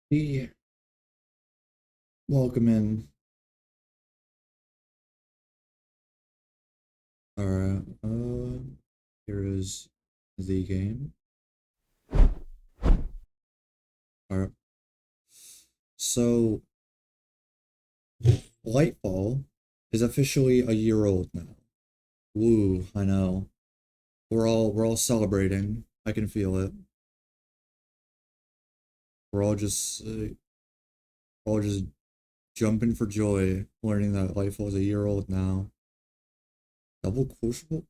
Hey, welcome in. Alright, here is the game. Alright, so Lightfall is officially a year old now. Woo, I know. We're all celebrating. I can feel it. We're all just jumping for joy, learning that Lightfall is a year old now. Double crucible?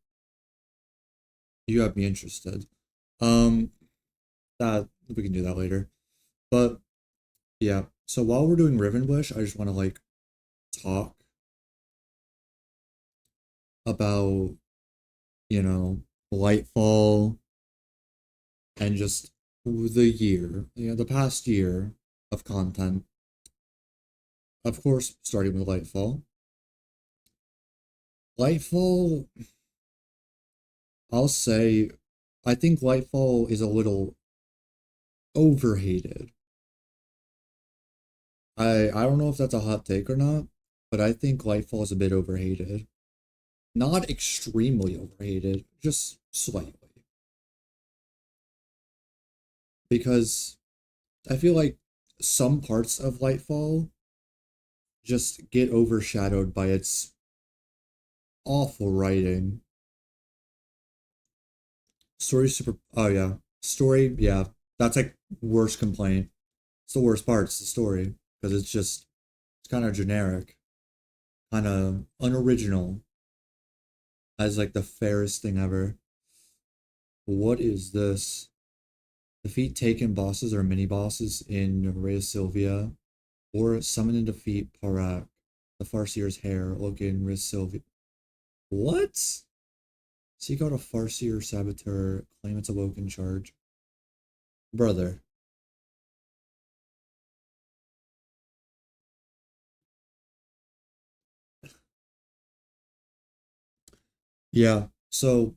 You have me interested. Um, that we can do that later. But yeah, so while we're doing Riven Wish, I just want to talk about, you know, Lightfall and just the year, the past year of content. Of course, starting with Lightfall. Lightfall, I'll say, I think Lightfall is a little overhated. I don't know if that's a hot take or not, but I think Lightfall is a bit overhated. Not extremely overhated, just slightly. Because I feel like some parts of Lightfall just get overshadowed by its awful writing. Story super. Oh yeah, story. Yeah, that's like worst complaint. It's the worst part. It's the story because it's kind of generic, kind of unoriginal, as like the fairest thing ever. What is this? Defeat taken bosses or mini bosses in Reyes Sylvia, or summon and defeat Parak, the Farseer's hair. Look in Reyes Sylvia. What? Seek out a Farseer saboteur. Claim it's awoken charge. Brother. Yeah. So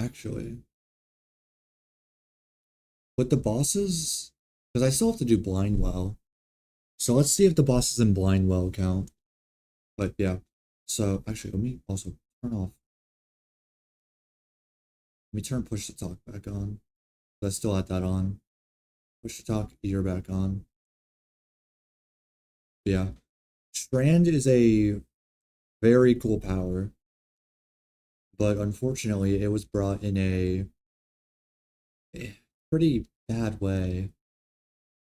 actually, with the bosses, because I still have to do blind well. So let's see if the bosses in blind well count. But yeah. So actually, let me also turn off. Let me turn push to talk back on. I still had that on. Push to talk ear back on. Yeah. Strand is a very cool power, but unfortunately, it was brought in a pretty bad way.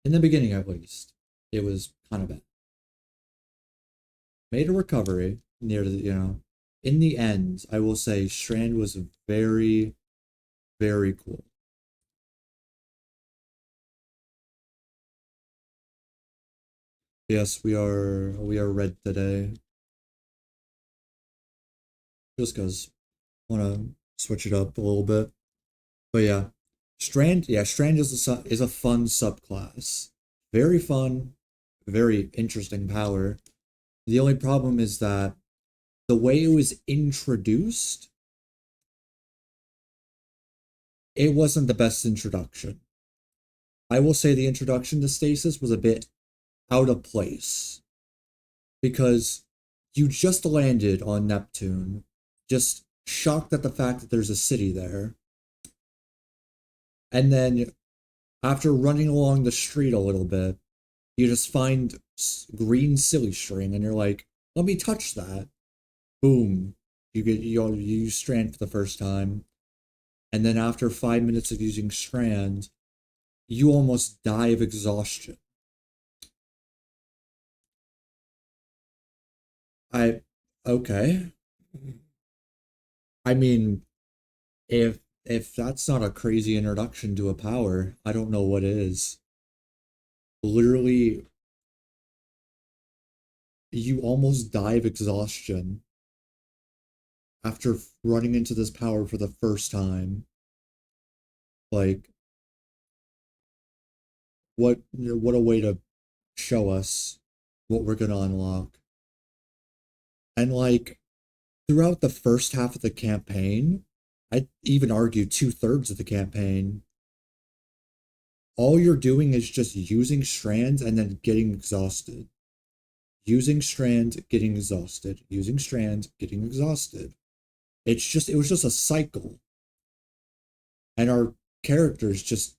In the beginning, at least, it was kind of bad. Made a recovery near the. In the end, I will say Strand was very, very cool. Yes, we are red today, just because I want to switch it up a little bit. But yeah, Strand is a fun subclass. Very fun, very interesting power. The only problem is that the way it was introduced, it wasn't the best introduction. I will say the introduction to Stasis was a bit out of place because you just landed on Neptune, just shocked at the fact that there's a city there. And then after running along the street a little bit, you just find green silly string and you're like, let me touch that. Boom. You use strand for the first time. And then after 5 minutes of using strand, you almost die of exhaustion. I okay. I mean, if that's not a crazy introduction to a power, I don't know what is. Literally, you almost die of exhaustion after running into this power for the first time. Like, what a way to show us what we're gonna unlock. And like throughout the first half of the campaign, I'd even argue two-thirds of the campaign, all you're doing is just using strands and then getting exhausted. Using strand, getting exhausted. Using strand, getting exhausted. It was just a cycle. And our characters just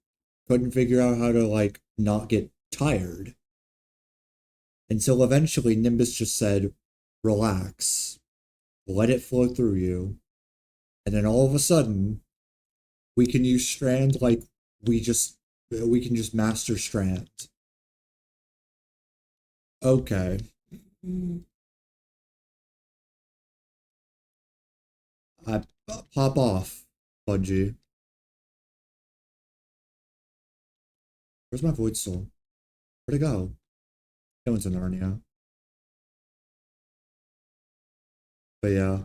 couldn't figure out how to, like, not get tired. Until eventually Nimbus just said, relax, let it flow through you. And then all of a sudden, we can use strand like we can just master strand. Okay. I pop off, Bungie. Where's my void soul? Where'd it go? It went to Narnia. But yeah.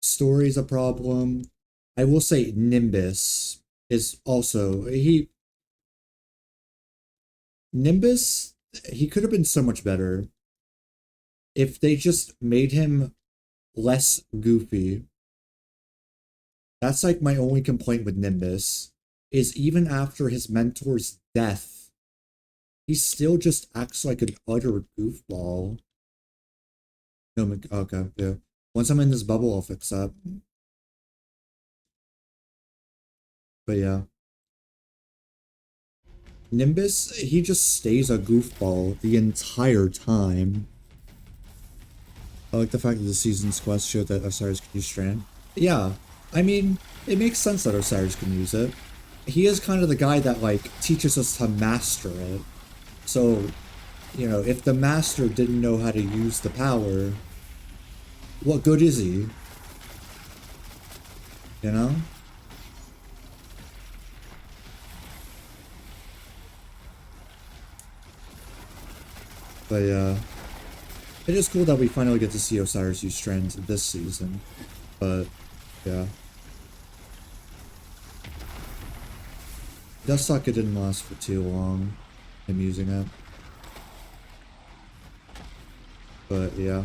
Story's a problem. I will say Nimbus is also Nimbus, he could have been so much better if they just made him less goofy. That's like my only complaint with Nimbus, is even after his mentor's death, he still just acts like an utter goofball. No, okay, yeah. Once I'm in this bubble, I'll fix that. But yeah. Nimbus, he just stays a goofball the entire time. I like the fact that the season's quest showed that Osiris can use Strand. Yeah, I mean, it makes sense that Osiris can use it. He is kind of the guy that, like, teaches us to master it. So, you know, if the master didn't know how to use the power, what good is he? You know? But yeah, it is cool that we finally get to see Osiris use strands this season. But yeah, it does suck it didn't last for too long, him using it. But yeah.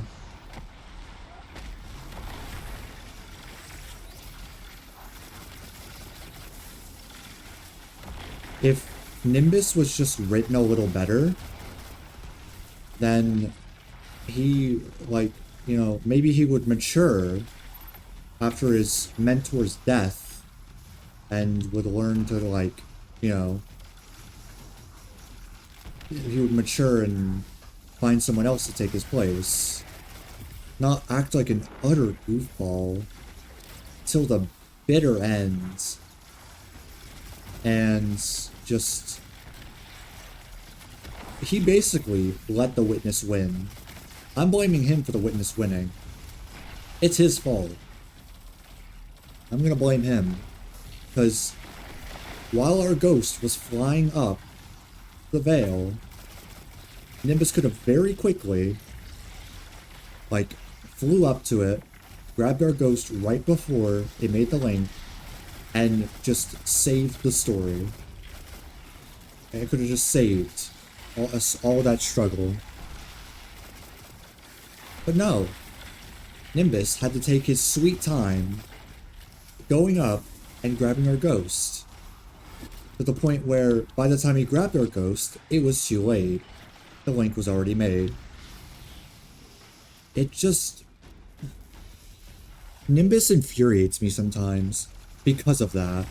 If Nimbus was just written a little better, then he, like, you know, maybe he would mature after his mentor's death and would learn to, like, you know, he would mature and find someone else to take his place. Not act like an utter goofball till the bitter end. And just... he basically let the witness win. I'm blaming him for the witness winning. It's his fault. I'm gonna blame him. Because while our ghost was flying up the veil, Nimbus could have very quickly, like, flew up to it, grabbed our ghost right before it made the link, and just saved the story. And it could have just saved all that struggle. But no. Nimbus had to take his sweet time going up and grabbing our ghost. To the point where, by the time he grabbed our ghost, it was too late. The link was already made. It just... Nimbus infuriates me sometimes because of that.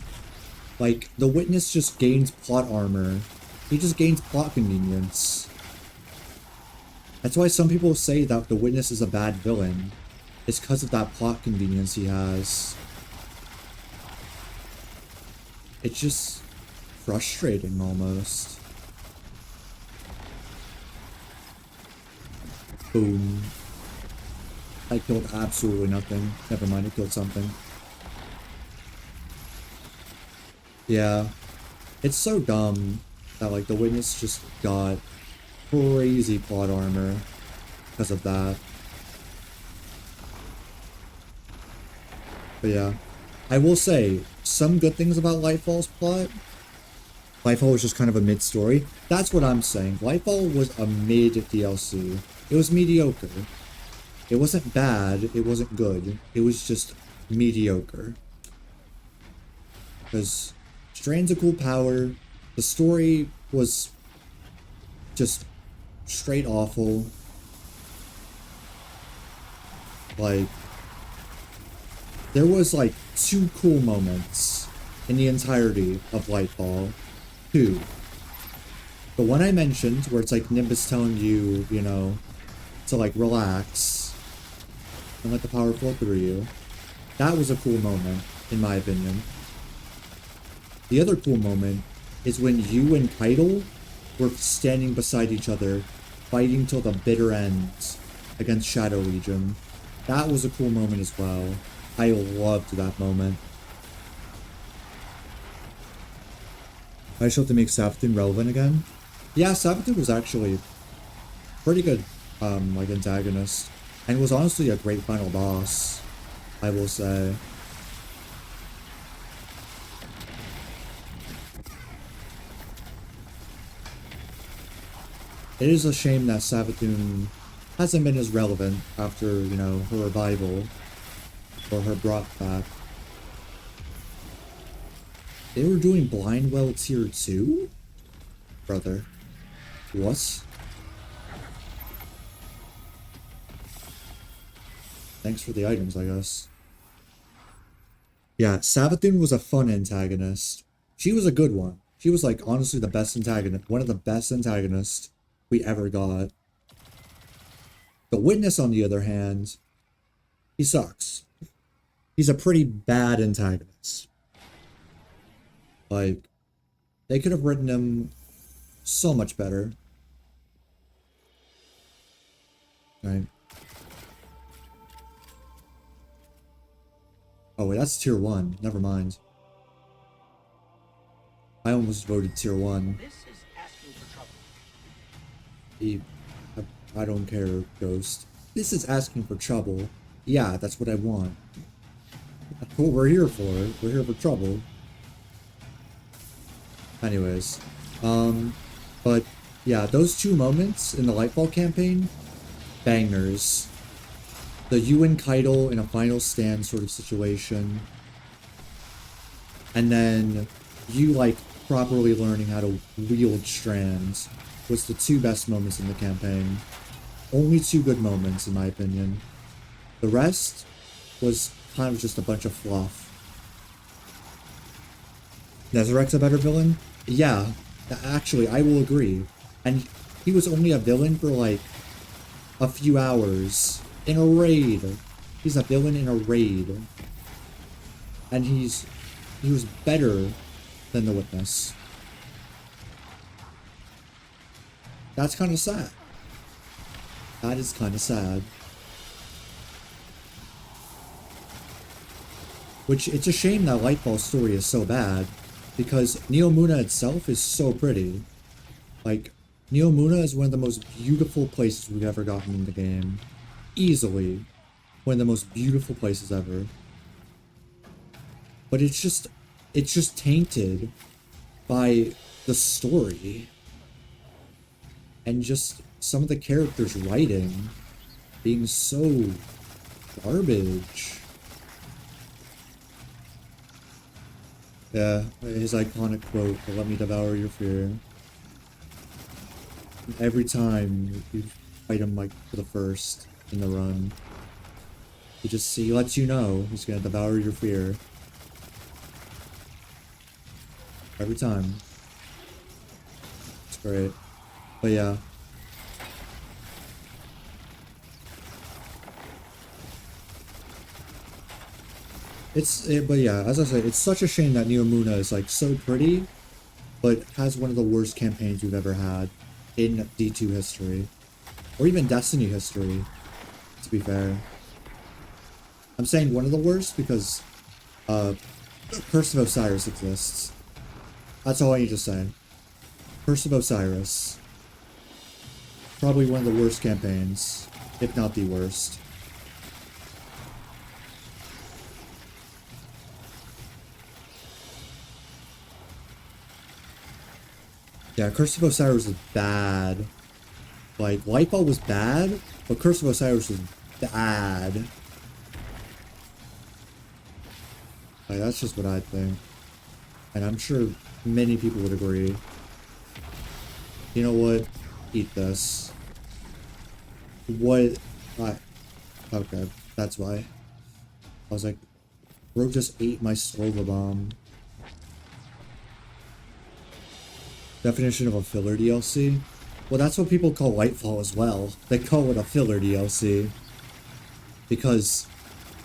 Like, the witness just gains plot armor. He just gains plot convenience. That's why some people say that the witness is a bad villain. It's because of that plot convenience he has. It's just frustrating almost. Boom. I killed absolutely nothing. Never mind, I killed something. Yeah. It's so dumb that, like, the witness just got crazy plot armor because of that. But yeah. I will say, some good things about Lightfall's plot. Lightfall was just kind of a mid-story. That's what I'm saying. Lightfall was a mid-DLC. It was mediocre. It wasn't bad, it wasn't good. It was just mediocre. Because Strand's a cool power. The story was just straight awful. Like, there was like 2 cool moments in the entirety of Lightfall. 2. The one I mentioned, where it's like Nimbus telling you, you know, to like relax and let the power flow through you. That was a cool moment, in my opinion. The other cool moment is when you and Keitel were standing beside each other, fighting till the bitter end against Shadow Legion. That was a cool moment as well. I loved that moment. I just have to make Savathun relevant again. Yeah, Savathun was actually pretty good, like, antagonist. And was honestly a great final boss, I will say. It is a shame that Savathun hasn't been as relevant after, you know, her revival, or her brought back. They were doing Blindwell Tier 2? Brother. What? Thanks for the items, I guess. Yeah, Savathun was a fun antagonist. She was a good one. She was, like, honestly the best antagonist. One of the best antagonists we ever got. The Witness, on the other hand, he sucks. He's a pretty bad antagonist. Like, they could have written him so much better. Right? Oh wait, that's tier 1. Never mind. I almost voted tier 1. This is asking for trouble. I don't care, Ghost. This is asking for trouble. Yeah, that's what I want. That's what we're here for. We're here for trouble. Anyways. But yeah, those 2 moments in the Lightfall campaign, bangers. The you and Keitel in a final stand sort of situation. And then you, like, properly learning how to wield strands was the 2 best moments in the campaign. Only 2 good moments, in my opinion. The rest was kind of just a bunch of fluff. Nezarek's a better villain? Yeah, actually, I will agree. And he was only a villain for, like, a few hours. In a raid. He's a villain in a raid. And he was better than the Witness. That's kind of sad. That is kind of sad. Which, it's a shame that Lightfall's story is so bad, because Neomuna itself is so pretty. Like, Neomuna is one of the most beautiful places we've ever gotten in the game. Easily. One of the most beautiful places ever. But it's just tainted by the story. And just some of the characters' writing being so garbage. Yeah, his iconic quote, "Let me devour your fear." Every time you fight him, like, for the first in the run, he lets you know he's gonna devour your fear. Every time. It's great. But yeah. But yeah, as I said, it's such a shame that Neomuna is, like, so pretty, but has one of the worst campaigns we've ever had in D2 history. Or even Destiny history, to be fair. I'm saying one of the worst because, Curse of Osiris exists. That's all I need to say. Curse of Osiris. Probably one of the worst campaigns, if not the worst. Yeah, Curse of Osiris was bad. Like, Lightfall was bad, but Curse of Osiris was bad. Like, that's just what I think. And I'm sure many people would agree. You know what? Eat this. What? I, okay, that's why. I was like, bro just ate my Slova bomb. Definition of a filler DLC? Well, that's what people call Lightfall as well. They call it a filler DLC. Because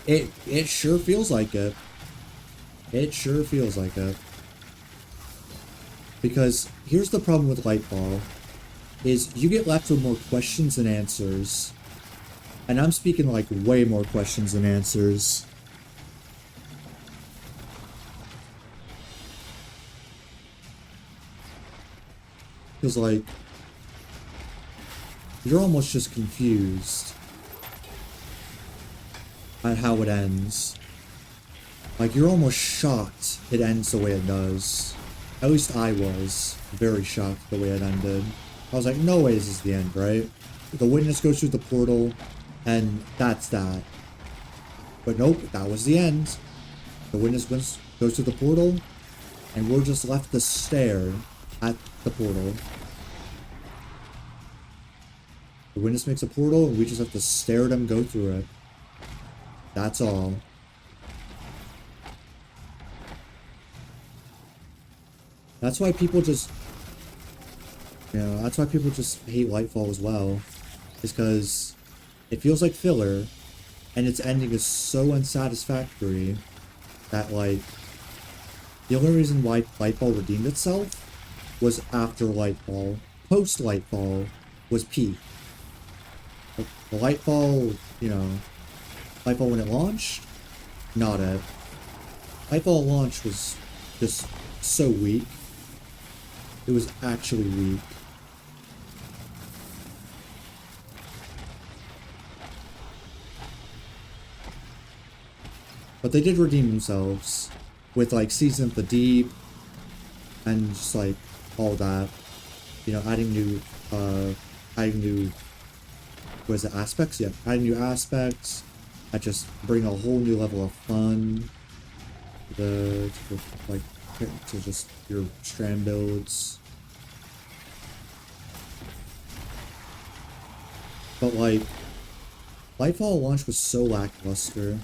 it sure feels like it. It sure feels like it. Because here's the problem with Lightfall, is you get left with more questions than answers. And I'm speaking like way more questions than answers. Because like, you're almost just confused at how it ends. Like, you're almost shocked it ends the way it does. At least I was very shocked the way it ended. I was like, no way this is the end, right? The witness goes through the portal, and that's that. But nope, that was the end. The witness goes through the portal, and we're just left to stare at the portal. The witness makes a portal, and we just have to stare at him go through it. That's all. That's why people just... You know, that's why people just hate Lightfall as well. Is because it feels like filler, and its ending is so unsatisfactory that, like... The only reason why Lightfall redeemed itself was after Lightfall. Post-Lightfall was peak. The Lightfall, you know... Lightfall when it launched? Not it. Lightfall launch was just so weak. It was actually weak. But they did redeem themselves with like Season of the Deep and just like all that. You know, adding new what is it, aspects? Yeah, adding new aspects that just bring a whole new level of fun to just your strand builds. But like, Lightfall launch was so lackluster.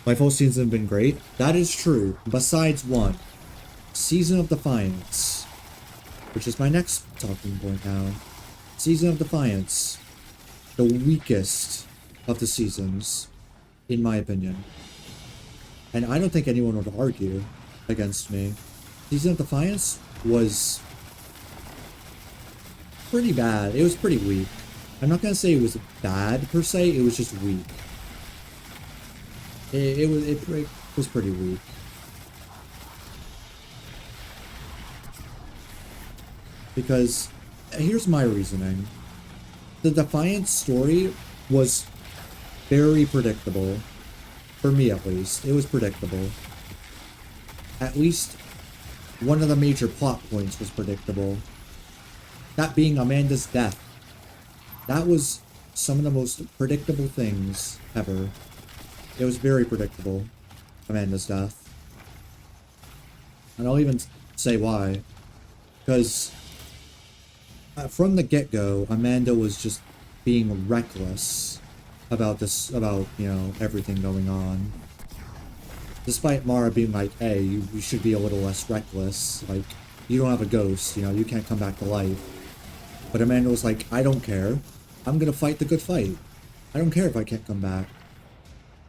Lightfall seasons have been great. That is true. Besides one, Season of Defiance, which is my next talking point now. Season of Defiance, the weakest of the seasons, in my opinion. And I don't think anyone would argue against me. Season of Defiance was pretty bad. It was pretty weak. I'm not gonna say it was bad per se, it was just weak. It was pretty weak. Because, here's my reasoning. The Defiance story was very predictable. For me, at least. It was predictable. At least one of the major plot points was predictable. That being Amanda's death. That was some of the most predictable things ever. It was very predictable, Amanda's death. And I'll even say why. Because from the get-go, Amanda was just being reckless about you know, everything going on. Despite Mara being like, hey, you should be a little less reckless. Like, you don't have a ghost, you know, you can't come back to life. But Amanda was like, I don't care. I'm gonna fight the good fight. I don't care if I can't come back.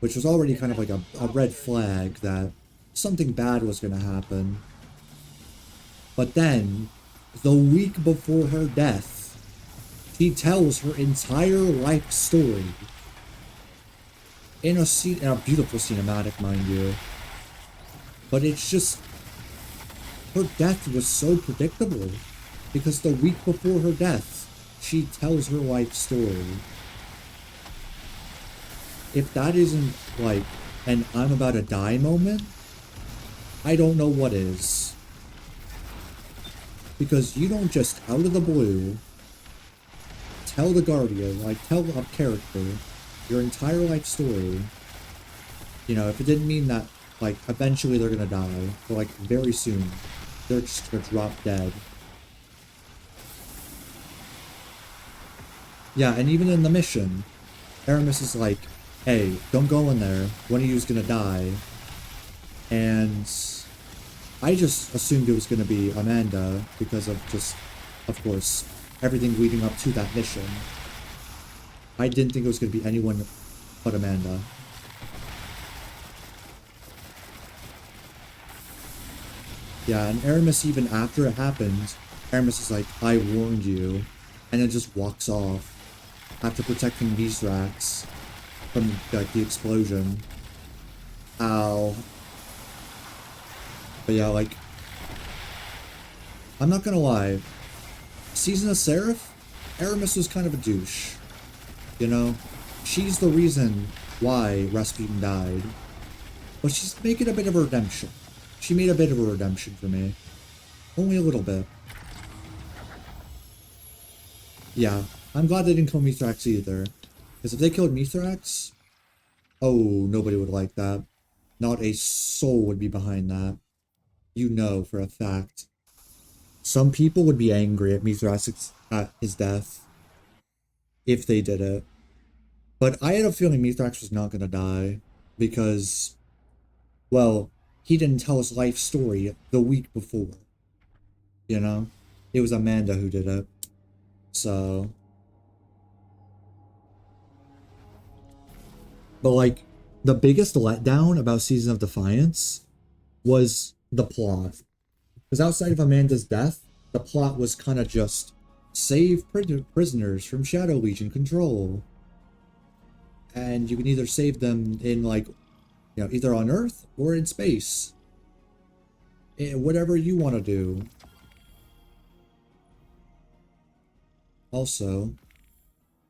Which was already kind of like a red flag that something bad was gonna happen. But then, the week before her death, she tells her entire life story. In a beautiful cinematic, mind you. But it's just, her death was so predictable. Because the week before her death, she tells her life story. If that isn't, like, an I'm about to die moment, I don't know what is. Because you don't just, out of the blue, tell the Guardian, like, tell a character your entire life story. You know, if it didn't mean that like, eventually they're gonna die. Or, like, very soon. They're just gonna drop dead. Yeah, and even in the mission, Aramis is like, hey, don't go in there. One of you's gonna die. And I just assumed it was gonna be Amanda because of just, of course, everything leading up to that mission. I didn't think it was gonna be anyone but Amanda. Yeah, and Aramis, even after it happened, Aramis is like, I warned you, and then just walks off after protecting Mithrax from, like, the explosion. Ow. But yeah, like, I'm not gonna lie, Season of Seraph, Aramis was kind of a douche, you know? She's the reason why Rasputin died, but she's making a bit of a redemption. She made a bit of a redemption for me. Only a little bit. Yeah, I'm glad they didn't kill Mithrax either. Because if they killed Mithrax, oh, nobody would like that. Not a soul would be behind that. You know for a fact. Some people would be angry at Mithrax at his death if they did it. But I had a feeling Mithrax was not gonna die because, well, he didn't tell his life story the week before. You know? It was Amanda who did it. So. But, like, the biggest letdown about Season of Defiance was the plot. Because outside of Amanda's death, the plot was kind of just save prisoners from Shadow Legion control. And you can either save them in, like, you know, either on Earth or in space. Whatever you want to do. Also,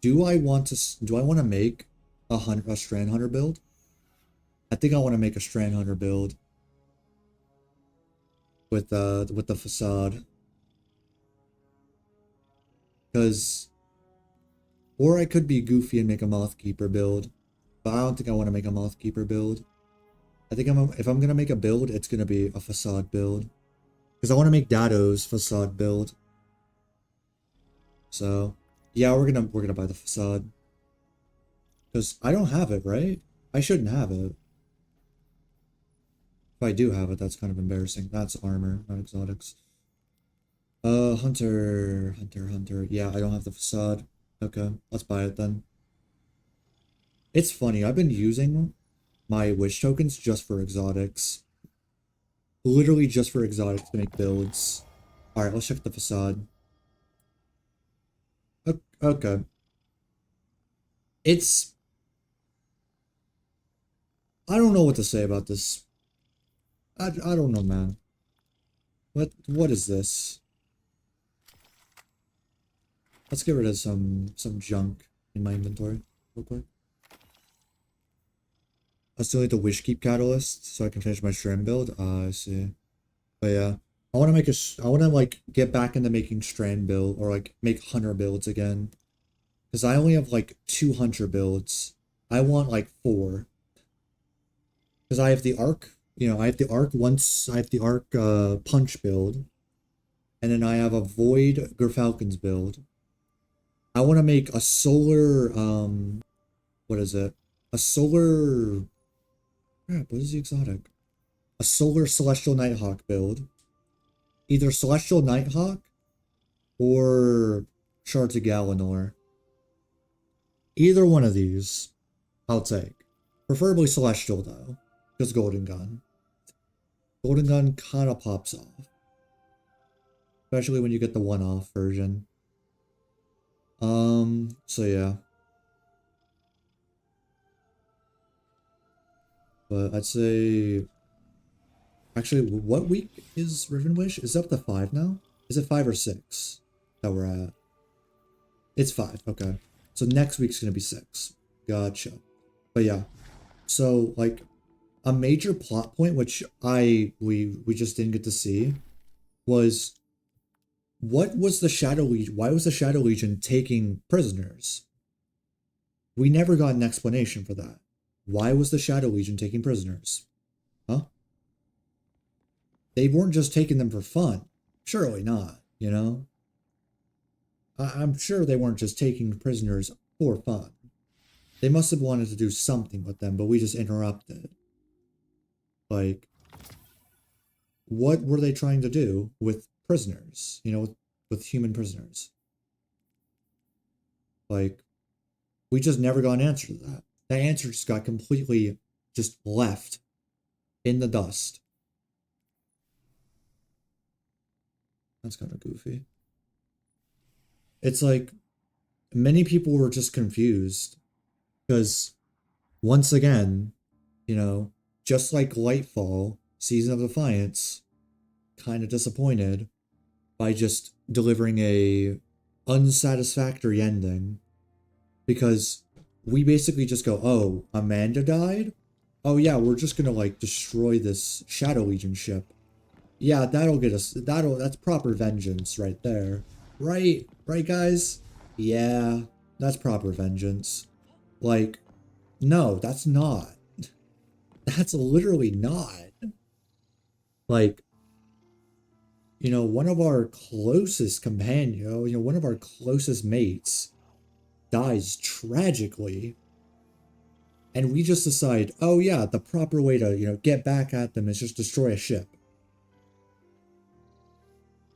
do I want to make a Strand Hunter build? I think I want to make a Strand Hunter build with the facade. Because, or I could be goofy and make a Mothkeeper build, but I don't think I want to make a Mothkeeper build. I think if I'm gonna make a build, it's gonna be a facade build, because I want to make Dado's facade build. So, yeah, we're gonna buy the facade, because I don't have it, right? I shouldn't have it. If I do have it, that's kind of embarrassing. That's armor, not exotics. Hunter. Yeah, I don't have the facade. Okay, let's buy it then. It's funny, I've been using my wish tokens just for exotics. Literally just for exotics to make builds. Alright, let's check the facade. Okay. It's... I don't know what to say about this. I don't know, man. What is this? Let's get rid of some junk in my inventory real quick. I still need the Wish Keep Catalyst so I can finish my Strand build. I see. But yeah, I want to like get back into making Strand build or like make Hunter builds again. Because I only have like 2 Hunter builds. I want like 4. Because I have the Arc, you know, I have the Arc Punch build. And then I have a Void Gerfalcon's build. I want to make a solar, what is it? A solar, crap, what is the exotic? A solar Celestial Nighthawk build. Either Celestial Nighthawk or Shards of Galanor. Either one of these, I'll take. Preferably Celestial, though, because Golden Gun. Golden Gun kind of pops off. Especially when you get the one-off version. So yeah. But I'd say... Actually, what week is Riven Wish? Is it up to 5 now? Is it 5 or 6 that we're at? It's 5, okay. So next week's gonna be 6. Gotcha. But yeah. So, like, a major plot point, which we just didn't get to see, was... What was the Shadow Legion? Why was the Shadow Legion taking prisoners? We never got an explanation for that. Why was the Shadow Legion taking prisoners? Huh? they weren't just taking them for fun. Surely not, you know? I'm sure they weren't just taking prisoners for fun. They must have wanted to do something with them, but we just interrupted. Like, what were they trying to do with prisoners? You know, with human prisoners? Like, we just never got an answer to that. That answer just got completely just left in the dust. That's kind of goofy. It's like many people were just confused because once again, you know, just like Lightfall, Season of Defiance, kind of disappointed by just delivering a unsatisfactory ending because we basically just go, oh, Amanda died? Oh yeah, we're just gonna like destroy this Shadow Legion ship. Yeah, that'll get us, that's proper vengeance right there. Right? Right, guys? Yeah, that's proper vengeance. Like, no, that's not. That's literally not. Like, you know, one of our closest companions, you know, one of our closest mates dies tragically, and we just decide, oh yeah, the proper way to, you know, get back at them is just destroy a ship.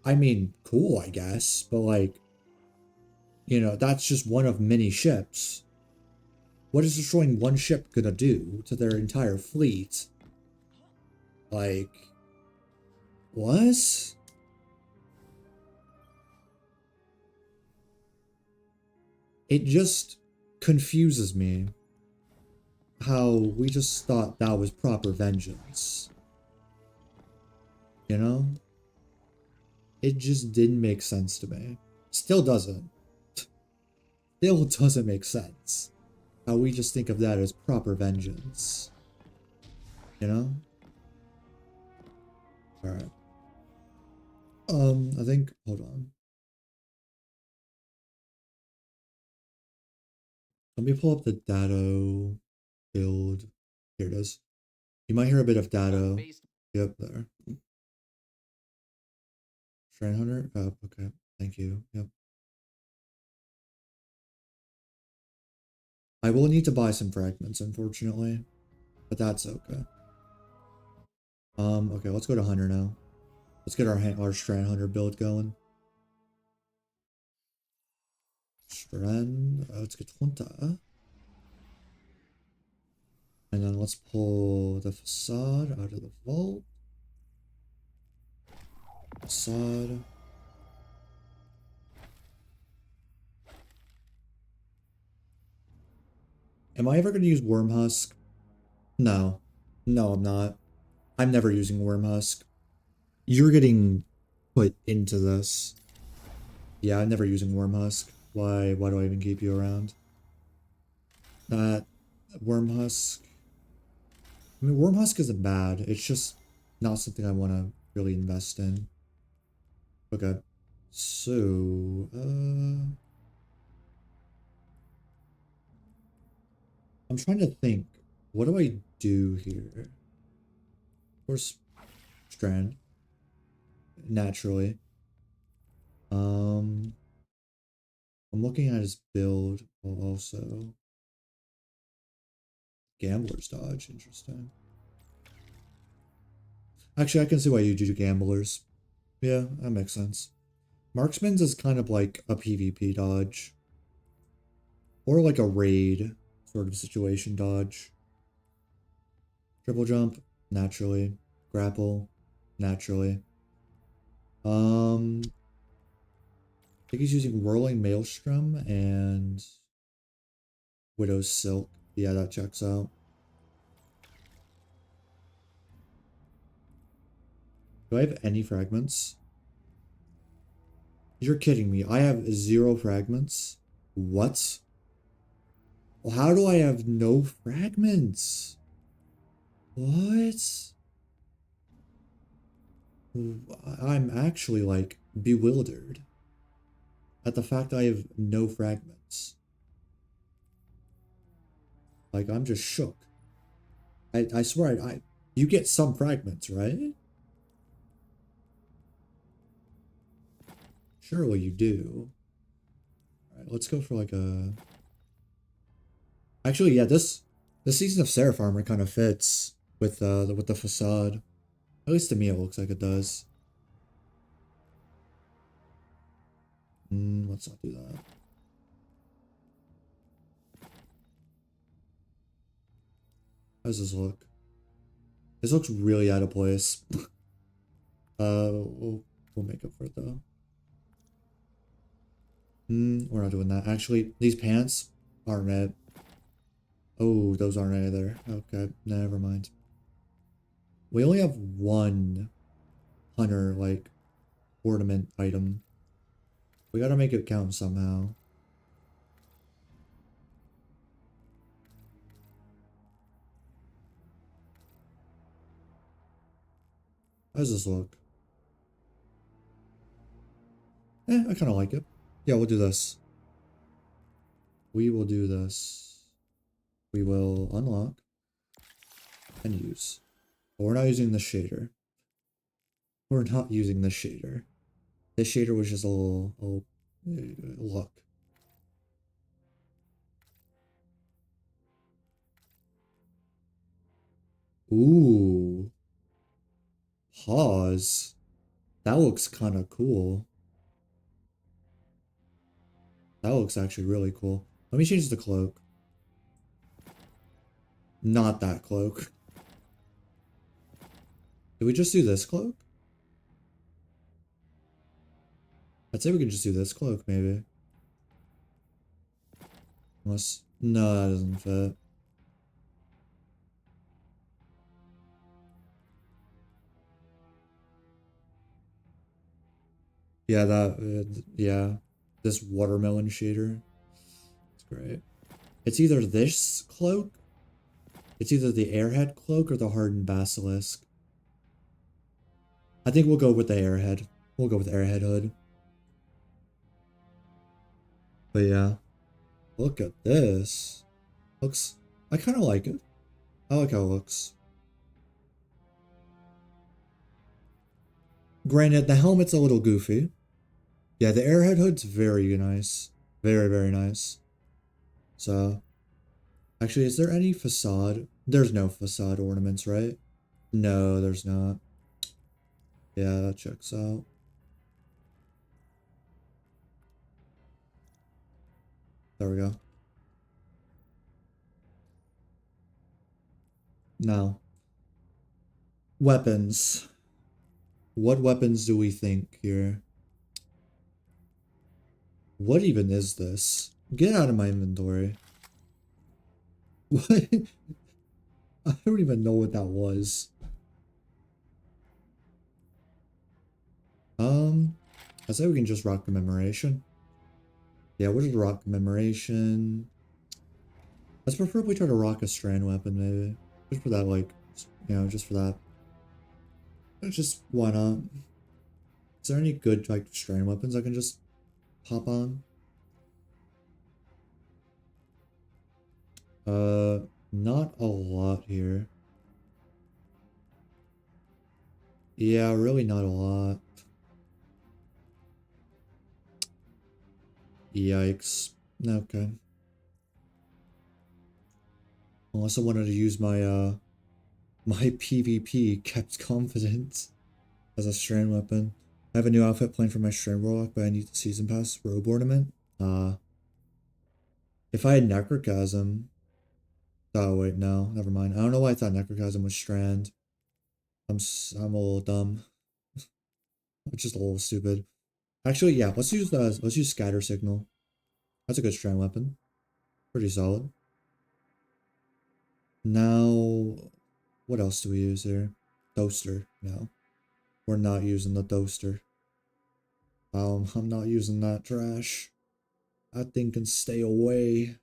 I mean, cool, I guess, but like, you know, that's just one of many ships. What is destroying one ship gonna do to their entire fleet? Like, what? It just confuses me how we just thought that was proper vengeance. You know? It just didn't make sense to me. Still doesn't. Still doesn't make sense. How we just think of that as proper vengeance. You know? Alright. I think, hold on. Let me pull up the Dado build. Here it is. You might hear a bit of Dado. Yep, there. Shrine Hunter? Oh, okay. Thank you. Yep. I will need to buy some fragments, unfortunately. But that's okay. Okay, let's go to Hunter now. Let's get our Strand Hunter build going. Strand, let's get Hunter. And then let's pull the facade out of the vault. Facade. Am I ever going to use Wormhusk? No. No, I'm not. I'm never using Wormhusk. You're getting put into this. Yeah, I'm never using Wormhusk. Why do I even keep you around? That Wormhusk. I mean, Wormhusk isn't bad. It's just not something I want to really invest in. Okay. So, I'm trying to think. What do I do here? Of course, Strand. Naturally. I'm looking at his build also. Gambler's Dodge, interesting. Actually, I can see why you do Gamblers. Yeah, that makes sense. Marksman's is kind of like a PvP dodge. Or like a raid sort of situation dodge. Triple jump, naturally. Grapple, naturally. I think he's using Whirling Maelstrom and Widow's Silk. Yeah, that checks out. Do I have any fragments? You're kidding me. I have 0 fragments. What? Well, how do I have no fragments? What? I'm actually like bewildered at the fact that I have no fragments. Like I'm just shook. I swear you get some fragments, right? Surely you do. Alright, let's go for like a... Actually, yeah, this season of Seraph armor kind of fits with the facade. At least to me it looks like it does. Let's not do that. How does this look? This looks really out of place. We'll make up for it though. We're not doing that. Actually, these pants aren't it. Oh, those aren't either. Okay, never mind. We only have one hunter, like, ornament item. We gotta make it count somehow. How does this look? I kind of like it. Yeah, we'll do this. We will do this. We will unlock and use. But we're not using the shader. We're not using the shader. This shader was just a little look. Ooh. Pause. That looks kind of cool. That looks actually really cool. Let me change the cloak. Not that cloak. Did we just do this cloak? I'd say we can just do this cloak, maybe. Unless... No, that doesn't fit. Yeah, yeah. This watermelon shader. It's great. It's either this cloak, it's either the airhead cloak or the hardened basilisk. I think we'll go with the airhead. We'll go with airhead hood. But yeah, look at this. Looks, I kind of like it. I like how it looks. Granted, the helmet's a little goofy. Yeah, the airhead hood's very nice. Very, very nice. So, actually, is there any facade? There's no facade ornaments, right? No, there's not. Yeah, that checks out. There we go. Now, weapons. What weapons do we think here? What even is this? Get out of my inventory. What? I don't even know what that was. I say we can just rock commemoration. Yeah, we'll just rock commemoration. Let's preferably try to rock a strand weapon, maybe. Just for that, like, just for that. Just, why not? Is there any good, like, strand weapons I can just hop on? Not a lot here. Yeah, really not a lot. Yikes. Okay. Unless I wanted to use my PvP kept confidence as a strand weapon. I have a new outfit planned for my strand warlock, but I need the season pass robe ornament. If I had necrochasm. Oh wait, no, never mind. I don't know why I thought necrochasm was strand. I'm a little dumb. It's just a little stupid. Actually, yeah, let's use scatter signal. That's a good strand weapon. Pretty solid. Now, what else do we use here? Toaster. No, we're not using the toaster. I'm not using that trash. That thing can stay away.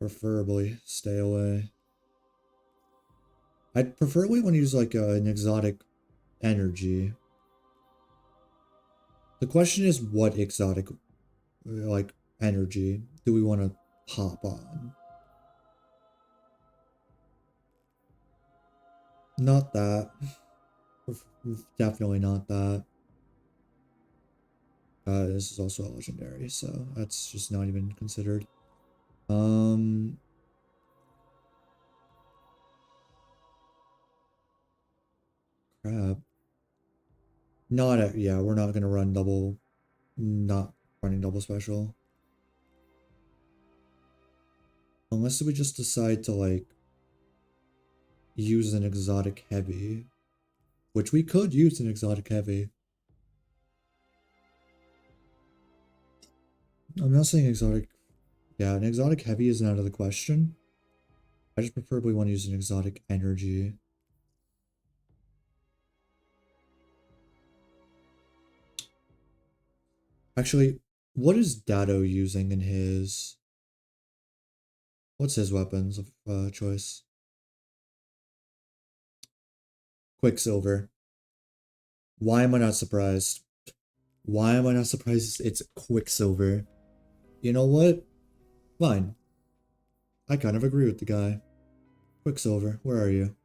Preferably stay away. I'd preferably want to use like an exotic energy. The question is, what exotic like energy do we want to hop on? Not that. Definitely not that. This is also a legendary, so that's just not even considered. Crap. Yeah, we're not gonna run double, not running double special. Unless we just decide to, like, use an exotic heavy. Which we could use an exotic heavy. I'm not saying exotic. Yeah, an exotic heavy isn't out of the question. I just preferably want to use an exotic energy. Actually, what is Dado using in his... What's his weapons of choice? Quicksilver. Why am I not surprised? Why am I not surprised it's Quicksilver? You know what? Fine. I kind of agree with the guy. Quicksilver, where are you?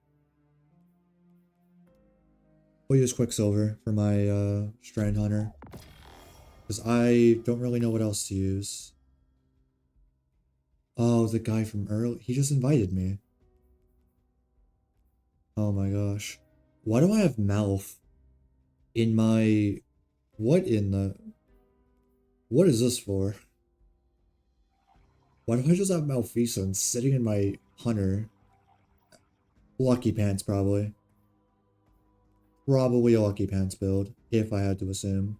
We'll use Quicksilver for my Strand Hunter. Because I don't really know what else to use. Oh, the guy from early. He just invited me. Oh my gosh. Why do I have Malf in my... What in the... What is this for? Why do I just have Malfeasance sitting in my Hunter? Lucky Pants, probably. Probably a Lucky Pants build, if I had to assume.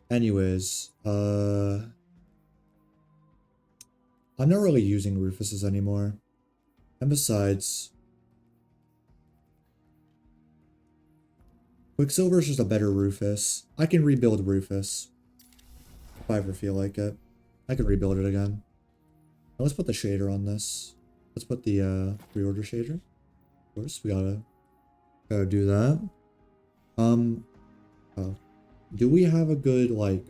Anyways, I'm not really using Rufuses anymore. And besides, Quicksilver is just a better Rufus. I can rebuild Rufus if I ever feel like it. I could rebuild it again. Now let's put the shader on this. Let's put the reorder shader. Of course, we gotta do that. Oh, do we have a good, like,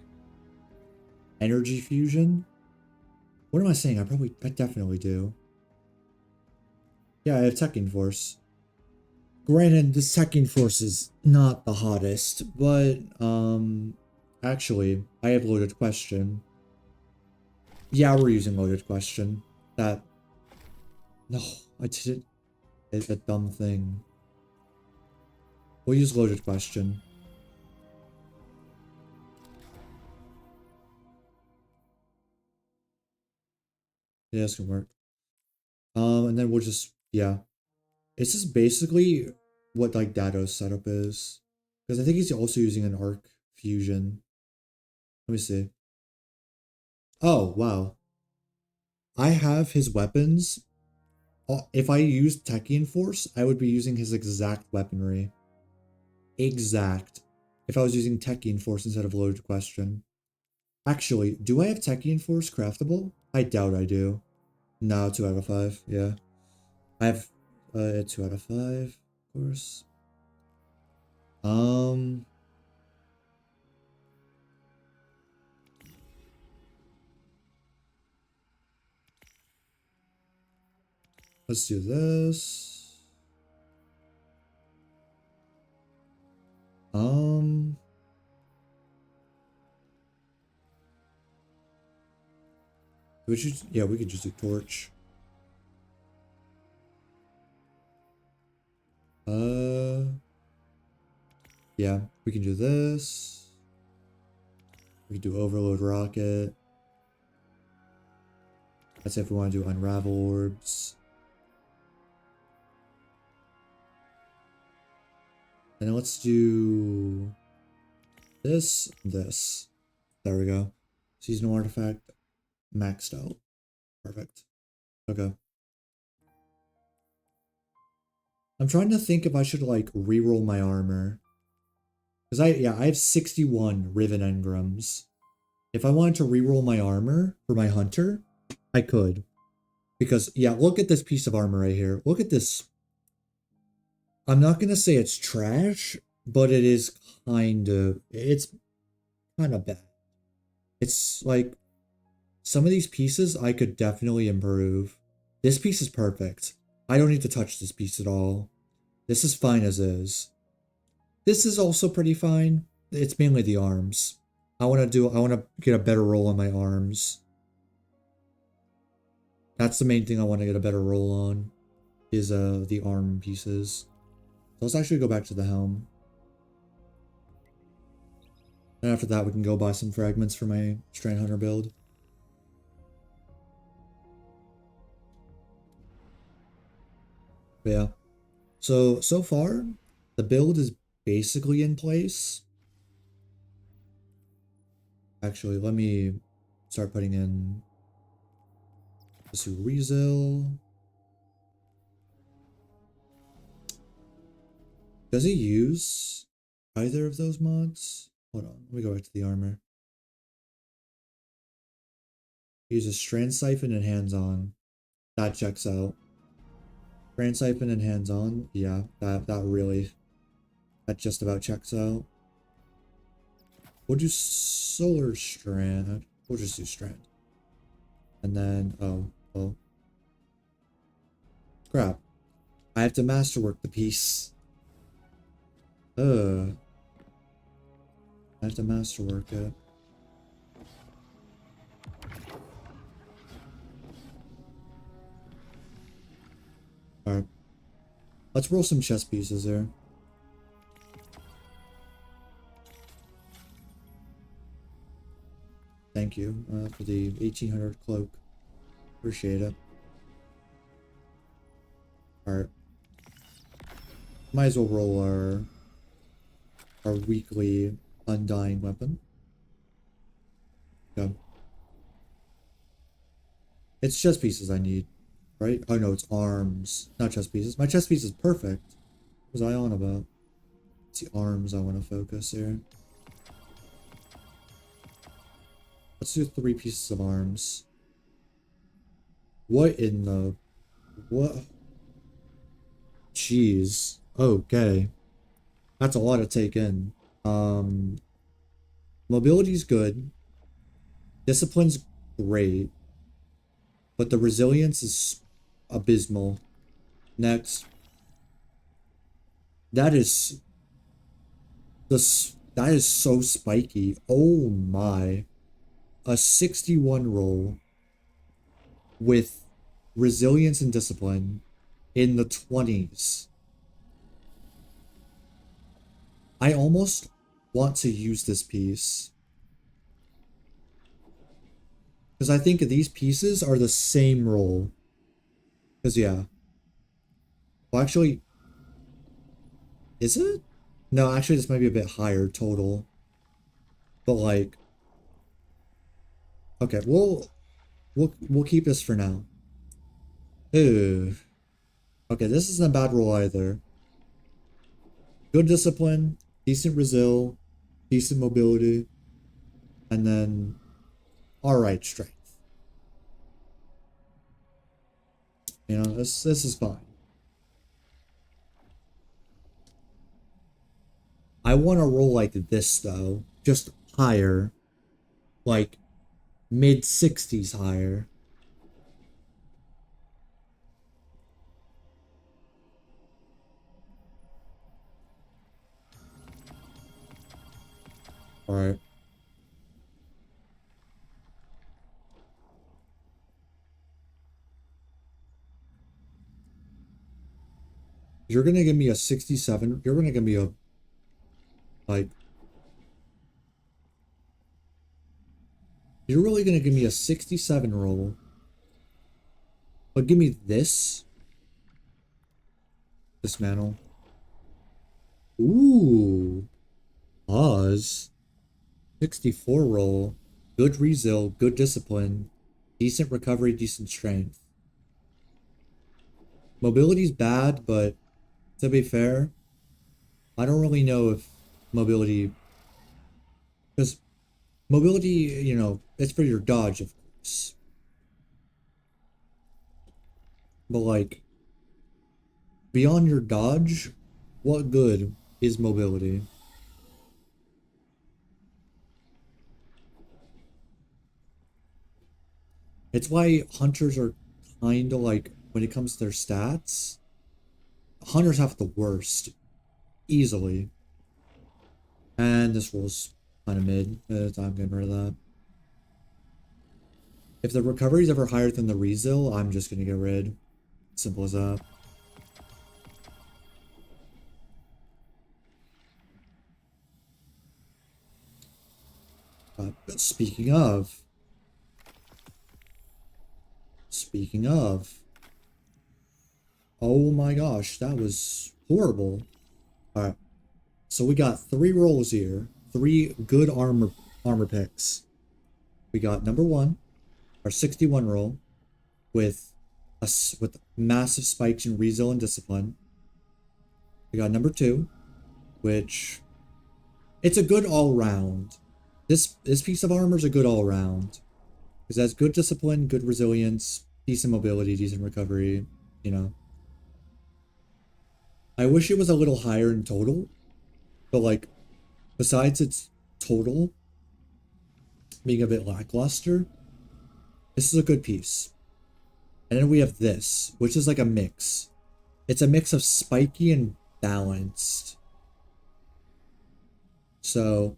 energy fusion? What am I saying? I definitely do. Yeah, I have Teching Force. Granted, the Teching Force is not the hottest, but, actually, I have Loaded Question. Yeah, we're using Loaded Question. No, I did it. It's a dumb thing. We'll use Loaded Question. Yeah, this can work. And then we'll just, yeah. It's just basically what, like, Dado's setup is. Because I think he's also using an Arc Fusion. Let me see. Oh, wow. I have his weapons. If I used Techian Force, I would be using his exact weaponry. Exact. If I was using Techian Force instead of Loaded Question. Actually, do I have Techian Force craftable? I doubt I do. No, 2 out of 5, yeah. I have 2 out of 5, of course. Let's do this. Yeah, we could just do Torch. Yeah, we can do this. We can do Overload Rocket. That's if we want to do Unravel Orbs. And then let's do this. There we go. Seasonal Artifact. Maxed out. Perfect. Okay. I'm trying to think if I should, like, reroll my armor. Because I have 61 Riven Engrams. If I wanted to reroll my armor for my Hunter, I could. Because, yeah, look at this piece of armor right here. Look at this. I'm not going to say it's trash, but it's kind of bad. It's like, some of these pieces I could definitely improve. This piece is perfect. I don't need to touch this piece at all. This is fine as is. This is also pretty fine. It's mainly the arms. I want to get a better roll on my arms. That's the main thing I want to get a better roll on, is the arm pieces. So let's actually go back to the helm. And after that, we can go buy some fragments for my Strand Hunter build. But yeah. So far, the build is basically in place. Actually, let me start putting in this Rezil. Does he use either of those mods? Hold on, let me go back to the armor. He uses Strand Siphon and Hands On. That checks out. Strand Siphon and Hands On, yeah, that just about checks out. We'll do Solar Strand. We'll just do Strand. And then, oh. Crap. I have to masterwork the piece. I have to masterwork it. Alright. Let's roll some chess pieces here. Thank you for the 1800 cloak. Appreciate it. Alright. Might as well roll our weekly undying weapon. Okay. It's chess pieces I need, right? Oh no, it's arms, not chess pieces. My chess piece is perfect. What was I on about? It's the arms I want to focus here. Let's do 3 pieces of arms. What in the... What? Jeez. Okay. That's a lot to take in. Mobility's good. Discipline's great. But the resilience is abysmal. Next. That is so spiky. Oh my. A 61 roll with resilience and discipline in the 20s. I almost want to use this piece. Because I think these pieces are the same roll. Because, yeah. Well, actually... Is it? No, actually, this might be a bit higher total. But, like... Okay, we'll keep this for now. Ew. Okay, this isn't a bad roll either. Good discipline, decent resil, decent mobility, and then alright strength. You know, this is fine. I want to roll like this though, just higher, like mid 60s higher. All right. You're gonna give me a 67. You're gonna give me a like. You're really gonna give me a 67 roll. But give me this. Dismantle. Ooh. Pause. 64 roll. Good resil. Good discipline. Decent recovery. Decent strength. Mobility's bad, but to be fair, I don't really know if mobility... Because mobility, you know, it's for your dodge, of course. But like, beyond your dodge, what good is mobility? It's why hunters are kind of like, when it comes to their stats, hunters have the worst, easily. And this rolls kind of mid. I'm getting rid of that. If the recovery is ever higher than the resil, I'm just gonna get rid. Simple as that. But speaking of, oh my gosh, that was horrible. All right, so we got 3 rolls here, 3 good armor picks. We got number 1, our 61 roll with with massive spikes in resil and discipline. We got number 2, which it's a good all round. This piece of armor is a good all round because it has good discipline, good resilience, decent mobility, decent recovery. You know, I wish it was a little higher in total, but like besides its total being a bit lackluster, this is a good piece. And then we have this, which is like a mix. It's a mix of spiky and balanced. So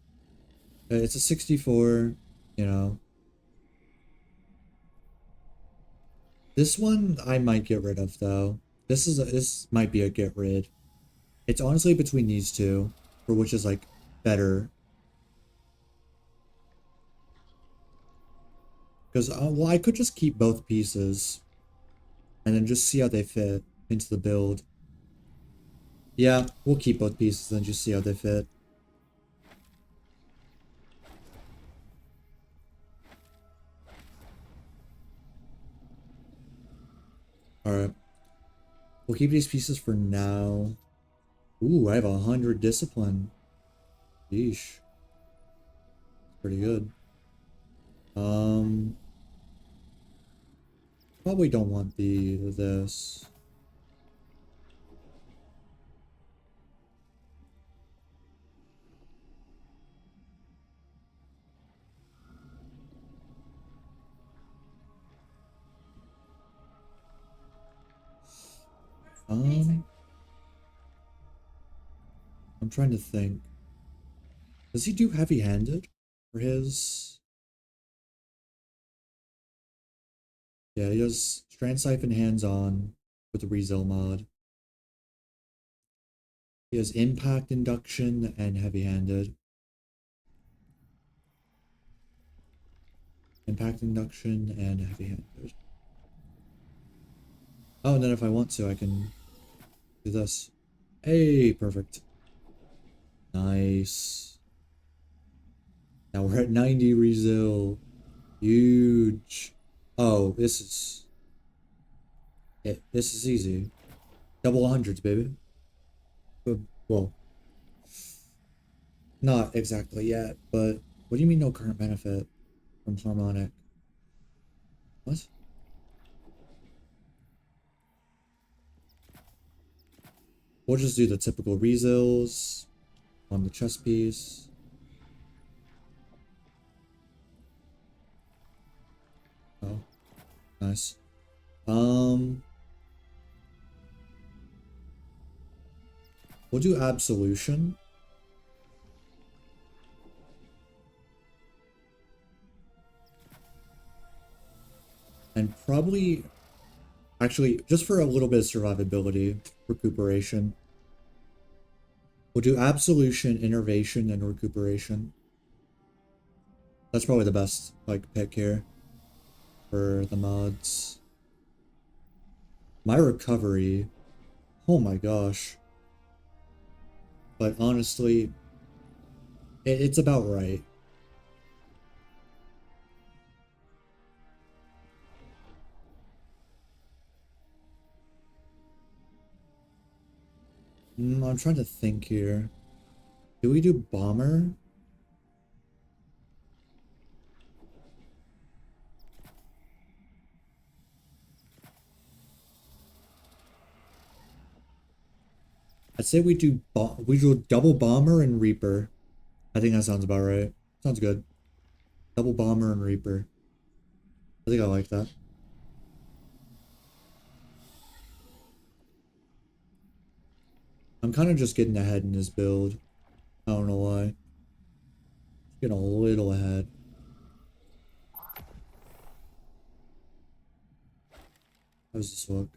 it's a 64, you know. This one I might get rid of though. This might be a get rid. It's honestly between these two, for which is like better. Because well, I could just keep both pieces and then just see how they fit into the build. Yeah, we'll keep both pieces and just see how they fit. Alright. We'll keep these pieces for now. Ooh, I have 100 discipline. Yeesh. Pretty good. Probably don't want this. I'm trying to think. Does he do heavy-handed for his? Yeah, he does Strand Siphon hands-on with the Rezel mod. He has impact induction and heavy-handed. Impact induction and heavy-handed. Oh, and then if I want to, I can do this. Hey, perfect. Nice. Now we're at 90 Rezel. Huge. Oh, this is it. This is easy. Double hundreds, baby. Well, not exactly yet, but what do you mean no current benefit from harmonic? What? We'll just do the typical rezils on the chess piece. Oh, nice. We'll do absolution. And probably, actually, just for a little bit of survivability, recuperation. We'll do absolution, innervation, and recuperation. That's probably the best, like, pick here for the mods. My recovery, oh my gosh. But honestly, it's about right. I'm trying to think here. Do we do bomber? I'd say we do double bomber and reaper. I think that sounds about right. Sounds good. Double bomber and reaper. I think I like that. I'm kind of just getting ahead in this build. I don't know why. Getting a little ahead. How does this look?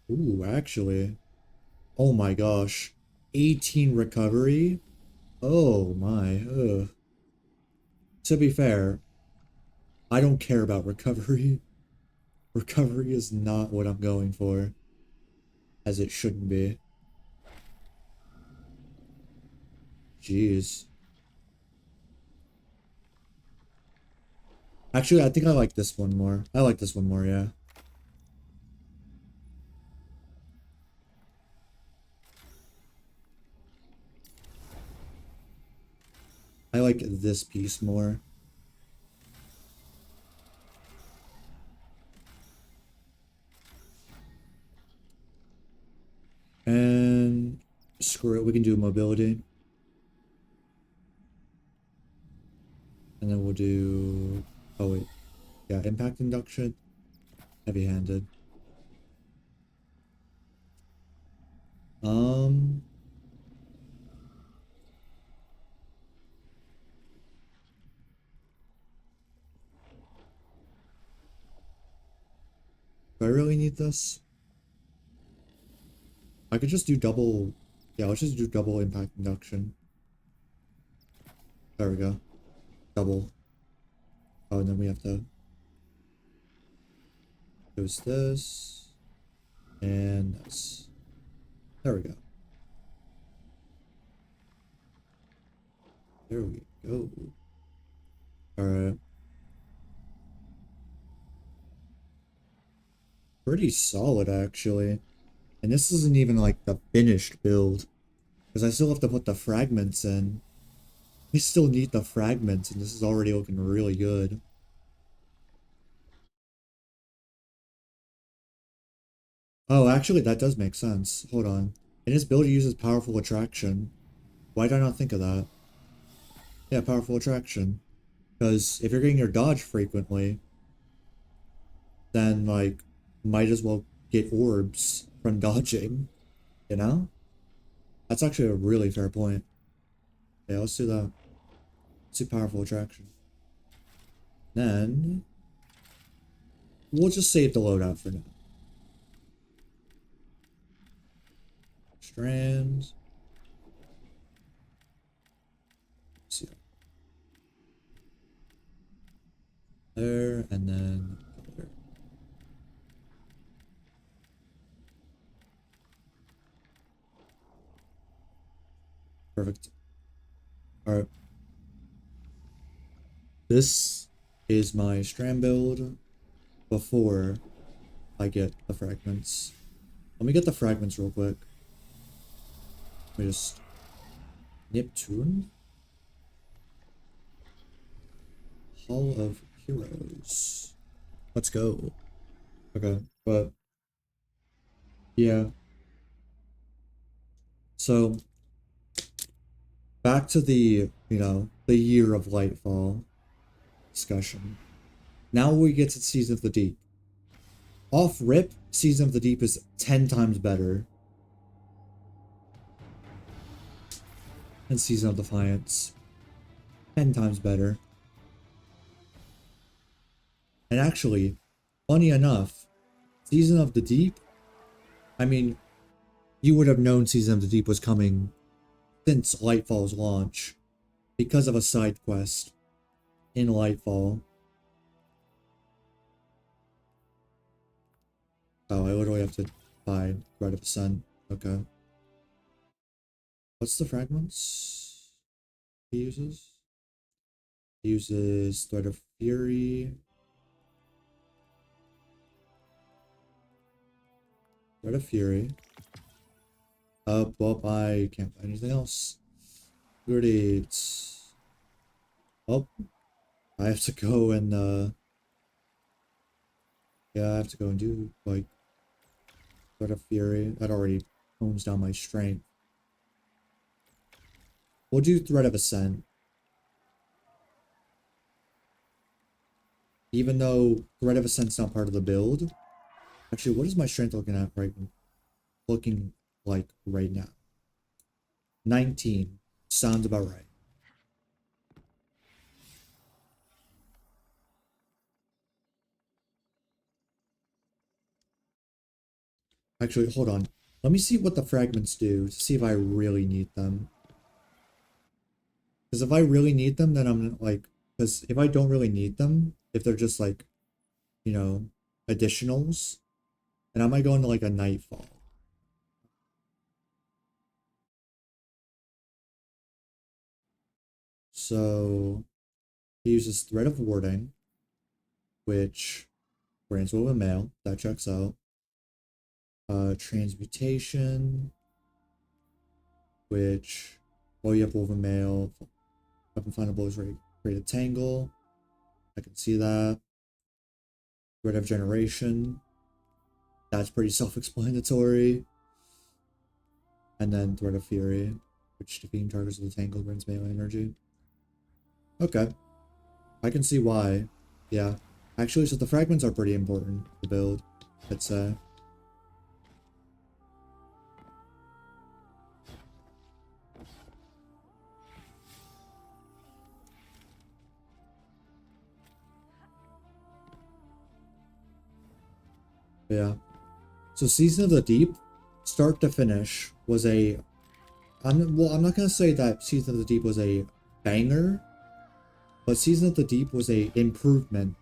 Ooh, actually. Oh my gosh. 18 recovery? Oh my. Ugh. To be fair, I don't care about recovery. Recovery is not what I'm going for. As it shouldn't be. Jeez. Actually, I think I like this one more. I like this one more, yeah. I like this piece more. And screw it, we can do mobility. And then we'll do... Oh wait. Yeah, impact induction. Heavy-handed. Um... Do I really need this? I could just do double... Yeah, let's just do double impact induction. There we go. Double. Oh, and then we have to... Use this. And this. There we go. There we go. Alright. Pretty solid, actually. And this isn't even, like, the finished build. Because I still have to put the fragments in. We still need the fragments, and this is already looking really good. Oh, actually, that does make sense. Hold on. And his build uses powerful attraction. Why did I not think of that? Yeah, powerful attraction. Because if you're getting your dodge frequently, then, like, might as well get orbs from dodging, you know? That's actually a really fair point. Yeah, let's do that. Let's do powerful attraction. Then, we'll just save the loadout for now. Strands. Let's see. There, and then there. Perfect. Alright. This is my strand build before I get the fragments. Let me get the fragments real quick. Let me just... Neptune? Hall of Heroes. Let's go. Okay, but... Yeah. So... Back to the, you know, the year of Lightfall discussion. Now we get to Season of the Deep. Off rip, Season of the Deep is 10 times better than Season of Defiance. 10 times better. And actually, funny enough, Season of the Deep, I mean, you would have known Season of the Deep was coming since Lightfall's launch because of a side quest in Lightfall. Oh, I literally have to buy Thread of Ascent. Okay. What's the fragments he uses? He uses Thread of Fury. Thread of Fury. Well, I can't find anything else. Great. Oh, I have to go and, yeah, I have to go and do, like, Thread of Fury. That already hones down my strength. We'll do Thread of Ascent. Even though Thread of Ascent's not part of the build. Actually, what is my strength looking like right now? 19. Sounds about right. Actually, hold on. Let me see what the fragments do to see if I really need them. Because if I really need them, then I'm like, because if I don't really need them, if they're just like, you know, additionals, then I might go into like a Nightfall. So he uses Threat of Warding, which grants Woven Mail. That checks out. Transmutation, which while you have Woven Mail, weapon final blows create a tangle. I can see that. Threat of Generation. That's pretty self-explanatory. And then Threat of Fury, which defeating targets with the tangle grants melee energy. Okay. I can see why. Yeah. Actually, so the fragments are pretty important to build, I'd say. Yeah. So Season of the Deep, start to finish, was a... I'm not gonna say that Season of the Deep was a banger, but Season of the Deep was a improvement.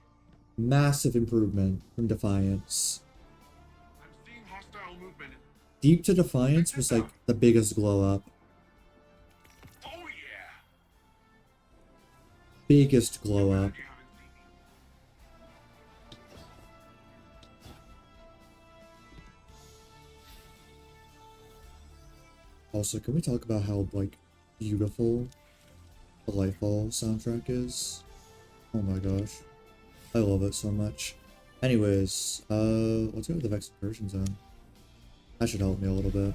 Massive improvement from Defiance. I'm seeing hostile movement. Deep to Defiance was like the biggest glow up. Oh yeah. Biggest glow up. Also, can we talk about how, like, beautiful the Lightfall soundtrack is? Oh my gosh. I love it so much. Anyways, let's go with the Vexed Version Zone. That should help me a little bit.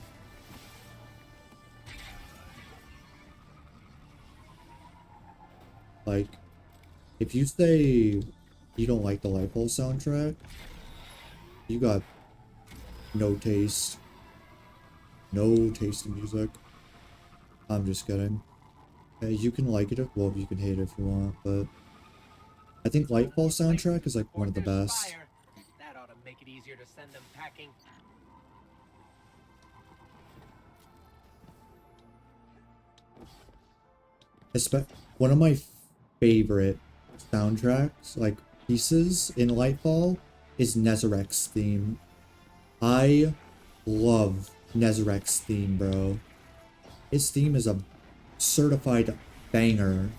Like, if you say you don't like the Lightfall soundtrack, you got no taste. No taste in music. I'm just kidding. You can like it, well, you can hate it if you want, but I think Lightfall soundtrack is like one of the best. That ought to make it easier to send them packing. One of my favorite soundtracks, like pieces in Lightfall, is Nezarek's theme. I love Nezarek's theme, bro. His theme is a certified banger.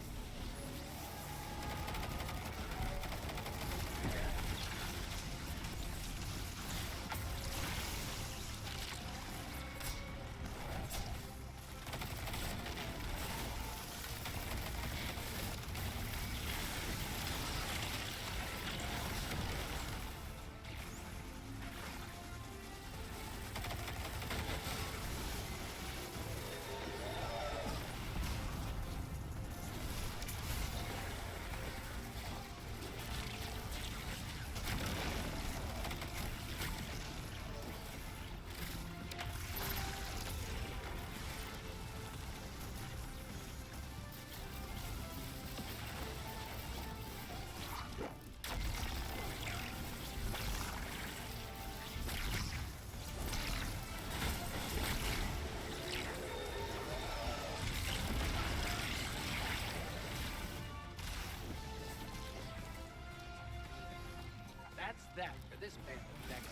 That's that for this band of Vex.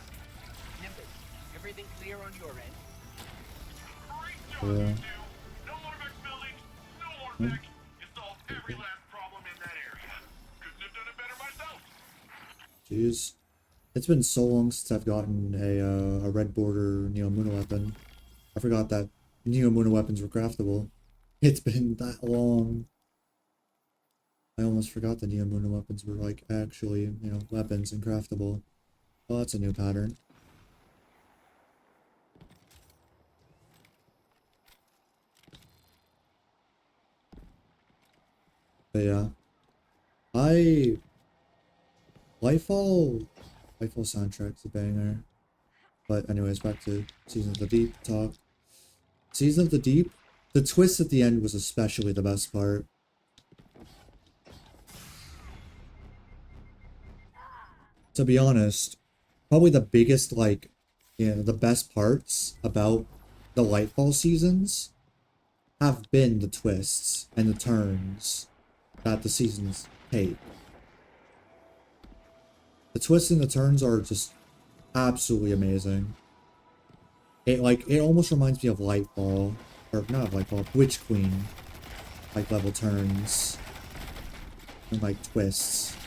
Nimbus, everything clear on your end? Great job, Yeah. you two. No more Vex buildings, no more Vex. You solved every last problem in that area. Couldn't have done it better myself. Jeez. It's been so long since I've gotten a red border Neomuna weapon. I forgot that Neomuna weapons were craftable. It's been that long. I almost forgot the Neomuna weapons were like actually, weapons and craftable. Well, that's a new pattern. But yeah. I Lightfall Lightfall soundtrack's a banger. But anyways, back to Season of the Deep talk. Season of the Deep, the twist at the end was especially the best part. To be honest, probably the biggest, like, you know, the best parts about the Lightfall seasons have been the twists and the turns that the seasons take. The twists and the turns are just absolutely amazing. It almost reminds me of Lightfall, or not Lightfall, Witch Queen, like level turns and like twists.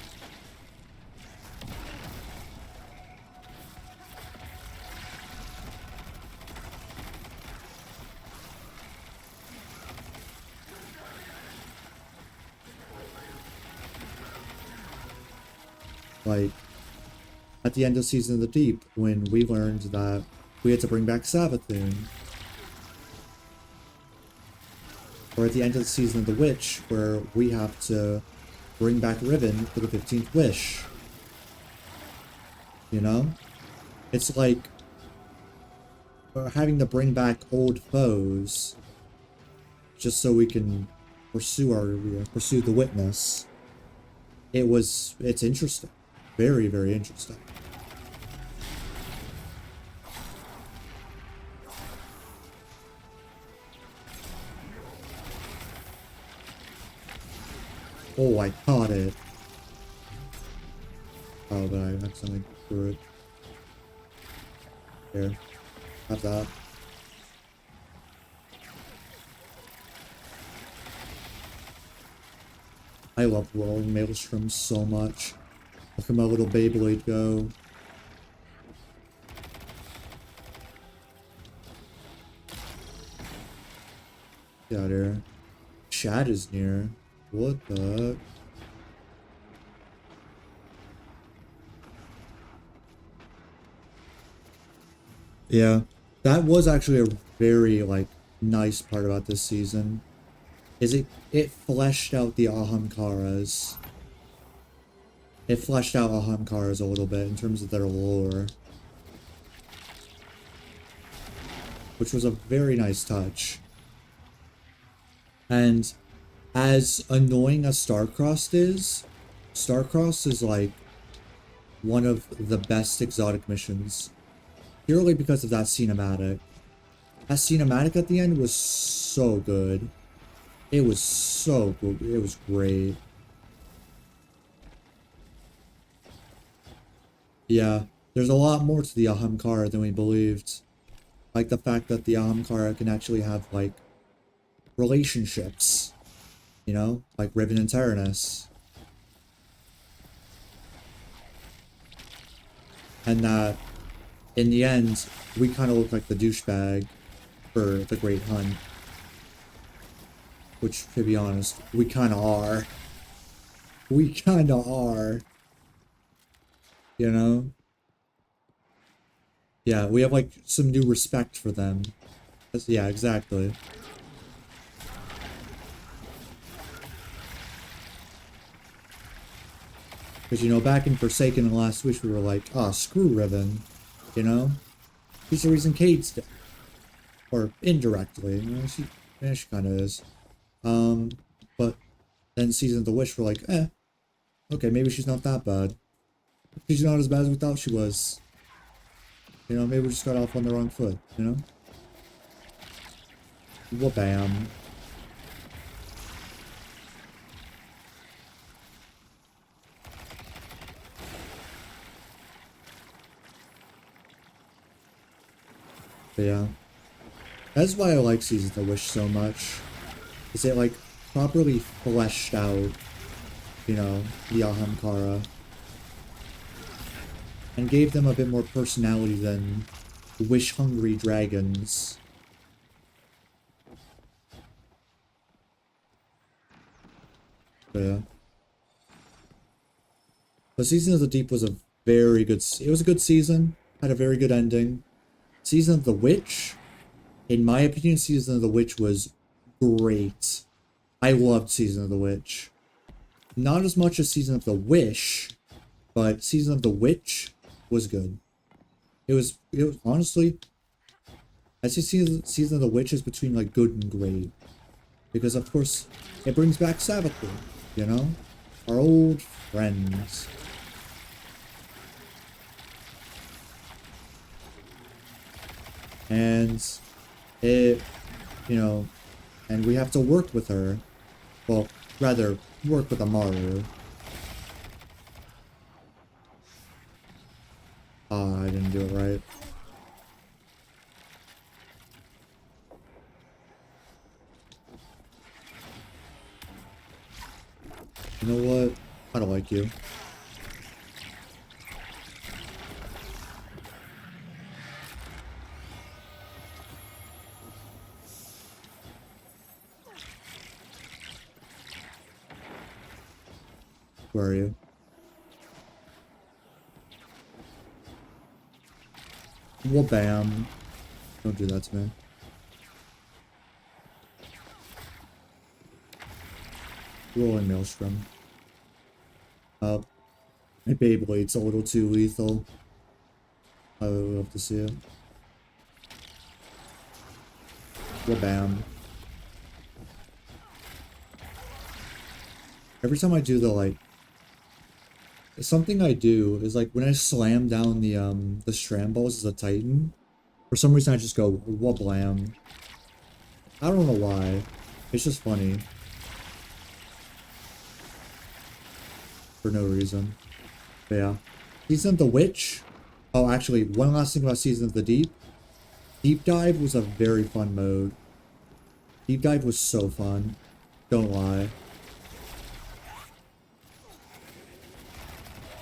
Like, at the end of Season of the Deep, when we learned that we had to bring back Savathun. Or at the end of the Season of the Witch, where we have to bring back Riven for the 15th Wish. You know? It's like we're having to bring back old foes just so we can pursue the witness. It's interesting. Very, very interesting. Oh, I caught it. Oh, but I accidentally threw it. Here. Have that. I love rolling Maelstrom so much. Look at my little Beyblade go. Get out of here. Shad is near. What the? Yeah. That was actually a very, like, nice part about this season. Is it fleshed out the Ahamkaras. It fleshed out Ahamkaras a little bit in terms of their lore. Which was a very nice touch. And as annoying as Starcrossed is like one of the best exotic missions. Purely because of that cinematic. That cinematic at the end was so good. It was so good. It was great. Yeah, there's a lot more to the Ahamkara than we believed. Like the fact that the Ahamkara can actually have, like, relationships. You know? Like Riven and Tyrannus. And that, in the end, we kind of look like the douchebag for the Great Hunt. Which, to be honest, we kind of are. We kind of are. You know? Yeah, we have, like, some new respect for them. Yeah, exactly. Because, you know, back in Forsaken and Last Wish, we were like, ah, oh, screw Riven. You know? She's the reason Cade's dead. Or indirectly. You know, she kind of is. But then Season of the Wish, we're like, okay, maybe she's not that bad. She's not as bad as we thought she was. You know, maybe we just got off on the wrong foot, you know? Wha-bam. But yeah. That's why I like Season of the Wish so much. Is it, like, properly fleshed out, you know, the Ahamkara. And gave them a bit more personality than wish-hungry dragons. But yeah. But Season of the Deep was a very good... It was a good season. Had a very good ending. Season of the Witch... In my opinion, Season of the Witch was great. I loved Season of the Witch. Not as much as Season of the Wish, but Season of the Witch was good. It was honestly, I see Season of the Witch is between, like, good and great. Because, of course, it brings back Savathun, you know? Our old friends. And it, you know, and we have to work with her. Well, rather, work with Amaru. Ah, I didn't do it right. You know what? I don't like you. Where are you? Well, bam. Don't do that to me. Rolling Maelstrom. My Beyblade's a little too lethal. I would love to see it. Well, bam. Every time I do the, like, something I do is, like, when I slam down the strand balls as a Titan, for some reason I just go, wablam. I don't know why. It's just funny. For no reason. But yeah. Season of the Witch. Oh, actually, one last thing about Season of the Deep. Deep Dive was a very fun mode. Deep Dive was so fun. Don't lie.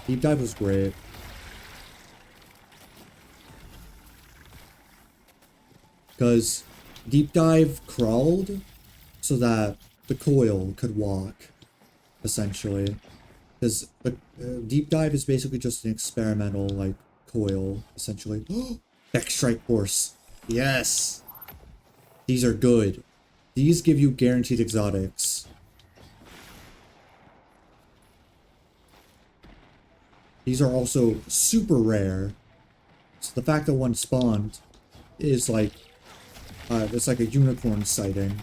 Deep Dive was great. Because Deep Dive crawled so that the coil could walk, essentially. Because the Deep Dive is basically just an experimental, like, coil, essentially. Deck Strike Force. Yes! These are good. These give you guaranteed exotics. These are also super rare. So the fact that one spawned is like, it's like a unicorn sighting.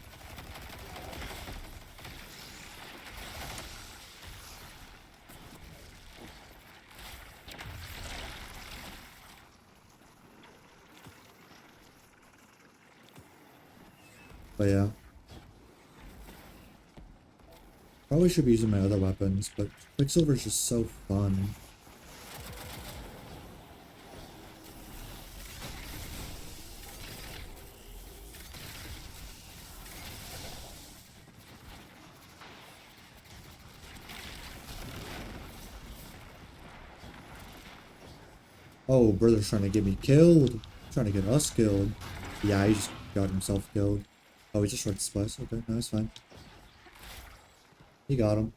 But yeah. Probably should be using my other weapons, but Quicksilver is just so fun. Oh, brother's trying to get me killed. Trying to get us killed. Yeah, he just got himself killed. Oh, he just tried to splice. Okay, no, that's fine. He got him.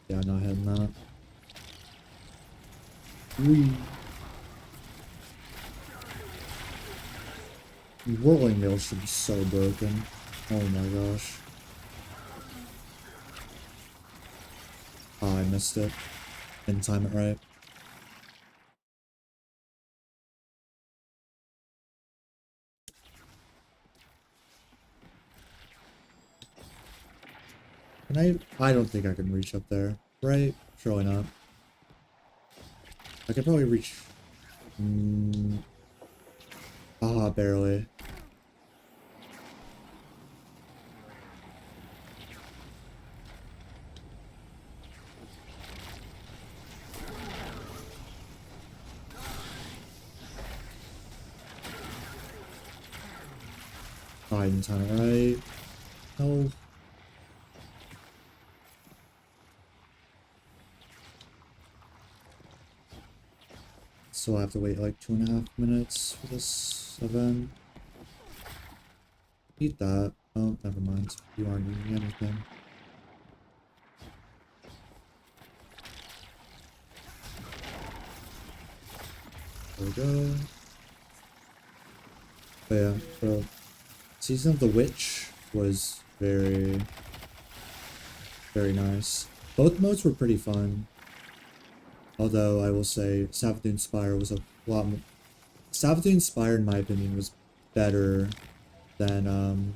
Yeah, not hitting that. Whee. Rolling Mill should be so broken. Oh my gosh. Oh, I missed it. Didn't time it right. Can I don't think I can reach up there. Right? Surely not. I could probably reach... barely. Oh, I didn't time it right. No. So I have to wait like 2.5 minutes for this event. Eat that. Oh, never mind. You aren't eating anything. There we go. But yeah, so Season of the Witch was very, very nice. Both modes were pretty fun. Although I will say Savathûn Spire was a lot more... Savathûn Spire, in my opinion, was better than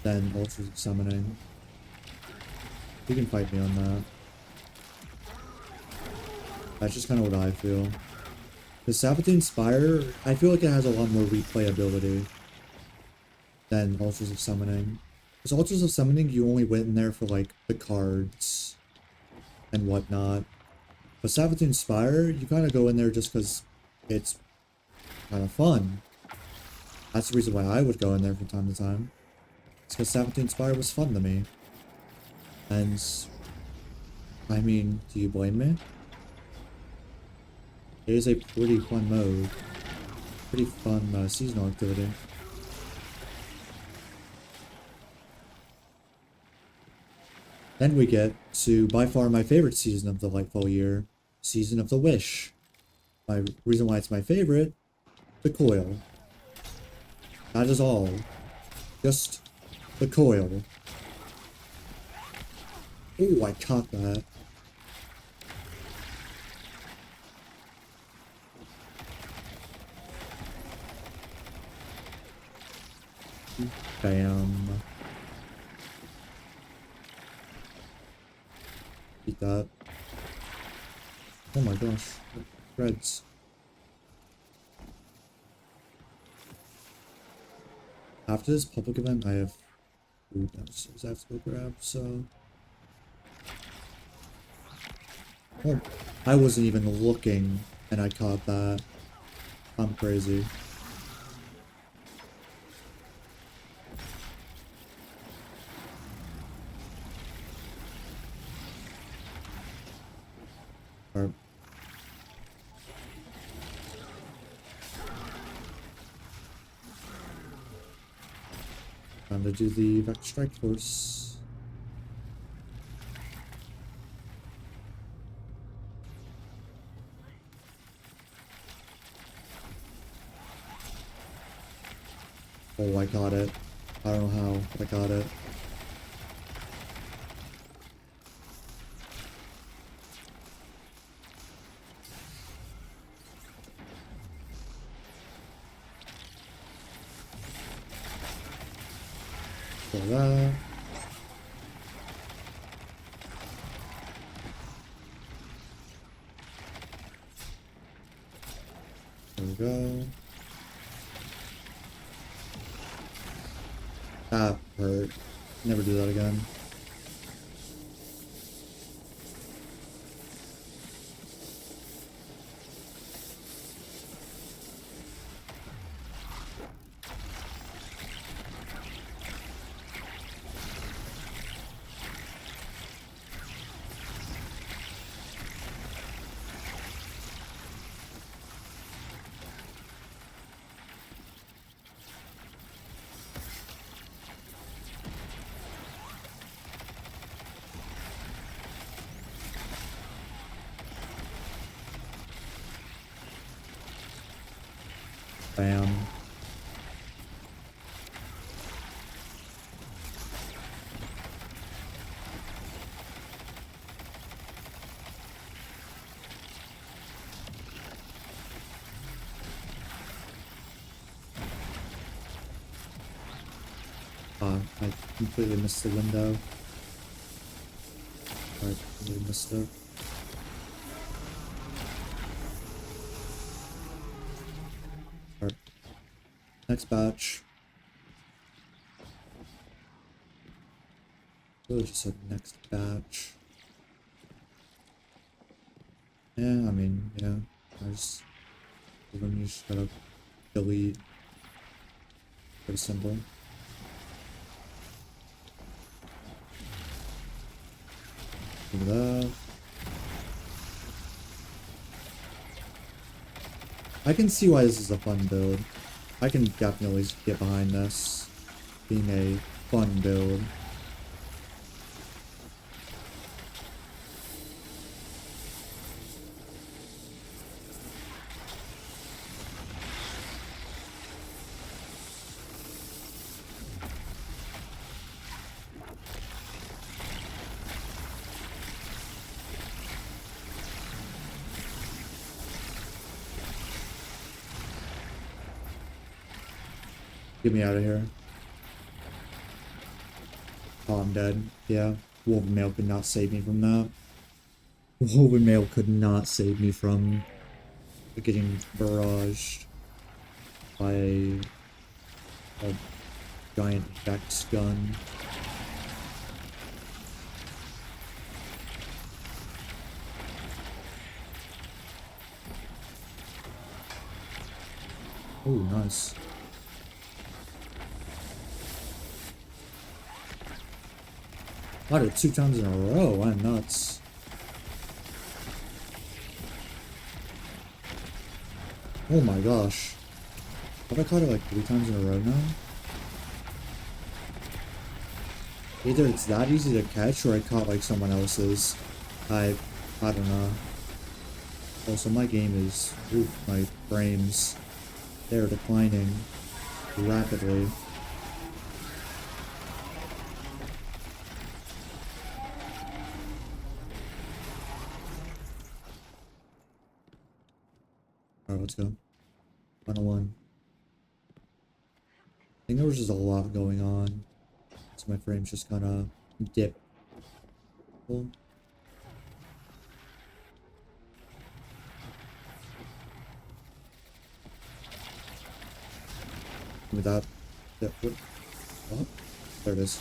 than Ultras of Summoning. You can fight me on that. That's just kind of what I feel. The Sabathine Spire, I feel like it has a lot more replayability than Ultras of Summoning. Because Ultras of Summoning, you only went in there for, like, the cards and whatnot. But Sabathine Spire, you kind of go in there just because it's kind of fun. That's the reason why I would go in there from time to time. It's because Sabathine Spire was fun to me. And, I mean, do you blame me? It is a pretty fun mode. Pretty fun seasonal activity. Then we get to, by far, my favorite season of the Lightfall year. Season of the Wish. My reason why it's my favorite, the coil. That is all. Just the coil. Oh, I caught that. Bam. Beat that. Oh my gosh. Threads. After this public event, I have food downstairs I have to go grab, so... Oh, I wasn't even looking, and I caught that. I'm crazy. Alright. Time to do the Vector Strike Force. Oh, I got it. I don't know how, but I got it. So that. There we go. That hurt. Never do that again. Bam. I completely missed the window. I completely missed it. Alright. Next batch. Really just said next batch. Yeah, I mean, yeah. I just gotta delete. Pretty simple. Do that. I can see why this is a fun build. I can definitely get behind this being a fun build. Get me out of here. Oh, I'm dead. Yeah. Wolven Mail could not save me from that. Wolven Mail could not save me from getting barraged by a giant Vex gun. Oh, nice. Got it 2 times in a row. I'm nuts. Oh my gosh. Have I caught it like 3 times in a row now? Either it's that easy to catch or I caught like someone else's. I don't know. Also, my game is, oof, my frames, they're declining rapidly. Alright, let's go. Final one. I think there was just a lot going on, so my frames just kind of dip. Cool. With that, what? Oh, there it is.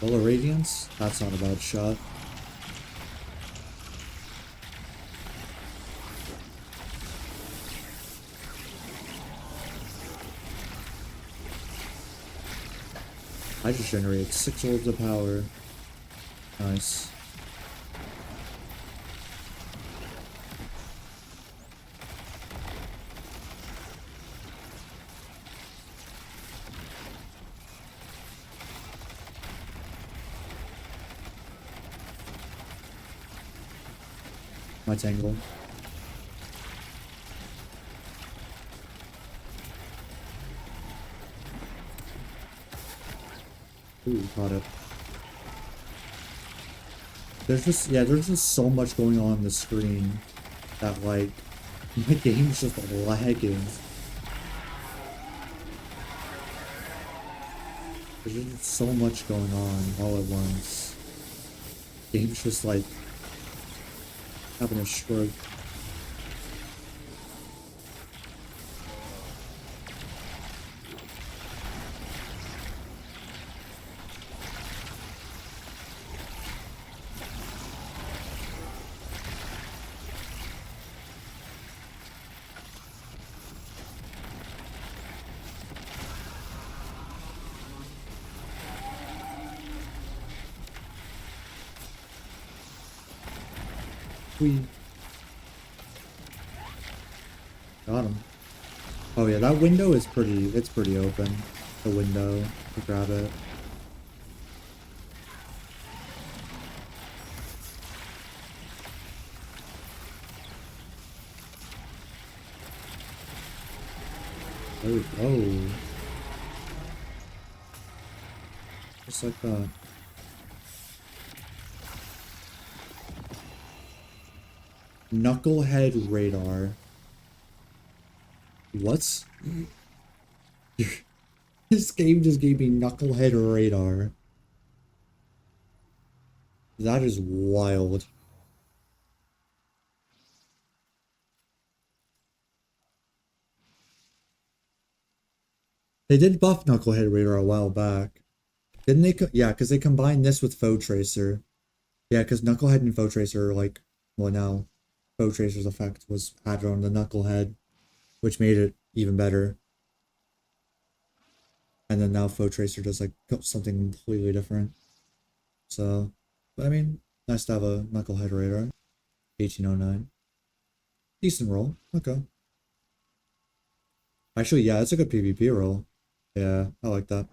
Solar Radiance? That's not a bad shot. I just generated 6 orbs of power. Nice. My tangle. Ooh, caught it. There's just so much going on the screen that, like, my game's just lagging. There's just so much going on all at once. Game's just, like, having a stroke. We got him. Oh yeah, that window is it's pretty open. The window to grab it. There we go. Just like that. Knucklehead radar. What? This game just gave me Knucklehead radar. That is wild. They did buff Knucklehead radar a while back. Didn't they? Yeah, because they combined this with Foe Tracer. Yeah, because Knucklehead and Foe Tracer are like, well, now Foe Tracer's effect was added on the Knucklehead, which made it even better. And then now Foe Tracer does like something completely different. So, but I mean, nice to have a Knucklehead radar. 1809. Decent roll. Okay. Actually, yeah, it's a good PvP roll. Yeah, I like that.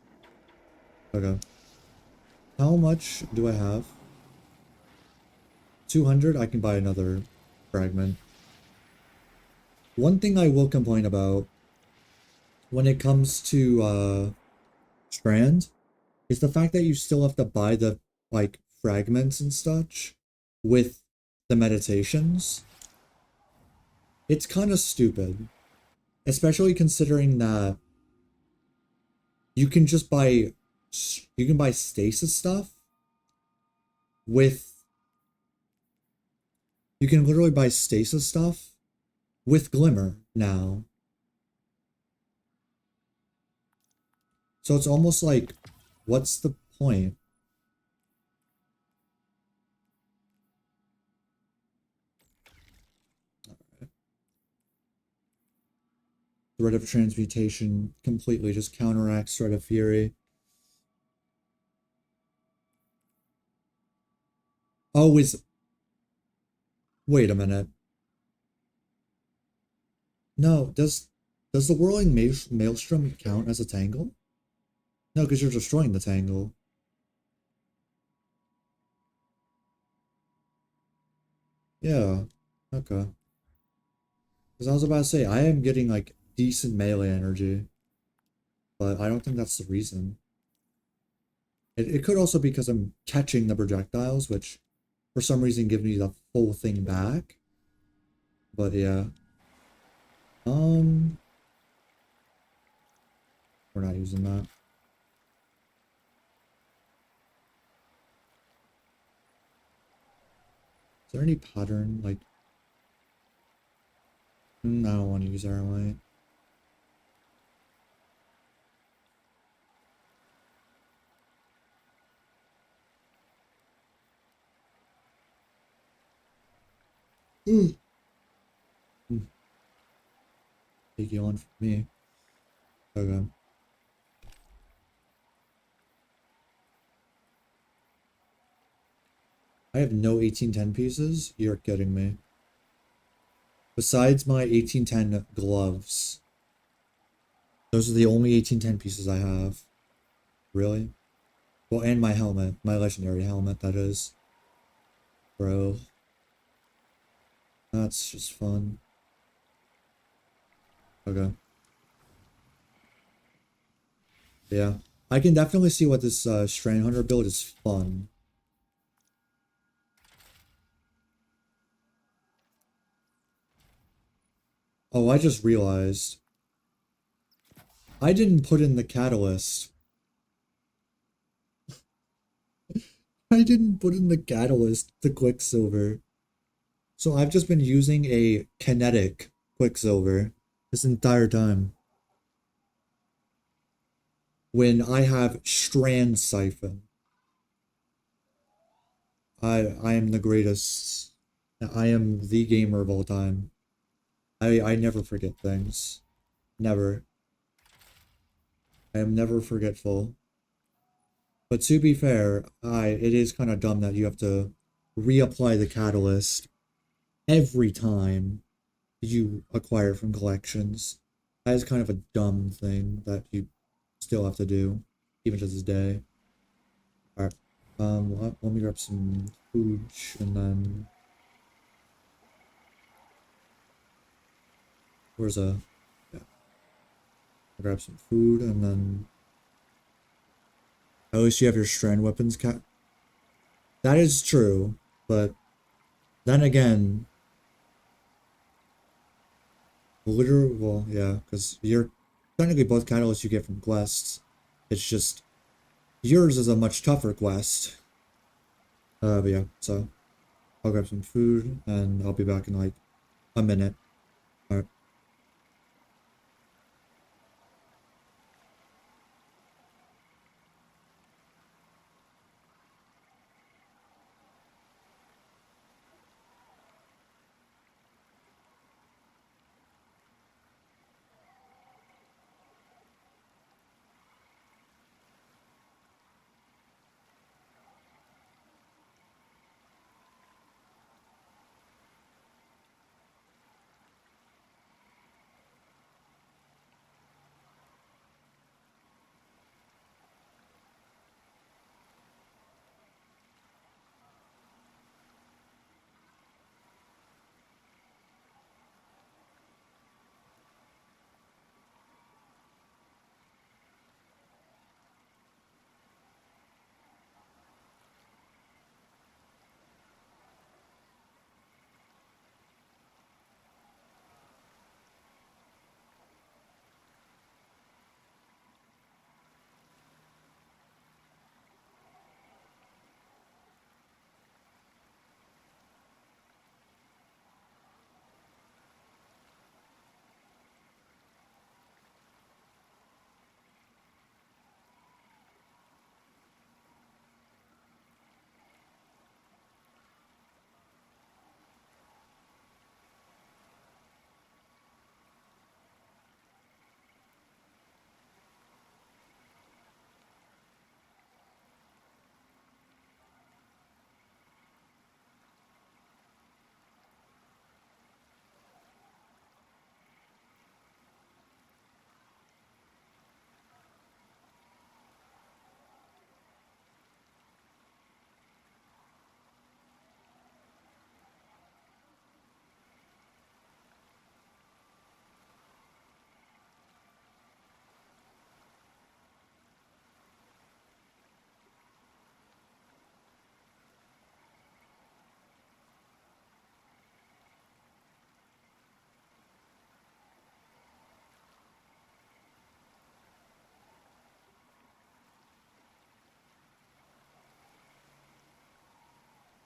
Okay. How much do I have? 200? I can buy another fragment. One thing I will complain about when it comes to Strand is the fact that you still have to buy the like fragments and such with the meditations. It's kind of stupid, especially considering that you can just buy stasis stuff with you can literally buy stasis stuff with glimmer now. So it's almost like, what's the point? Threat of transmutation completely just counteracts threat of fury. Oh, wait a minute. No, does the whirling maelstrom count as a tangle? No, because you're destroying the tangle. Yeah. Okay. Because I was about to say, I am getting like decent melee energy, but I don't think that's the reason. It could also be because I'm catching the projectiles, which for some reason give me the full thing back. But yeah. Um, we're not using that. Is there any pattern? Like, I don't want to use Airlight. Mm. Mm. Take you on for me. Okay. I have no 1810 pieces? You're kidding me. Besides my 1810 gloves. Those are the only 1810 pieces I have. Really? Well, and my helmet. My legendary helmet, that is. Bro. That's just fun. Okay. Yeah. I can definitely see what this Strain Hunter build is fun. Oh, I just realized. I didn't put in the catalyst. I didn't put in the catalyst to Quicksilver. So I've just been using a kinetic Quicksilver this entire time. When I have Strand Siphon. I am the greatest. I am the gamer of all time. I never forget things. Never. I am never forgetful. But to be fair, it is kind of dumb that you have to reapply the catalyst every time you acquire from collections. That is kind of a dumb thing that you still have to do, even to this day. Alright. Let me grab some food and then where's a yeah. I'll grab some food and then at least you have your strand weapons cat. That is true, but then again, literally, well, yeah, because you're technically both catalysts you get from quests. It's just yours is a much tougher quest. But yeah, so I'll grab some food and I'll be back in like a minute. Alright.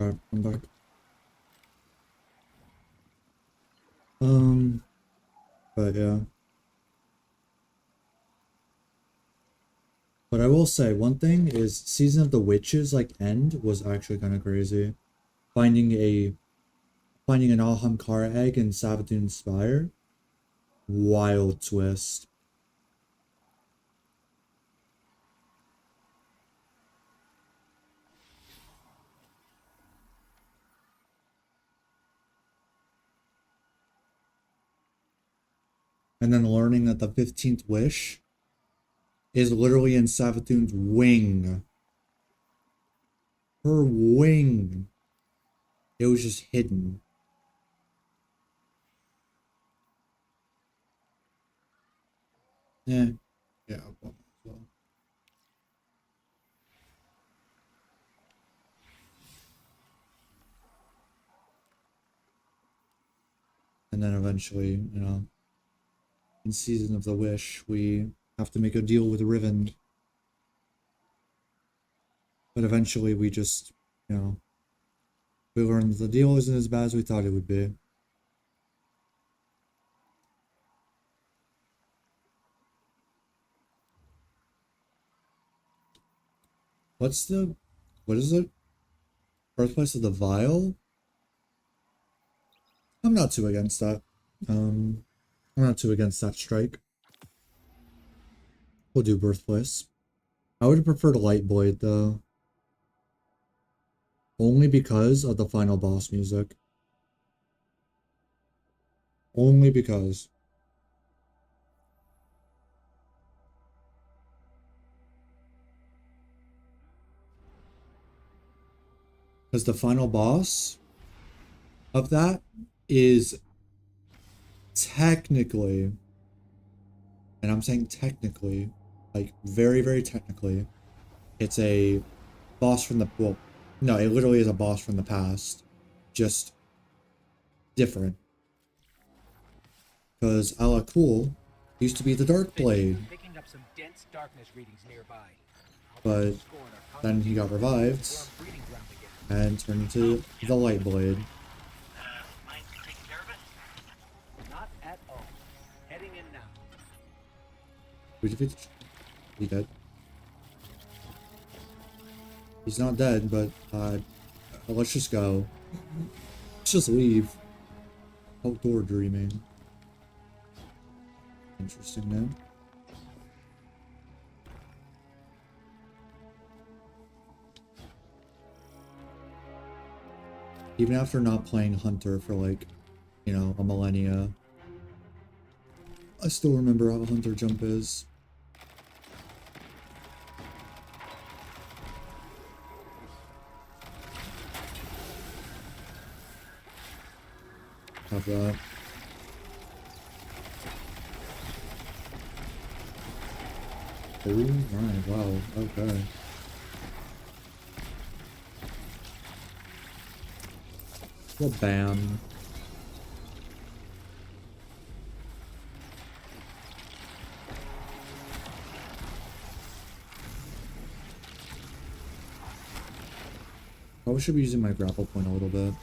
Alright, I'm back. But yeah. But I will say, one thing is Season of the Witches, like, end was actually kind of crazy. Finding an Alhamkara egg in Savathun's Spire. Wild twist. And then learning that the 15th wish is literally in Savathun's wing. Her wing. It was just hidden. Yeah. Yeah, well. And then eventually, you know, in Season of the Wish, we have to make a deal with Riven. But eventually we just, you know, we learned that the deal isn't as bad as we thought it would be. What is it? Birthplace of the Vile? I'm not too against that. I'm not too against that strike. We'll do Birthplace. I would have preferred Lightblade though. Only because of the final boss music. Only because. Because the final boss of that is technically, and I'm saying technically, like very, very technically, it's a boss from the, well, no, it literally is a boss from the past, just different. Because Ala Cool used to be the Dark Blade, Picking up some dense darkness readings nearby. but then he got revived and turned into the Light Blade. Mind taking care of it? Not at all. Heading in now. We defeated. He dead. He's not dead, but let's just go. Let's just leave. Outdoor dreaming. Interesting name. Even after not playing Hunter for like, you know, a millennia, I still remember how Hunter jump is. Have that. Oh my, wow, okay. Well, bam. Probably should be using my grapple point a little bit.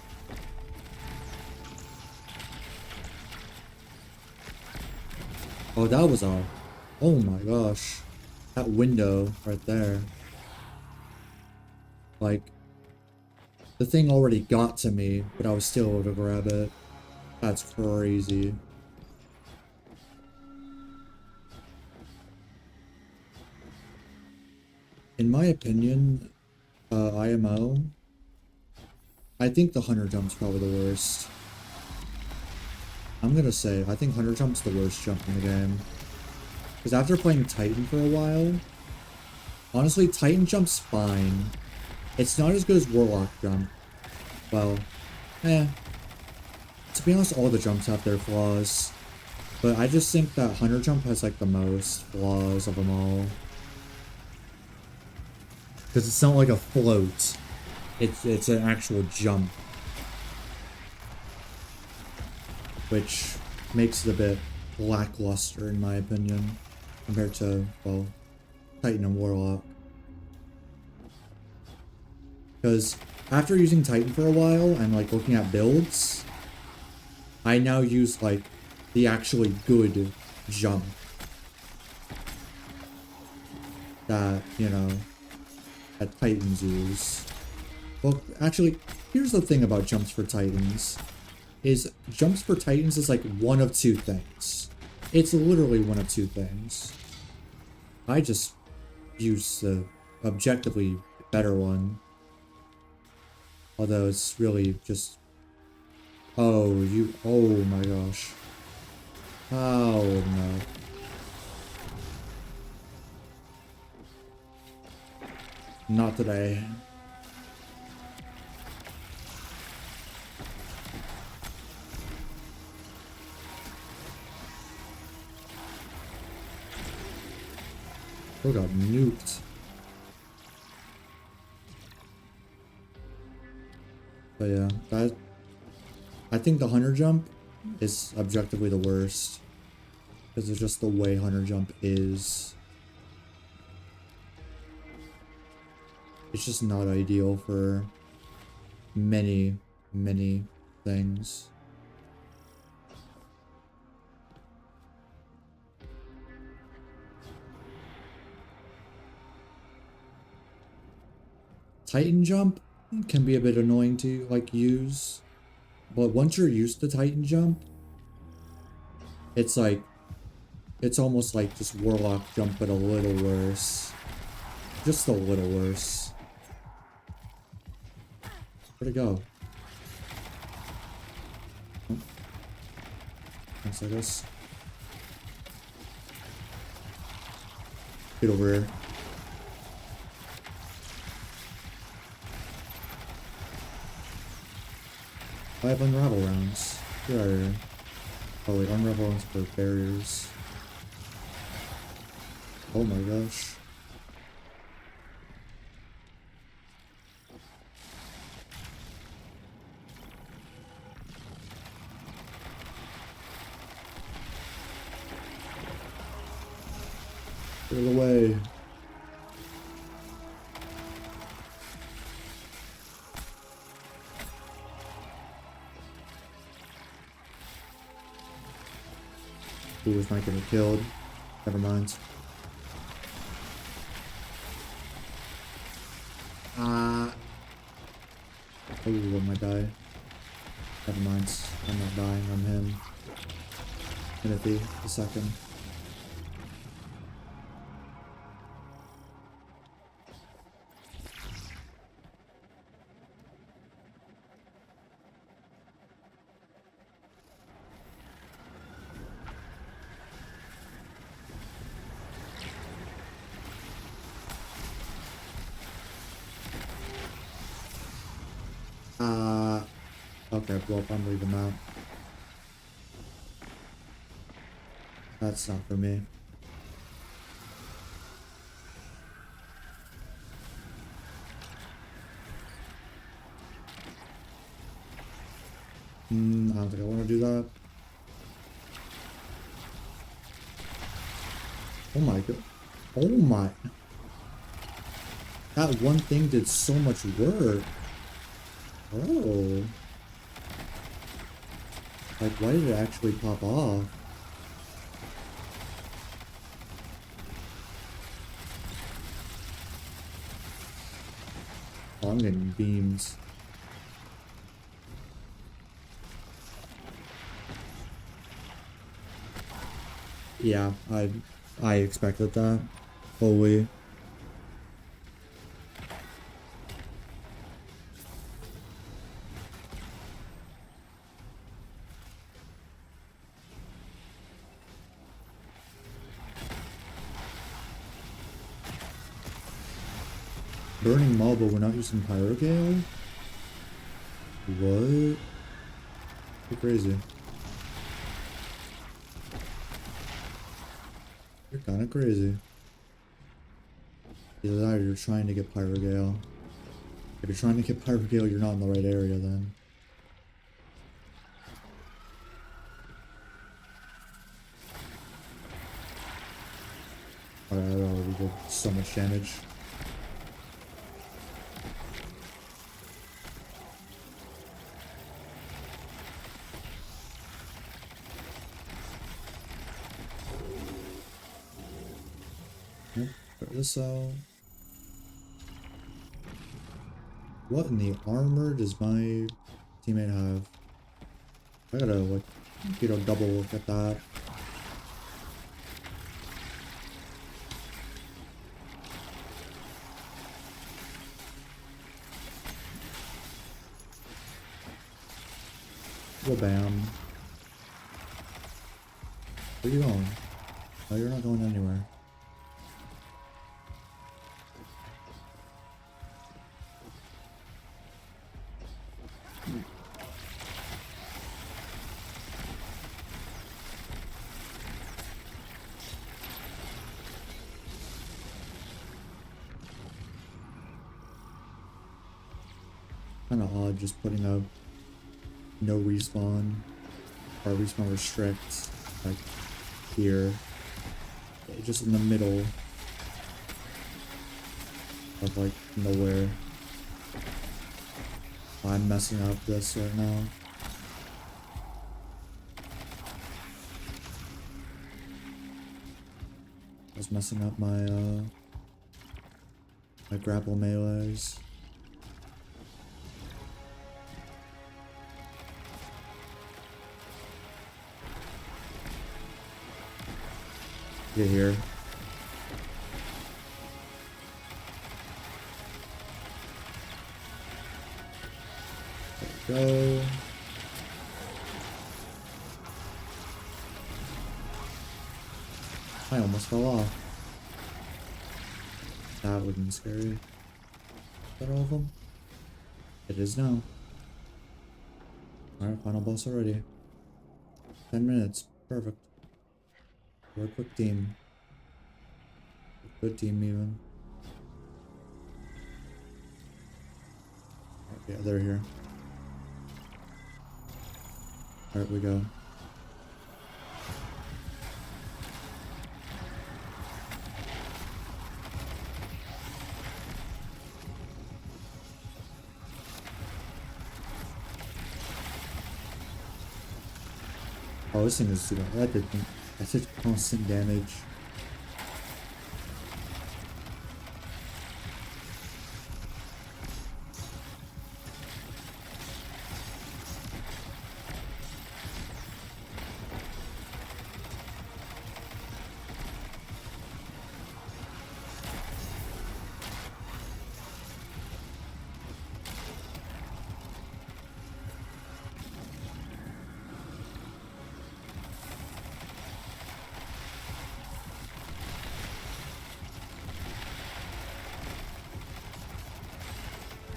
Oh, that was all. Oh my gosh. That window right there. Like, the thing already got to me, but I was still able to grab it. That's crazy. In my opinion, IMO, I think the Hunter Jump's probably the worst. I'm gonna say, I think Hunter Jump's the worst jump in the game. Because after playing Titan for a while, honestly, Titan Jump's fine. It's not as good as Warlock Jump. Well, to be honest, all the jumps have their flaws. But I just think that Hunter Jump has like the most flaws of them all. Because it's not like a float. It's an actual jump. Which makes it a bit lackluster in my opinion. Compared to, well, Titan and Warlock. Because after using Titan for a while and like looking at builds, I now use like the actually good jump that, you know, that Titans use. Well, actually, here's the thing about jumps for Titans. Is jumps for Titans is like one of two things. It's literally one of two things. I just use the objectively better one. Although it's really just... Oh, you... Oh my gosh. Oh no. Not today. Oh, got nuked. But yeah, I think the Hunter jump is objectively the worst. Because it's just the way Hunter jump is. It's just not ideal for many, many things. Titan jump can be a bit annoying to like use, but once you're used to Titan jump, it's like, it's almost like just Warlock jump but a little worse. Just a little worse. Where'd it go? Oh. Looks like this. Get over here. I have unravel rounds. Get out of here. Oh wait, unravel rounds for barriers. Oh my gosh. Get it away. He was not getting killed. Never mind. Oh, I might die. Never mind. I'm not dying. I'm him. Timothy, the second. Okay, well, I'm leaving now. That's not for me. I don't think I want to do that. Oh my god. Oh my. That one thing did so much work. Oh. Like, why did it actually pop off? Oh, I'm getting beams. Yeah, I expected that. Holy. Burning Maul, but we're not using Pyrogale? What? You're crazy. You're kinda crazy. Either that or you're trying to get Pyrogale. If you're trying to get Pyrogale, you're not in the right area then. Alright, I already did so much damage. Nope. Clear this out. What in the armor does my teammate have? I gotta like, double look at that. Well, bam. Where you going? Oh, you're not going anywhere. Kind of odd just putting up no respawn or respawn restrict like here, just in the middle of like nowhere. I'm messing up this right now. I was messing up my my grapple melees. Get here. There we go. I almost fell off. That would have been scary. Is that all of them? It is now. Alright, final boss already. 10 minutes. Perfect. We're a quick team. Good team, even. Yeah, they're here. Alright, we go. Oh, this thing is doing that. That's such constant damage.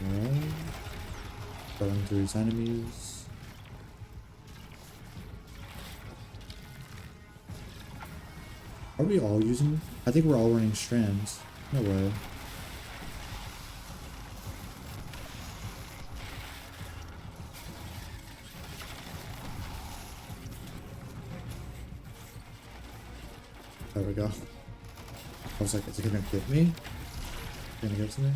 Alright. Going through his enemies. Are we all using? I think we're all running strands. No way. There we go. I was like, is it gonna get me? Gonna get to me?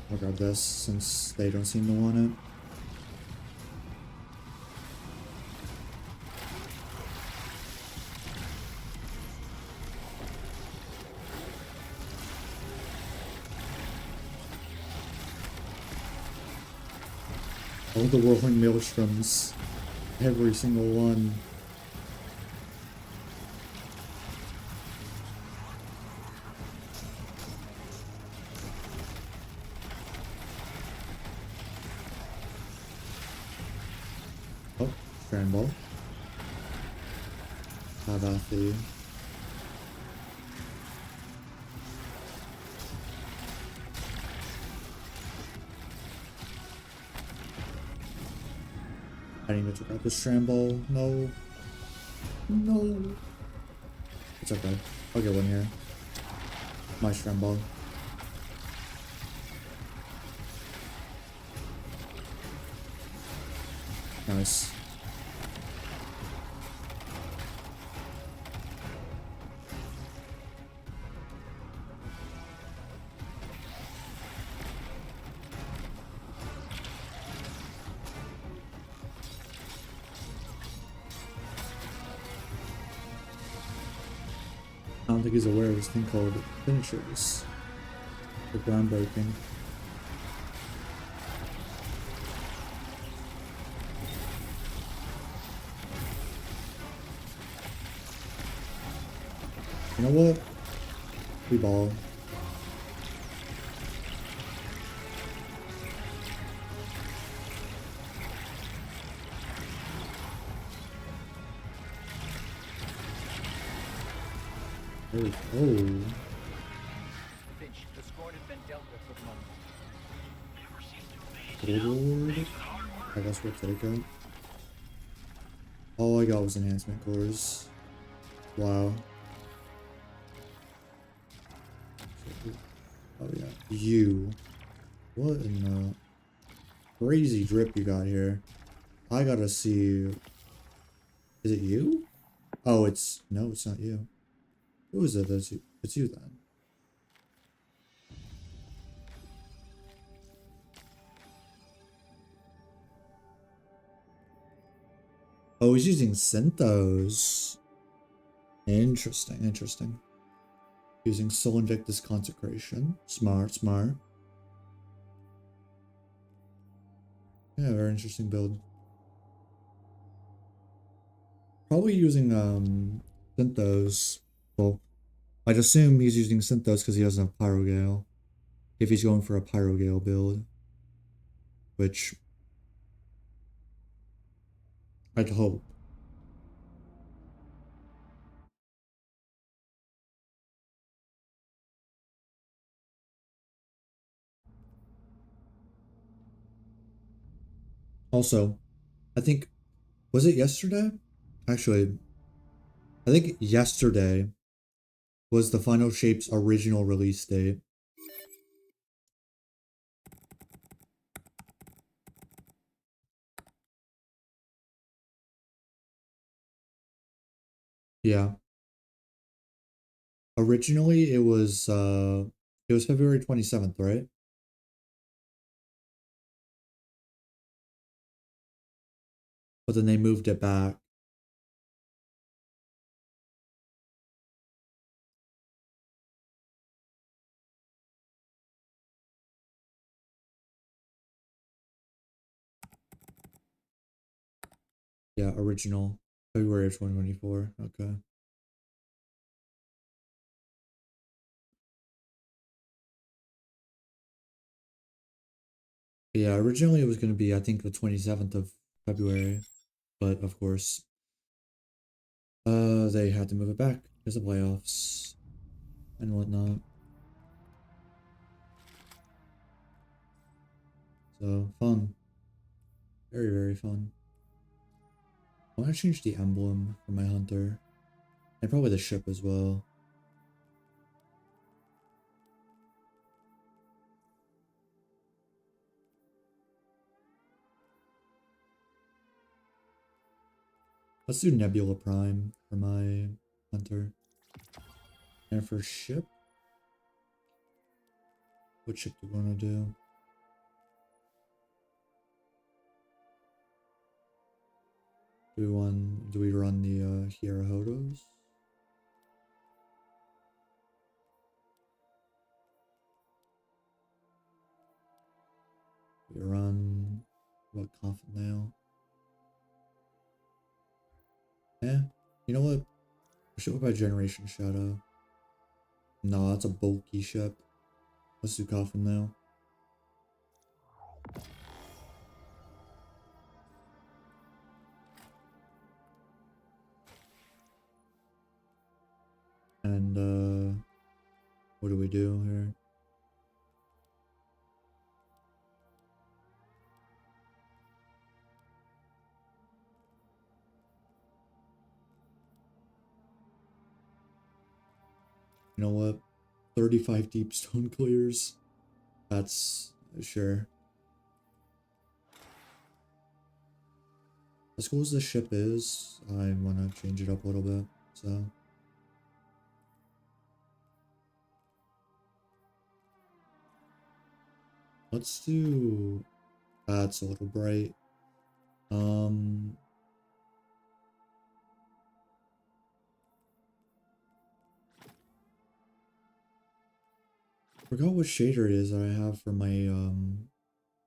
I'll grab this since they don't seem to want it. All the whirling maelstroms. Every single one. Oh, strand ball. Have at thee. I need to grab the strand ball. No. No. It's okay. I'll get one here. My strand ball. Nice. don't think he's aware of this thing called finishers. They're groundbreaking. You know what? We ball. Oh, Finch, the scorn has been dealt with for the moment. Lord. I guess we'll take it. All I got was enhancement cores. Wow. Oh yeah. You. What in the crazy drip you got here? I gotta see. Is it you? Oh, it's no, it's not you. Who is it? That's you. It's you then. Oh, he's using Synthos. Interesting, interesting. Using Soul Invictus Consecration. Smart, smart. Yeah, very interesting build. Probably using Synthos. Well, I'd assume he's using Synthos because he doesn't have Pyrogale. If he's going for a Pyrogale build. Which I'd hope. Also, I think, was it yesterday? Actually, I think yesterday was the Final Shape's original release date. Yeah. Originally it was February 27th, right? But then they moved it back. Yeah, original February of 2024. Okay. But yeah, originally it was going to be I think the 27th of February, but of course they had to move it back because of playoffs and whatnot. So fun. Very, very fun. I want to change the emblem for my hunter. And probably the ship as well. Let's do Nebula Prime for my hunter. And for ship, what ship do we want to do? Do we run the Hierahodos? We run what Coffin Nail? Eh, you know what? We should go by Generation Shadow. No, that's a bulky ship. Let's do Coffin Nail. And what do we do here? You know what? 35 deep stone clears. That's sure. As cool as the ship is, I want to change it up a little bit. So let's do. That's a little bright. Um, Forgot what shader it is that I have for my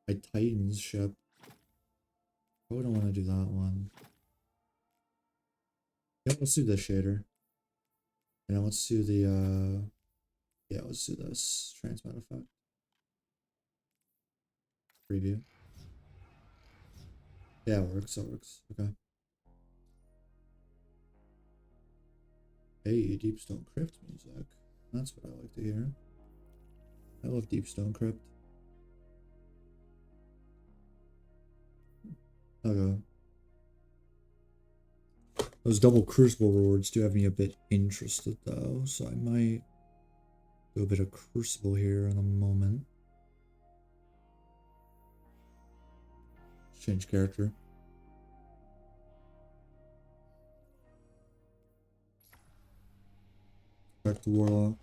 my Titans ship. Probably don't want to do that one. Yeah, let's do this shader. And now let's do the yeah, let's do this transmit effect. Preview. Yeah, it works, it works. Okay. Hey, Deep Stone Crypt music. That's what I like to hear. I love Deep Stone Crypt. Okay. Those double Crucible rewards do have me a bit interested though, so I might do a bit of Crucible here in a moment. Change character. Back to Warlock.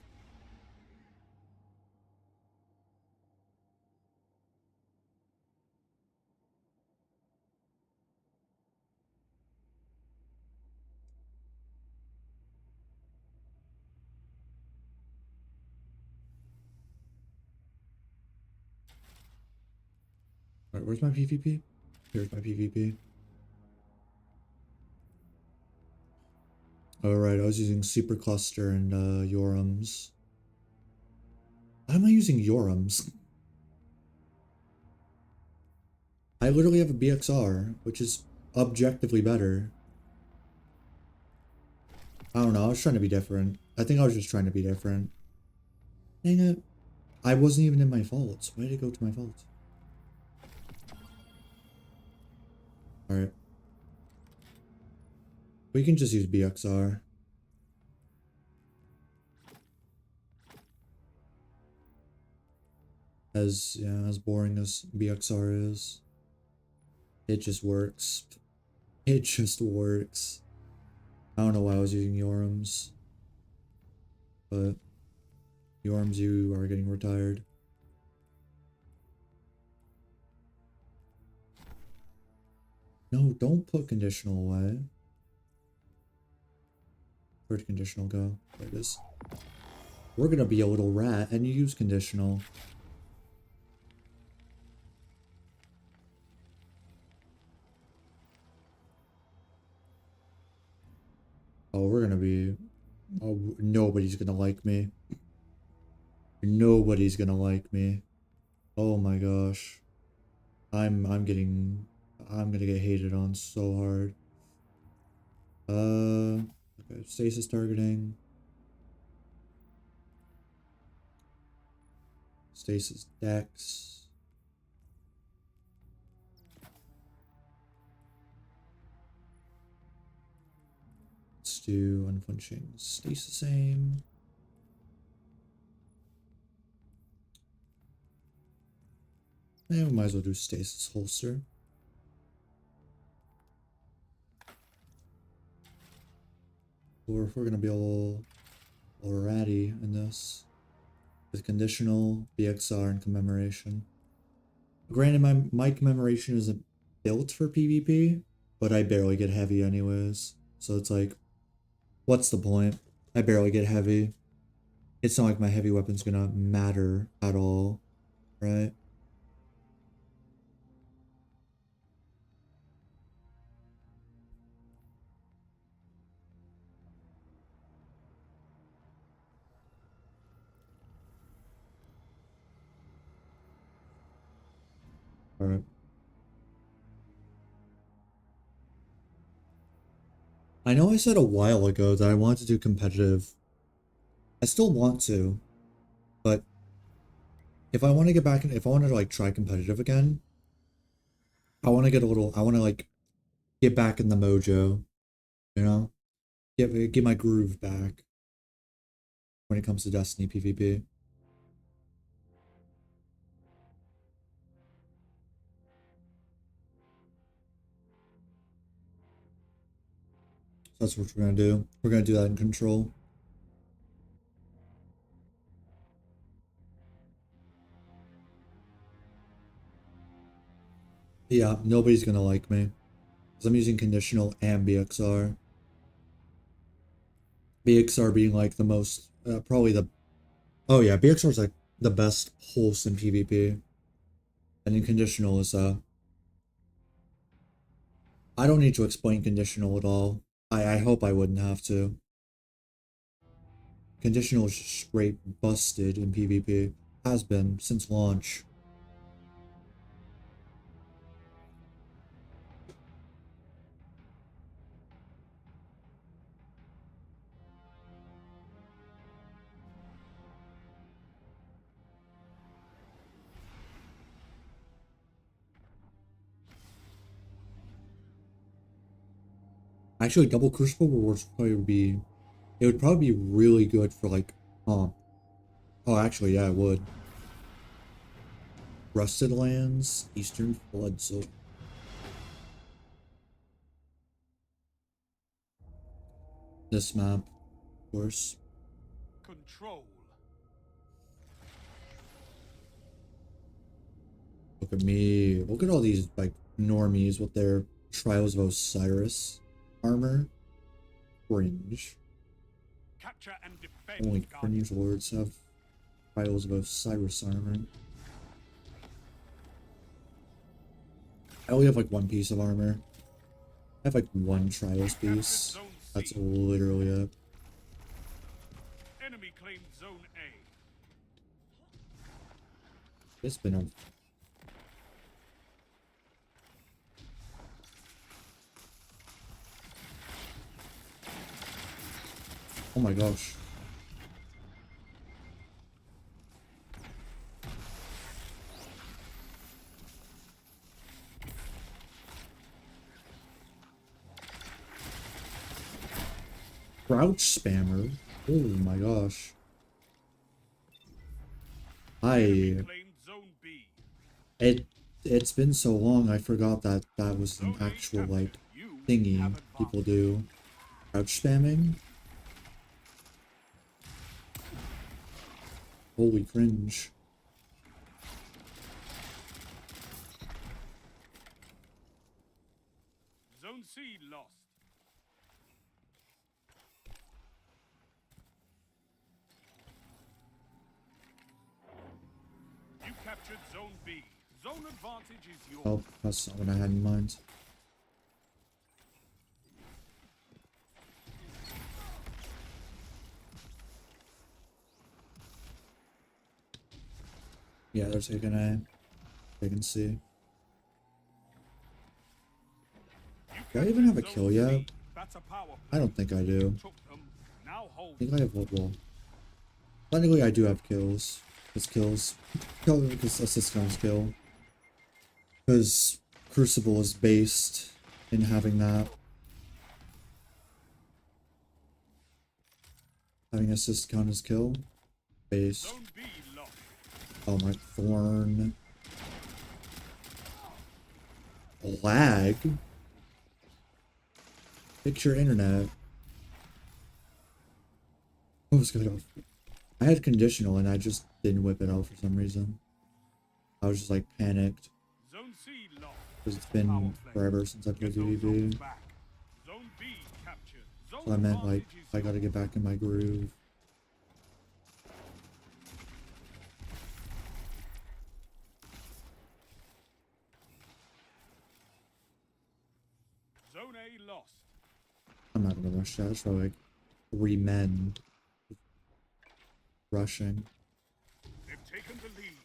Alright, where's my PvP? Here's my PvP. Alright, I was using Super Cluster and Yorums. Why am I using Yorums? I literally have a BXR, which is objectively better. I don't know, I was trying to be different. I think I was just trying to be different. Dang it. I wasn't even in my faults. Why did it go to my faults? Alright. We can just use BXR. As boring as BXR is. It just works. It just works. I don't know why I was using Yorums. But Yorums, you are getting retired. No, don't put conditional away. Where'd conditional go? There it is. We're gonna be a little rat and you use conditional. Oh, we're gonna be... Oh, nobody's gonna like me. Nobody's gonna like me. Oh my gosh. I'm gonna get hated on so hard. Okay, stasis targeting. Stasis dex. Let's do unflinching stasis aim. And we might as well do stasis holster. Or if we're gonna be a little ratty in this. With conditional, BXR, and commemoration. Granted, my commemoration isn't built for PvP, but I barely get heavy anyways. So it's like, what's the point? I barely get heavy. It's not like my heavy weapon's gonna matter at all, right? Alright. I know I said a while ago that I wanted to do competitive. I still want to, but if I want to get back in, if I want to like try competitive again, I want to get a little, I want to like get back in the mojo, you know? Get my groove back when it comes to Destiny PvP. So that's what we're gonna do. We're gonna do that in control. Yeah, nobody's gonna like me. Because I'm using conditional and BXR. BXR being like the most, probably the... Oh yeah, BXR is like the best pulse in PvP. And in conditional is I don't need to explain conditional at all. I hope I wouldn't have to. Conditional is just straight busted in PvP. Has been since launch. Actually, double crucible rewards would probably be, it would probably be really good for like comp. Oh, actually, yeah, it would. Rusted Lands, Eastern Flood Zone. This map, of course. Control. Look at me. Look at all these like normies with their Trials of Osiris armor. Cringe. Capture and defend, Only Guardian. cringe lords have Trials of Osiris armor. I only have like one piece of armor. I have like one Trials piece. That's literally it. Enemy claimed Zone A. It's been a... Oh my gosh. Crouch spammer. Oh my gosh. Enemy claimed Zone B. It's been so long I forgot that that was an Zone A actual captured. like You thingy have people advantage. do. Crouch spamming? Holy cringe. Zone C lost. You captured Zone B. Zone advantage is yours. Oh, that's not what I had in mind. Yeah, they're taking A. Taking C. Do I even have a kill yet? That's a power I play. don't think I do. Took them. Now hold. I think I have what well. Technically I do have kills. It's kills. Because assist counts kill. Because Crucible is based in having that. Having assist count as kill. Based. Zone B lost. Oh my thorn. Lag? Fix your internet. What was going on? I had conditional and I just didn't whip it out for some reason. I was just like panicked. Zone C lost. Because it's been forever since I played Get those DDD. zones back. Zone B captured. Zone So I meant like, advantage is I gotta yours. get back in my groove. Zone A lost. I'm not gonna rush that. It's probably like 3 men rushing. They've taken the lead.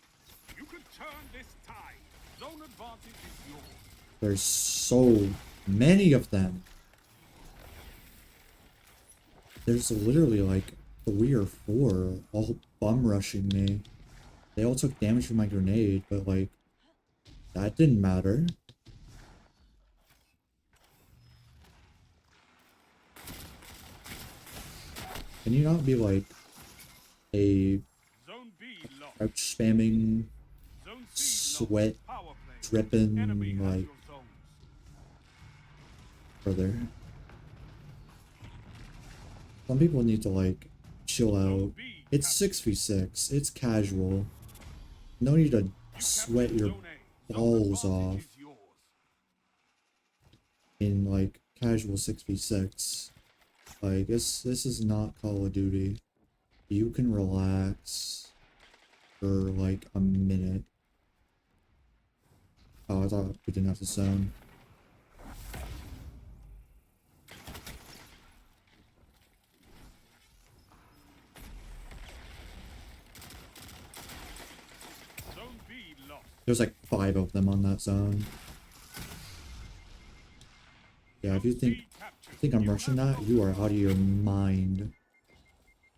You can turn this tide. Zone advantage is yours. There's so many of them. There's literally like 3 or 4 all bum rushing me. They all took damage from my grenade, but like, that didn't matter. Can you not be like a Zone B lost. crouch spamming, Zone C sweat lost. Power play. dripping Enemy has like your zones. brother? Some people need to like chill out. It's 6v6. It's casual. No need to You sweat captured your Zone A. Zone balls advantage off is yours. in like casual 6v6. Like this is not Call of Duty. You can relax. for like a minute. Oh, I thought we didn't have the zone. Zone B lost. There's like 5 of them on that zone. Yeah, if you think I'm rushing that, you are out of your mind.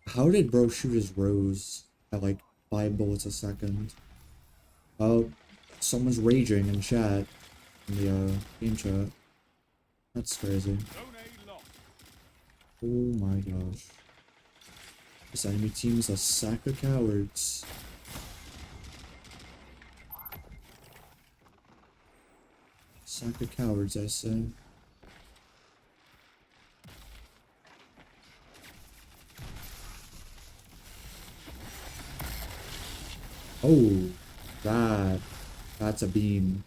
How did bro shoot his rose at like 5 bullets a second? Oh, someone's raging in chat, in the game chat. That's crazy. Zone A lost. Oh my gosh. This enemy team is a sack of cowards. Sack of cowards, I say. Oh, that's a beam.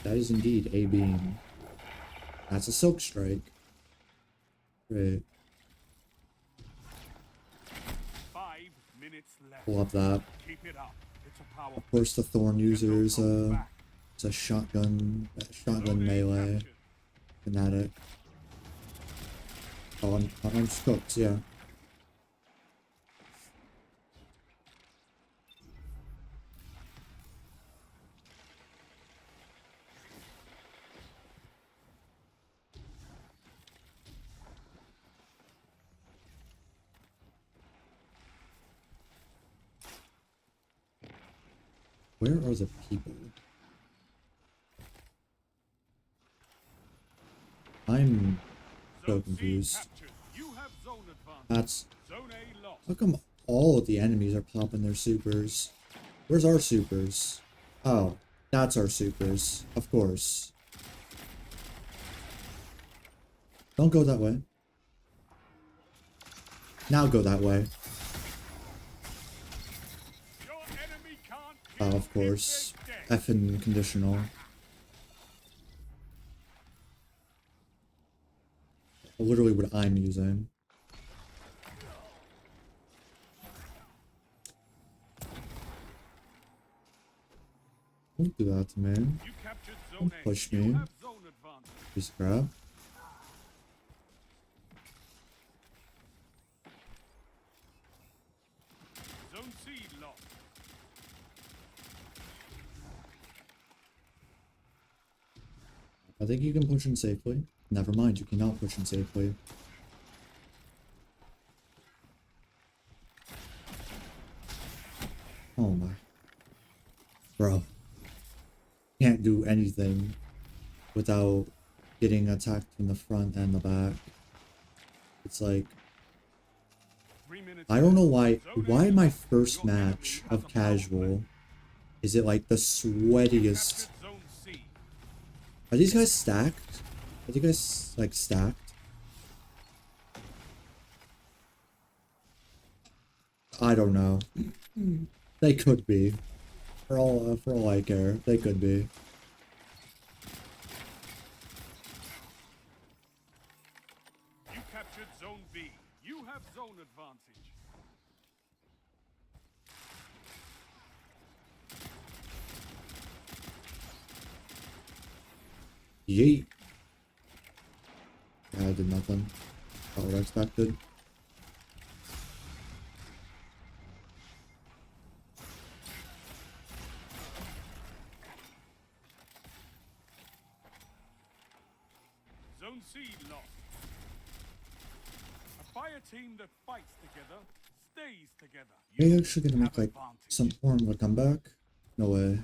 That is indeed a beam. That's a silk strike. Great. 5 minutes left. Love that. Keep it up. It's a power. Of course, the Thorn user is a shotgun melee fanatic. Oh, I'm just cooked, yeah. Where are the people? I'm so confused. You have zone advantage. That's... Zone A lost. How come all of the enemies are popping their supers? Where's our supers? Oh, that's our supers. Of course. Don't go that way. Now go that way. Your enemy can't Oh, of course. Effing conditional. Literally what I'm using. Don't do that to me. You captured zone Don't A. push You me. have zone advantage. Piece of crap. Zone C lost. I think you can push in safely. Never mind, you cannot push in safely. Oh my. Bro. Can't do anything without getting attacked from the front and the back. It's like... 3 minutes I don't know why... Zone A Why my lost. first Your enemy match has of a power casual play. is it like the sweatiest... Captured zone C. Are these guys stacked? Are you guys like stacked? I don't know. They could be. For all I care, they could be. You captured zone B. You have zone advantage. Yeet. Yeah, I did nothing. Not what I expected. Zone C lost. A fire team that fights together stays together. Are you You actually gonna make have like advantage. some form of a comeback? No way.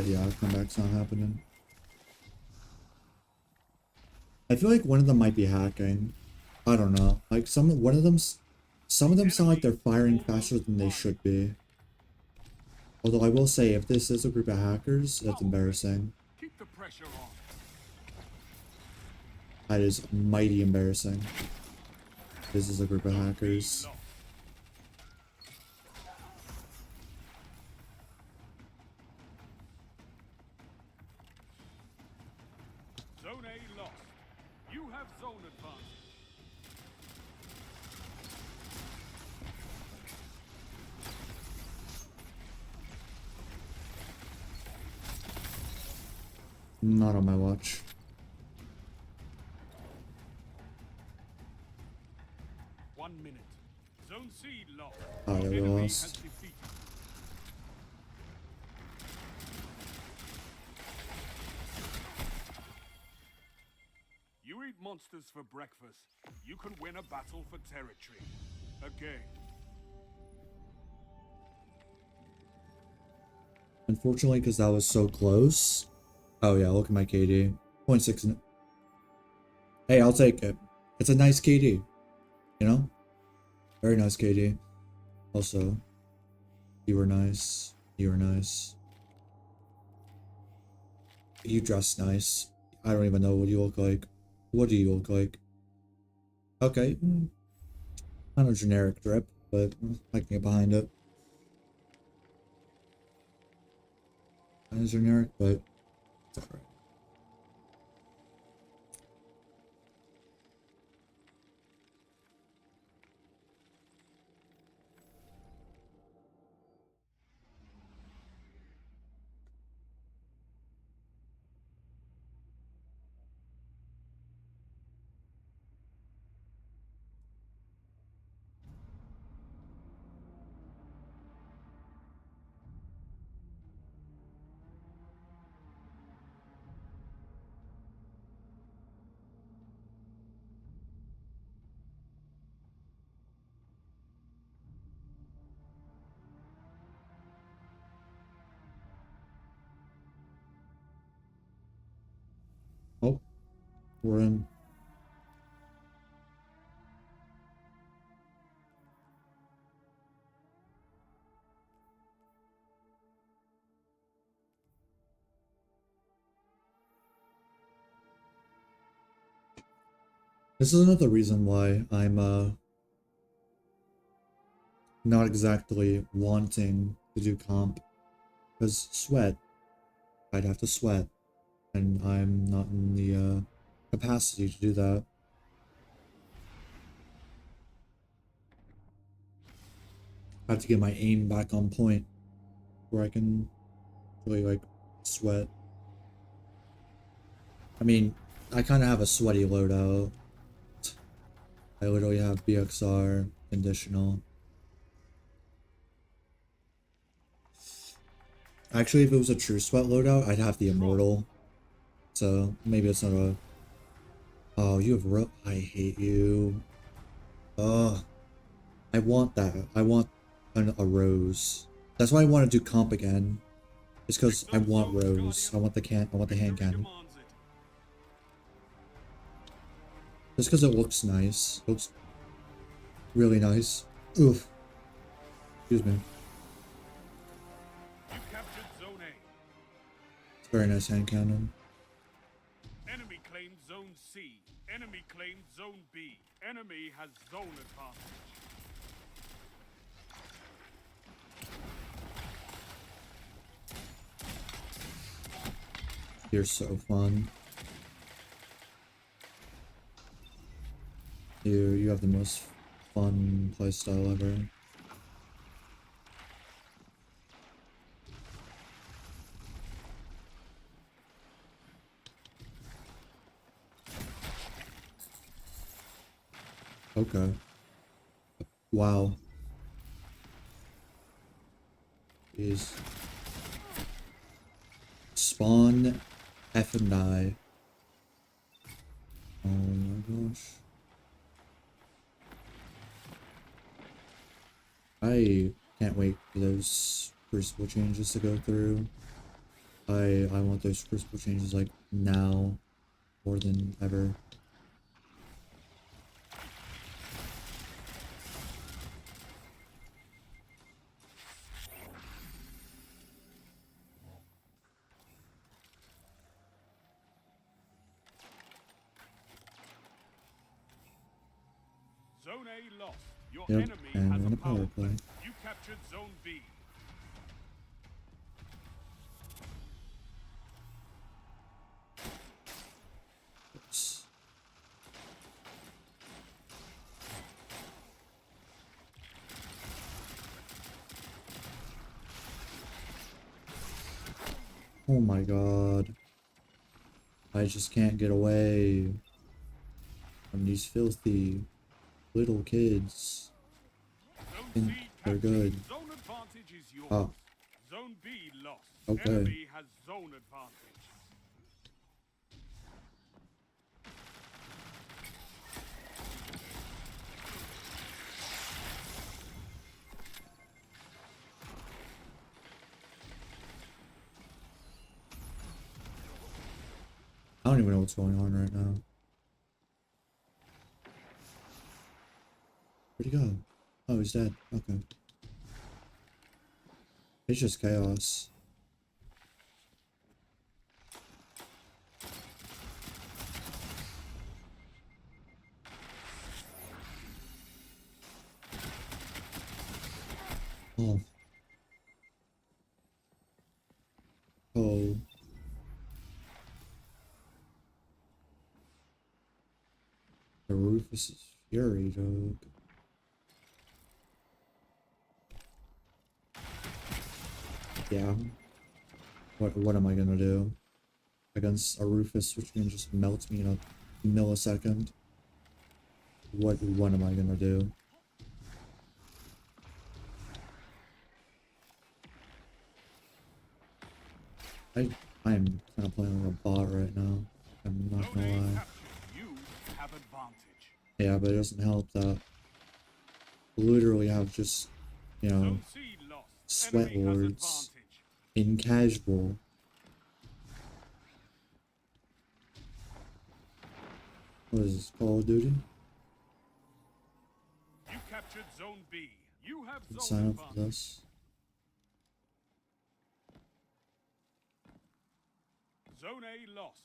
Yeah, comeback's not happening. I feel like one of them might be hacking. I don't know. Like some of them sound like they're firing faster than they should be. Although I will say, if this is a group of hackers, that's embarrassing. Keep the pressure on. That is mighty embarrassing. This is a group of hackers. Lost. Zone A lost. You have zone advantage. Not on my watch. One minute. Zone C locked. Oh, yeah, we Enemy lost. has defeated. You eat monsters for breakfast. You can win a battle for territory. Again. Unfortunately, because that was so close. Oh yeah, look at my KD. 0.6. Hey, I'll take it. It's a nice KD. You know? Very nice KD. Also, you were nice. You were nice. You dress nice. I don't even know what you look like. What do you look like? Okay. Kind of generic drip, but I can get behind it. Kind of generic, but it's alright. Oh, we're in. This is another reason why I'm not exactly wanting to do comp, because sweat. I'd have to sweat, and I'm not in the capacity to do that. I have to get my aim back on point where I can really like sweat. I mean, I kind of have a sweaty loadout. I literally have BXR, conditional. Actually, if it was a true sweat loadout, I'd have the immortal. So maybe it's not a. Oh, you have I hate you. Ugh. I want that. I want a rose. That's why I want to do comp again. It's because I want rose. I want the I want the hand cannon. Just because it looks nice. It looks really nice. Oof. Excuse me. You captured Zone A. It's a very nice hand cannon. Enemy claimed Zone C. Enemy claimed Zone B. Enemy has zone advantage. You're so fun. You have the most fun playstyle ever. Okay. Wow. Jeez. Spawn F and I. Oh my gosh. I can't wait for those crucible changes to go through. I want those crucible changes like now more than ever. Zone A lost. Your Yep, enemy and has we're in a a power play. play. You captured Zone B. Oops. Oh my god. I just can't get away from these filthy little kids. Zone Think C they're captured. good. Zone advantage is yours. Oh, Zone B lost. okay. Enemy has zone advantage. I don't even know what's going on right now. Where'd he go? Oh, he's dead. Okay. It's just chaos. Oh. Oh. The Rufus's Fury, dog. Yeah. What am I gonna do against a Rufus which can just melt me in a millisecond? What am I gonna do? I am kind of playing like a bot right now. I'm not Zone gonna A lie. captured. You have advantage. Yeah, but it doesn't help that I literally have just, you know, Zone C lost. sweat Enemy has lords advantage. in casual. What is this, Call of Duty? You captured Zone B. You have Can zone sign up for advantage. this. Zone A lost.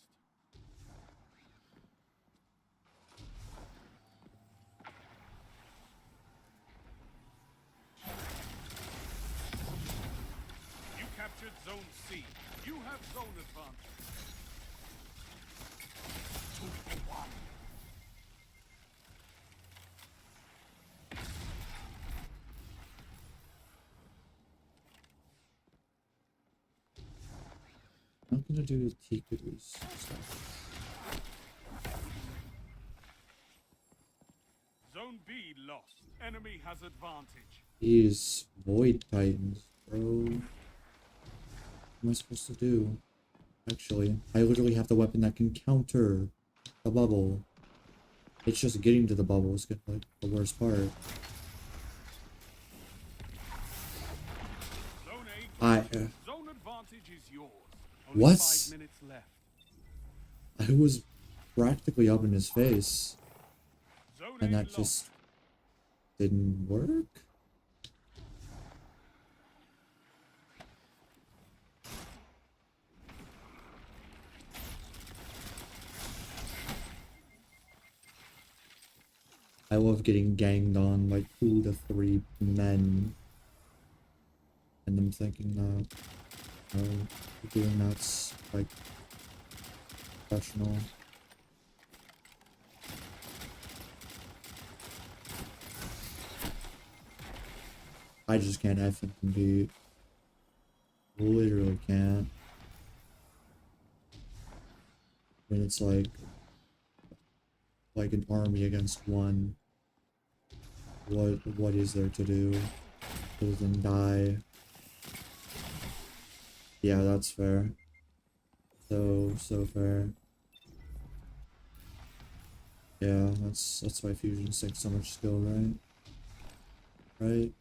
You captured Zone C. You have zone advantage. 2-1. I'm gonna do Tiku's stuff. Zone B lost. Enemy has advantage. These Void Titans, bro. What am I supposed to do? Actually, I literally have the weapon that can counter the bubble. It's just getting to the bubble is like the worst part. Zone A I captured. Zone advantage is yours. Only What? 5 minutes left. I was practically up in his face, Zone and A that lost. just didn't work. I love getting ganged on like 2 to 3 men, and I'm thinking that, doing that's like professional. I just can't effing compete. Literally can't. When it's like an army against one. What is there to do other than die? Yeah, that's fair. So fair. Yeah, that's why Fusion's takes so much skill, right? Right?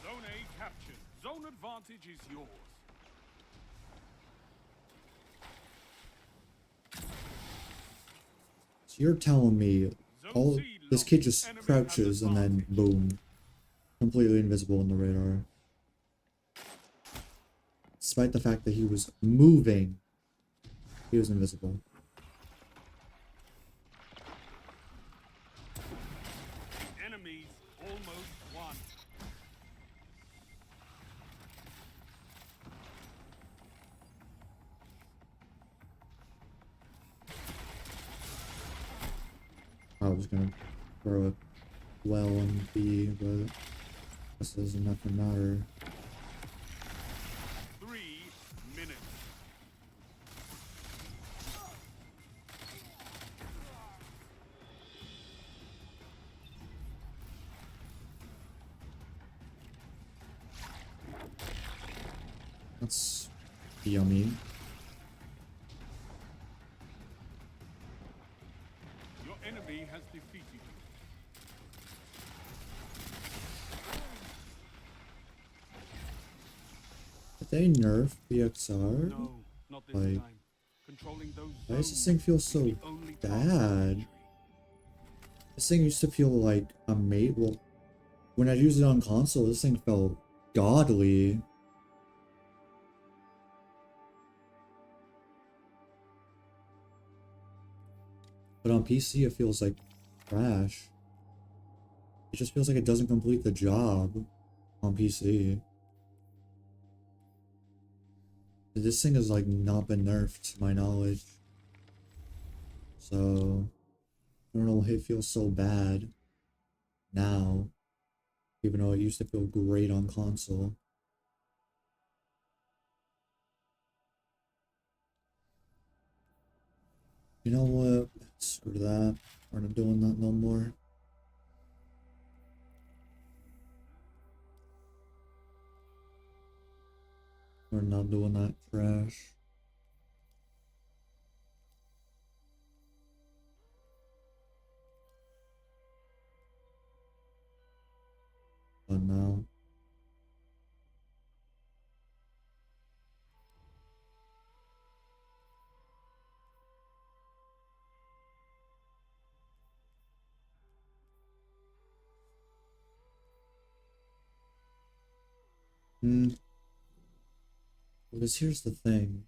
Zone A captured. Zone advantage is yours. So you're telling me Zone all C this lost. kid just Enemy has crouches and then advantage. boom. Completely invisible in the radar. Despite the fact that he was moving, he was invisible. Enemies almost won. I was gonna throw it well on B, but this doesn't nothing matter. 3 minutes. That's yummy. Your enemy has defeated you. Did they nerf BXR? No, not this Like, time. Controlling those why does this zones thing feel is so the only path to bad? victory. This thing used to feel like a mate. Well, when I used it on console, this thing felt godly. But on PC, it feels like trash. It just feels like it doesn't complete the job on PC. This thing has like not been nerfed to my knowledge. So I don't know why it feels so bad now, even though it used to feel great on console. You know what? Screw that. We're not doing that no more. We're not doing that trash. But now. Because here's the thing.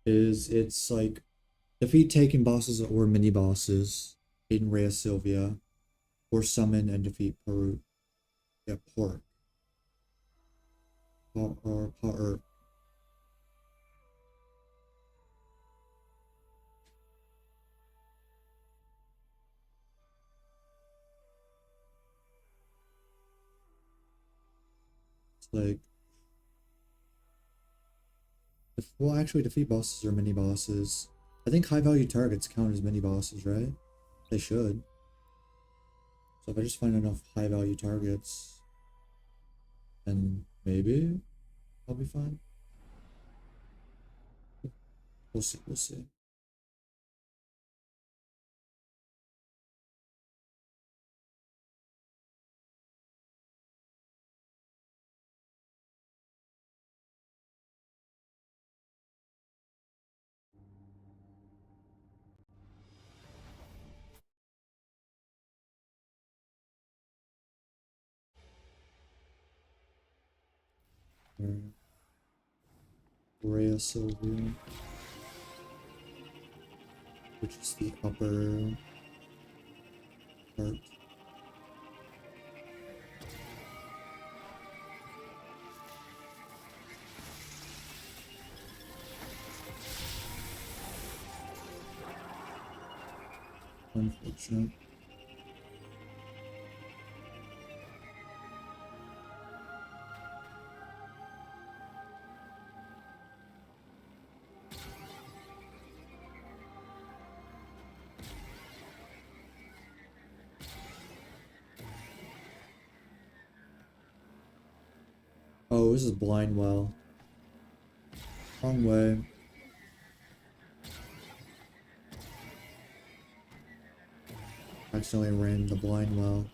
It's like defeat taken bosses or mini bosses in Rhea Sylvia, or summon and defeat Pork. Or it's like, well, actually, defeat bosses or mini bosses. I think high value targets count as mini bosses, right? They should. So if I just find enough high value targets, then maybe I'll be fine. We'll see. We'll see. Rhea Sylvia, which is the upper part. Unfortunate. Oh, this is blind well. Wrong way. Accidentally ran the blind well.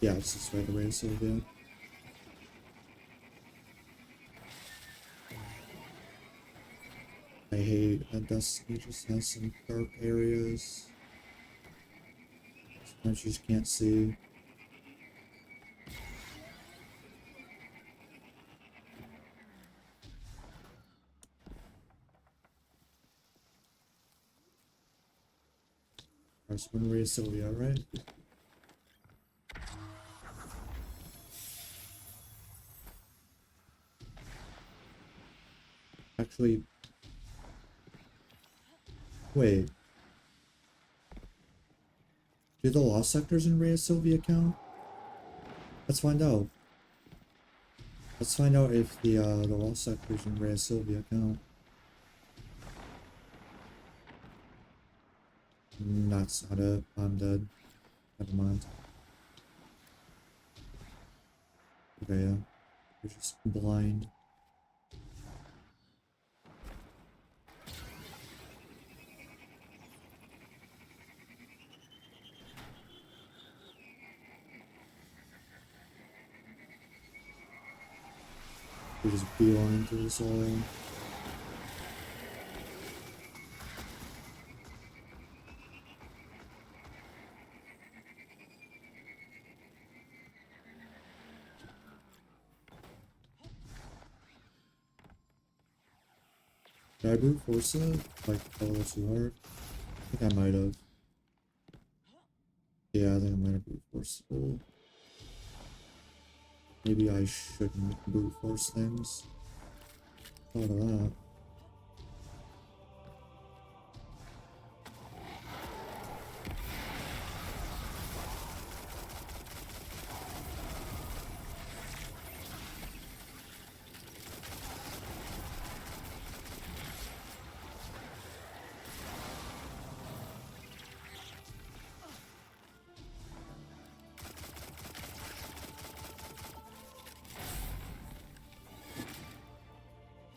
Yeah, this is right away, Sylvia. I hate that Destiny just has some dark areas. Sometimes you just can't see. Alright, so Maria Sylvia, right? Actually, wait. Do the lost sectors in Rhea Sylvia count? Let's find out. Let's find out if the lost sectors in Rhea Sylvia count. That's not it. I'm dead. Never mind. Okay, yeah. You're just blind. You just beeline through the soil. Did I brute force it? Like, a little too hard? I think I might have. Yeah, I think I might have brute forced it. Maybe I shouldn't brute force things. Thought of that.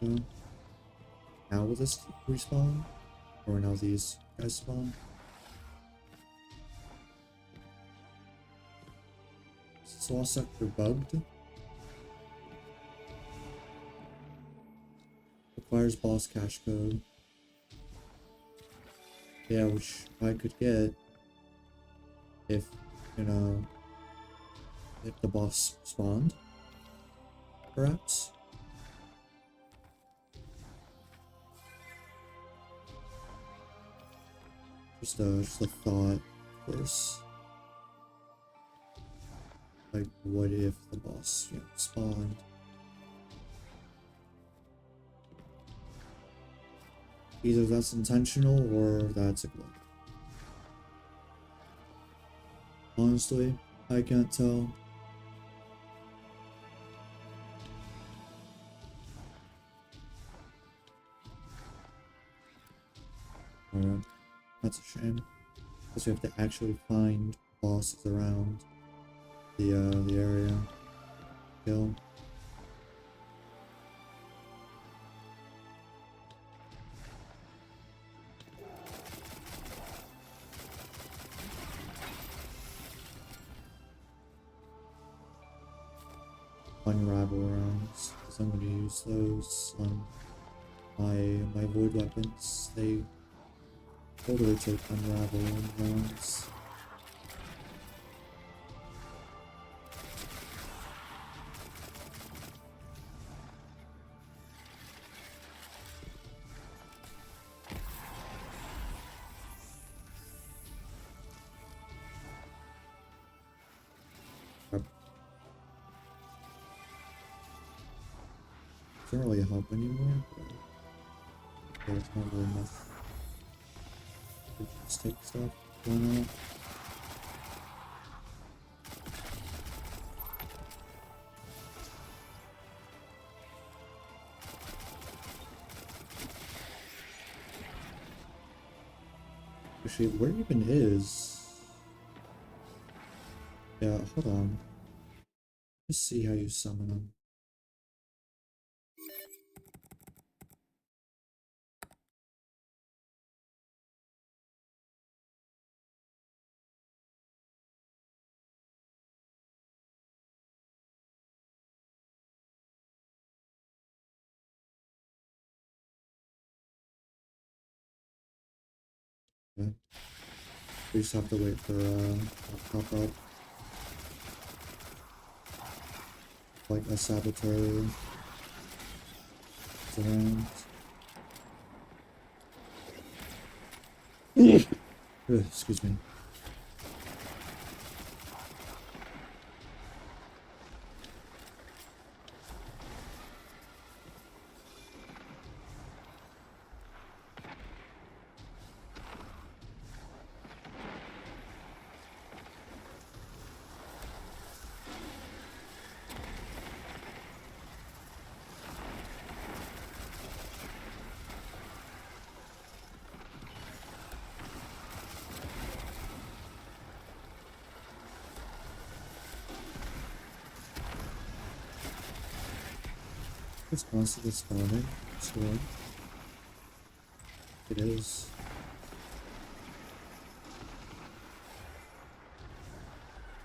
Yeah. Now will this respawn? Or now these guys spawn? Is this lost sector bugged? Requires boss cache code. Yeah, which I could get if, you know, if the boss spawned, perhaps. Just a thought, of course. Like, what if the boss, you know, spawned? Either that's intentional or that's a glitch. Honestly, I can't tell. Alright, that's a shame. Because we have to actually find bosses around the area. Kill. Unravel rounds, because I'm going to use those on my void weapons. They totally take unravel rounds. Doesn't really help anymore, but there's not really enough. Just take stuff. Why not? Actually, where even is? Yeah, hold on. Let's see how you summon them. Yeah. We just have to wait for a pop up. Like a saboteur is around. Ugh, excuse me. It's constantly spawning. Sure. It is.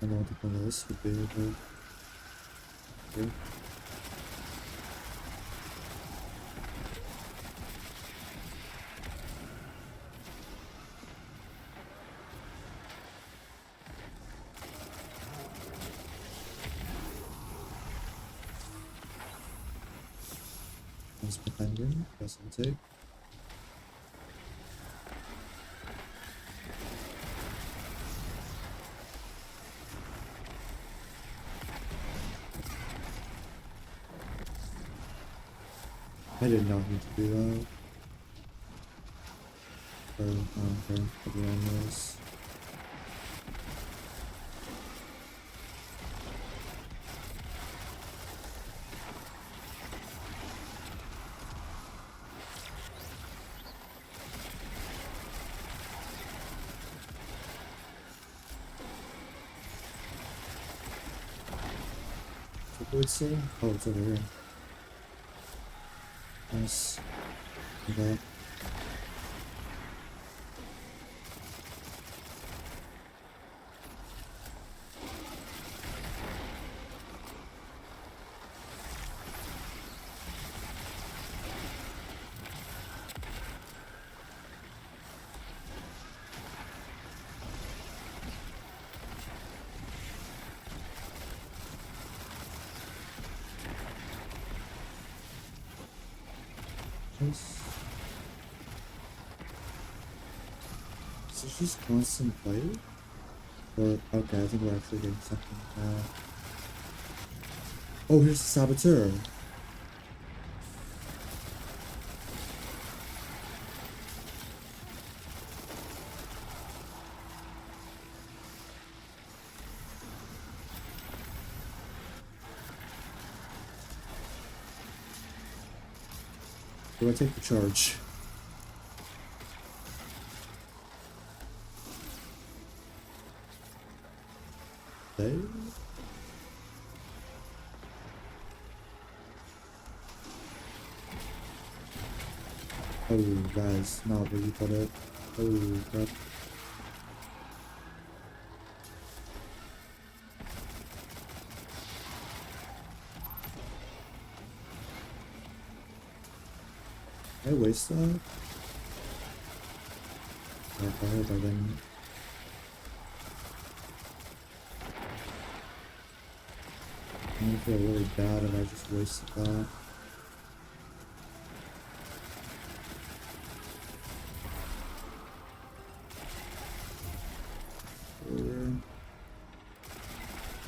I don't know what the point of this would be, but yeah. Nice behind. Guess I'll take. I did not need to do that. Or, okay, I'll be on this. Wood city? Oh, it's over here. Nice. Okay. Nice. Is this just constant fight? Or, okay, I think we're actually getting something. Oh, here's the saboteur. Do I take the charge? They? Oh, guys, not where you put it. Oh, crap. Did I waste that? I hope I didn't. I'm gonna feel really bad if I just wasted that.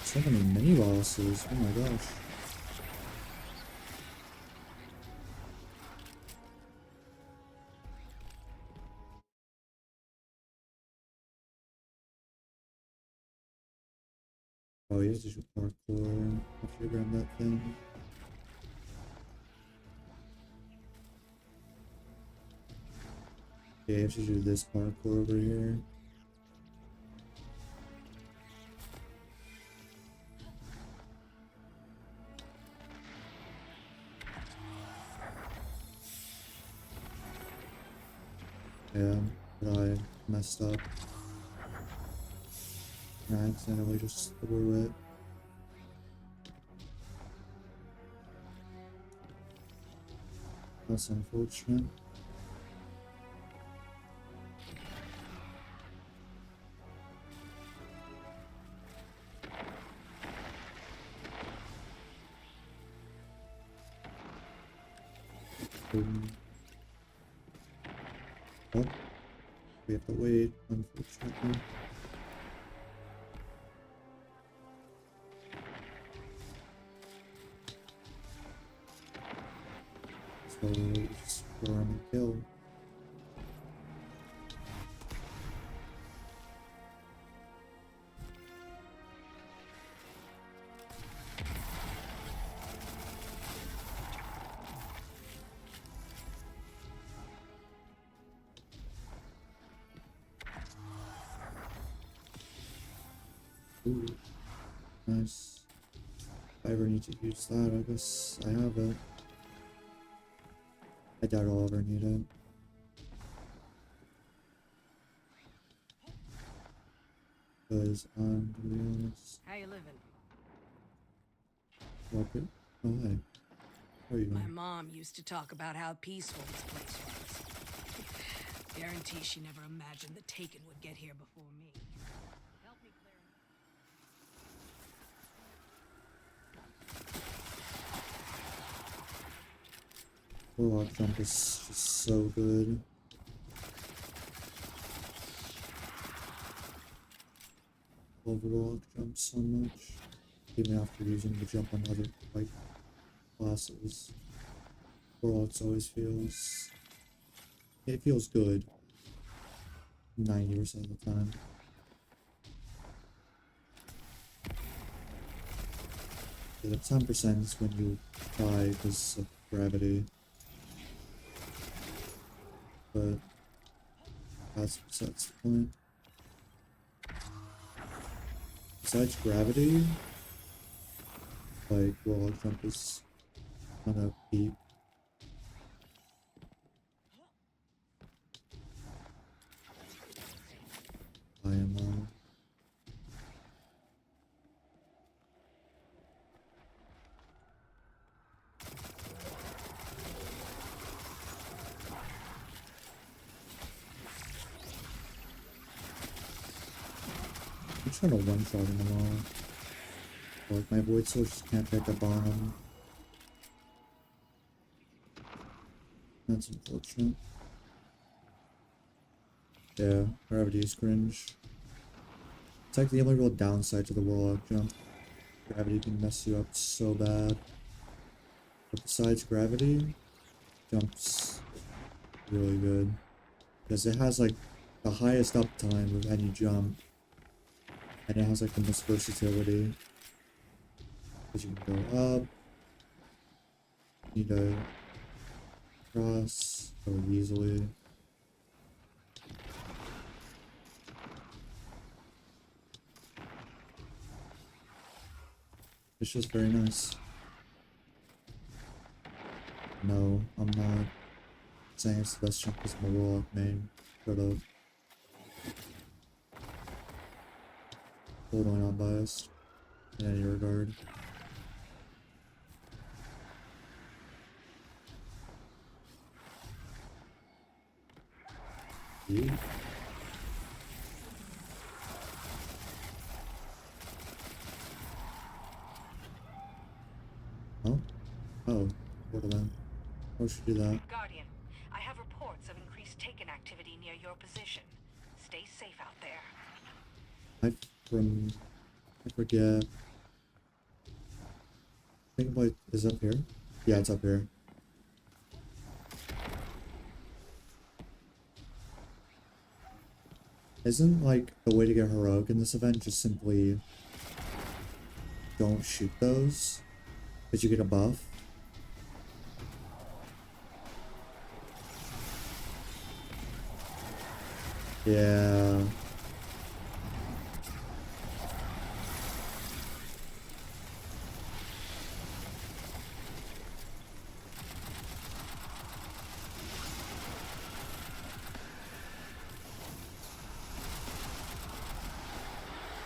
So many mini bosses, oh my gosh. Oh, you have to do parkour after you grab that thing. Yeah, you have to do this parkour over here. Yeah, but I messed up. I accidentally just threw it. That's unfortunate. Oh, we have to wait, unfortunately. So just run and kill. Ooh, nice. If I ever need to use that, I guess I have it. I doubt I'll ever need it. Because I'm gonna be honest. How you living? Rocket. Oh hey. How are you My doing? mom used to talk about how peaceful this place was. Guarantee she never imagined the Taken would get here before me. Help me clear Warlock jump is just so good. Love Warlock jump so much. Even after using the jump on other like classes. Warlocks always feels it feels good 90% of the time. Yeah, the 10% is when you die because of gravity. But that's besides the point. Besides gravity, like Warlock jump is kind of peak. I am I'm trying to one-shot them all. Like my void sword just can't pick up on them. That's unfortunate. Yeah, gravity is cringe. It's like the only real downside to the Warlock jump. Gravity can mess you up so bad. But besides gravity, jumps really good. Because it has like the highest uptime of any jump. And it has like the most versatility. Because you can go up, you need to cross, go easily. It's just very nice. No, I'm not saying it's the best jump because I'm a Warlock main. Shut up. Totally not biased in any regard. You? Oh? Oh, what of them? How should do that? Guardian, I have reports of increased Taken activity near your position. Stay safe out there. I forget. I think what is up here? Yeah, it's up here. Isn't like the way to get heroic in this event just simply don't shoot those? Because you get a buff? Yeah.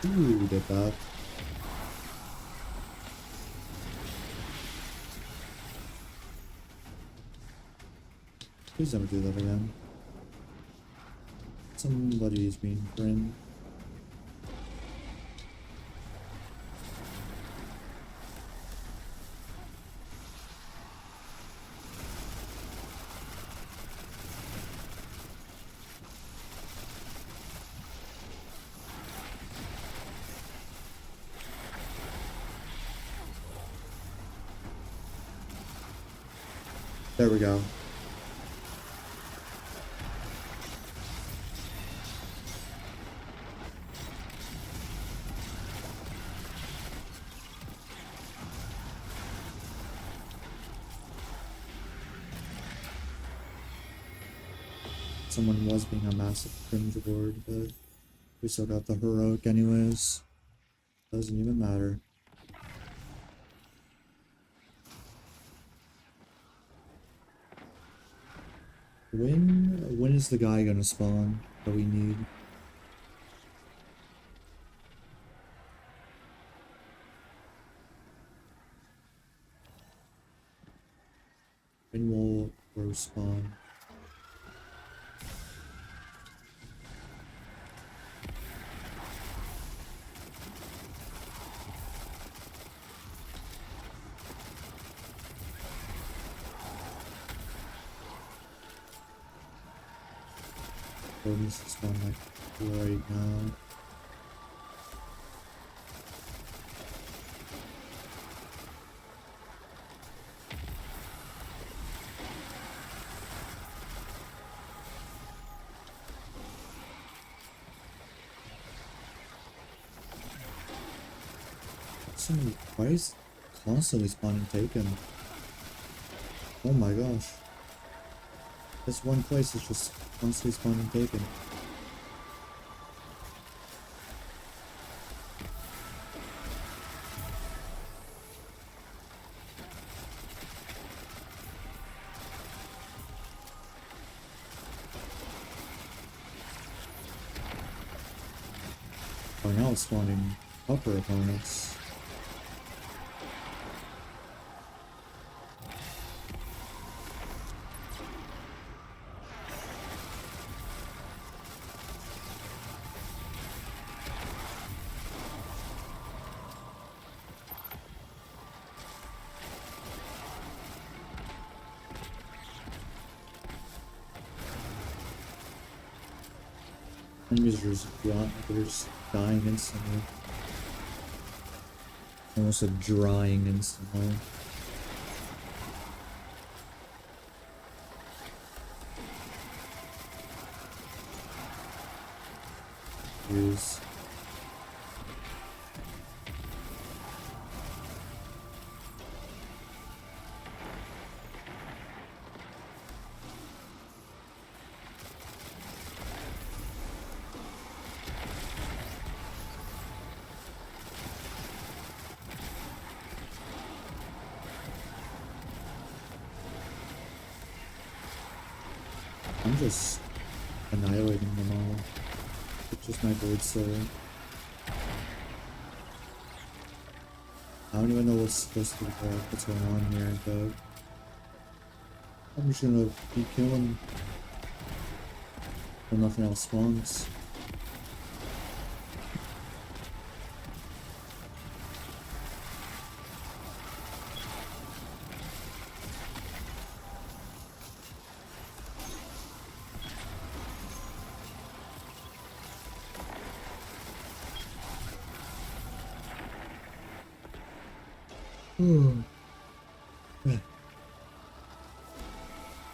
Ooh, did that. Please never do that again. Somebody's being friend. There we go. Someone was being a massive cringe ward, but we still got the heroic anyways. Doesn't even matter. When is the guy gonna spawn that we need? When will Rose spawn? Rose needs to spawn like right now. Why is constantly spawning taken? Oh my gosh. This one place is just constantly spawning taken. Oh, now it's spawning upper opponents. Enemies are just dying instantly. Almost like drying instantly. Jeez. I'm just annihilating them all. It's just my bird soul. I don't even know what's supposed to be what's going on here, but I'm just gonna keep killing when nothing else spawns.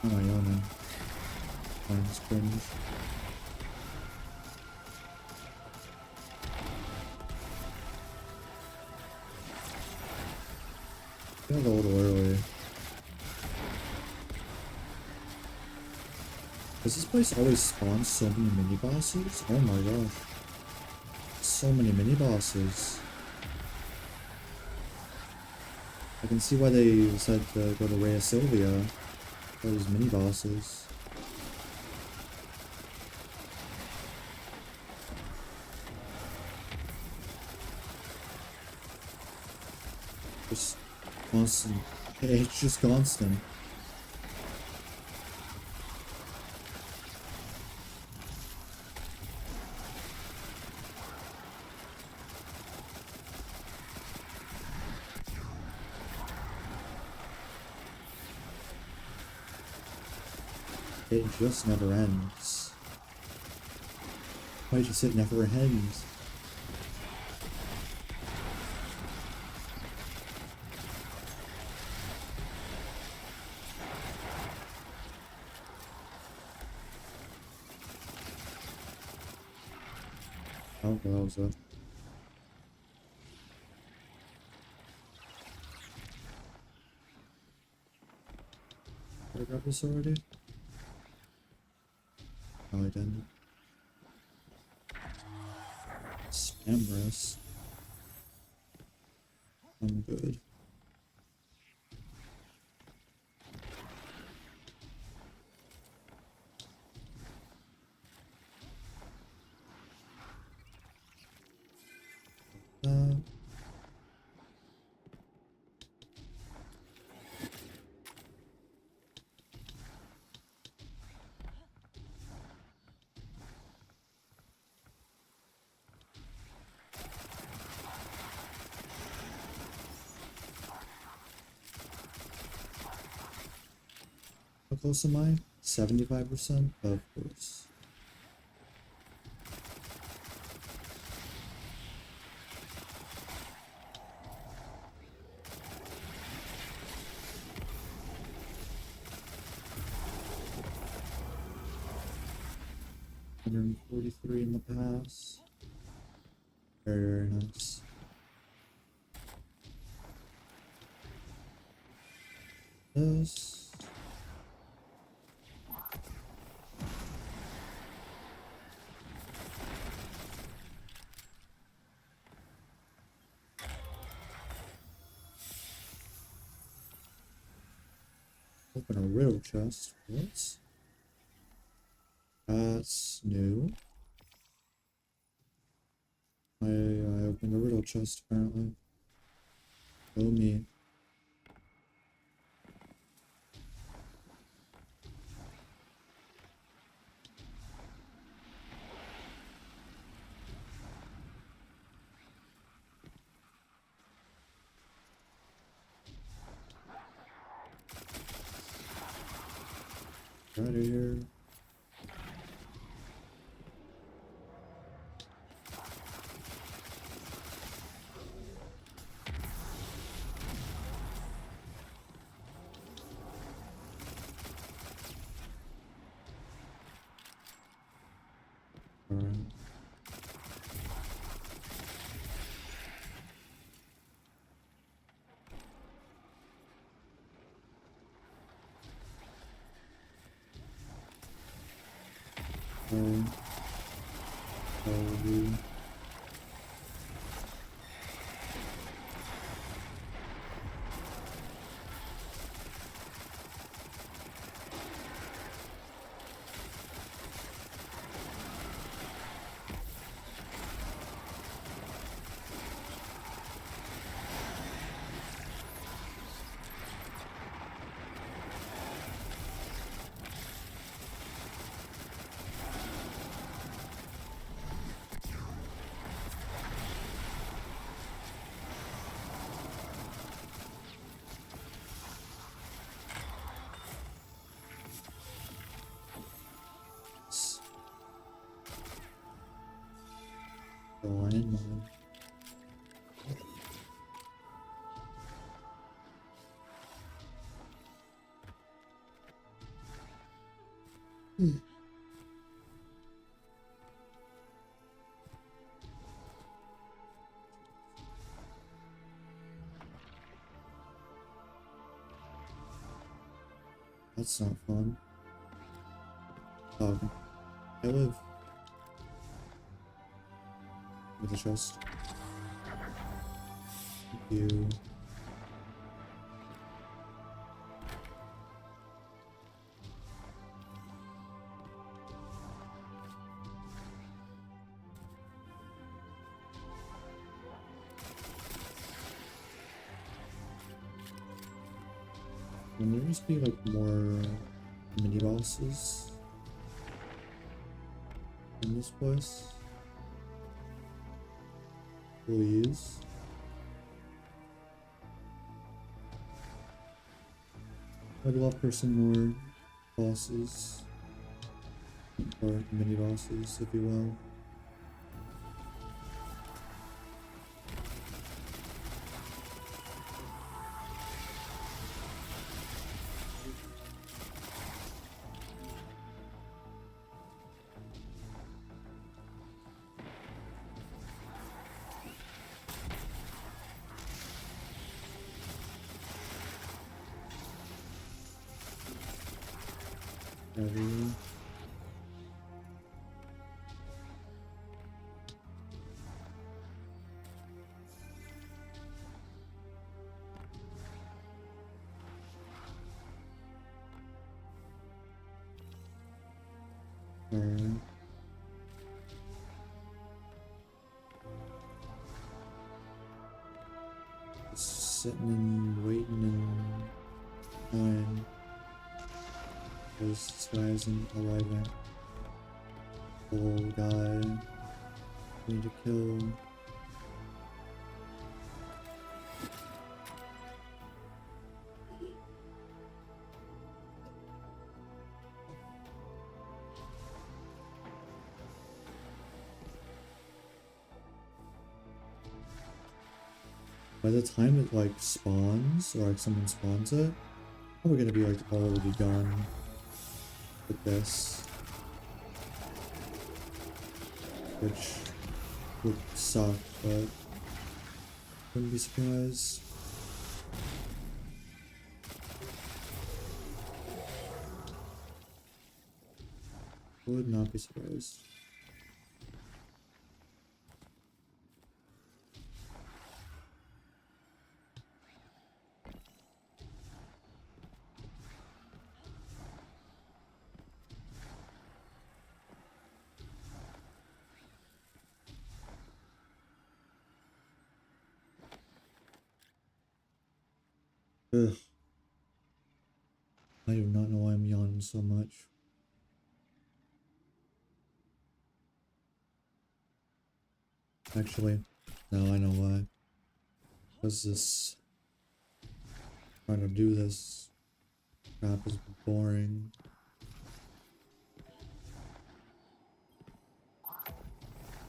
Oh my god, man. Mine's cringe. Got a little early. Does this place always spawn so many mini bosses? Oh my gosh. So many mini bosses. I can see why they decided to go to Rhea Sylvia. All these mini bosses. Just constant. It's just constant. It just never ends. Why just it never ends? Oh, what was that? Did I grab this already? No, I didn't. Spam rest. I'm good. close am I? 75%? Of course. $143 in the pass. Very, very nice. This. Open a riddle chest. What? That's new. I opened a riddle chest apparently. Oh me. Out of here. Alright. Probably. Landmine. That's not fun. Oh, I live. With the chest. Thank you. Can there just be like more mini bosses in this place? Please. I'd love for some more bosses. Or mini bosses, if you will. Heavy. Alright. Just sitting and waiting and time. Because this guy isn't arriving. Old guy. Need to kill. by the time it like spawns or like someone spawns it, probably gonna be like already done with this, which would suck, but wouldn't be surprised. Would not be surprised. Ugh. I do not know why I'm yawning so much. Actually, no, I know why. Because this trying to do this crap is boring.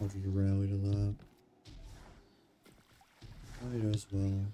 I'll just rally to that. Might as well.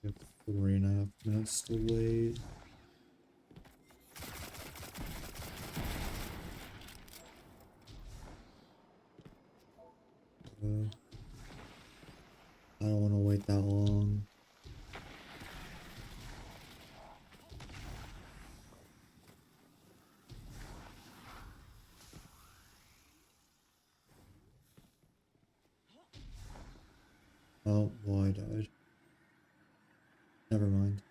We have 3.5 minutes to wait. I don't want to wait that long. Oh, well, I died. Never mind.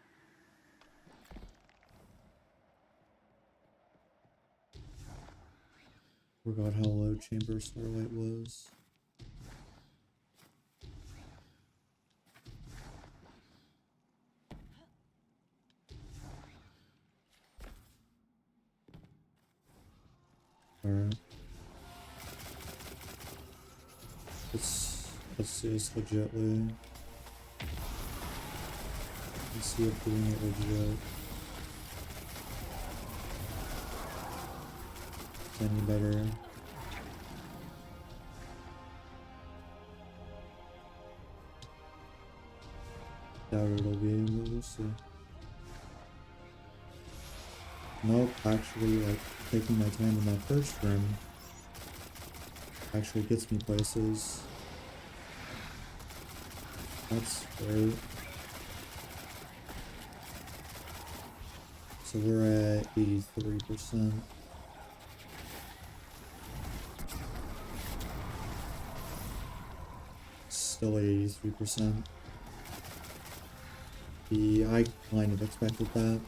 Forgot how low chamber starlight was. Alright. Let's do this legitly. Let's see if doing it legit. It's any better. Doubt it'll be, but we'll see. Nope, actually, like, taking my time in that first room actually gets me places. That's great. So we're at 83%. Still at 83%. I kind of expected that.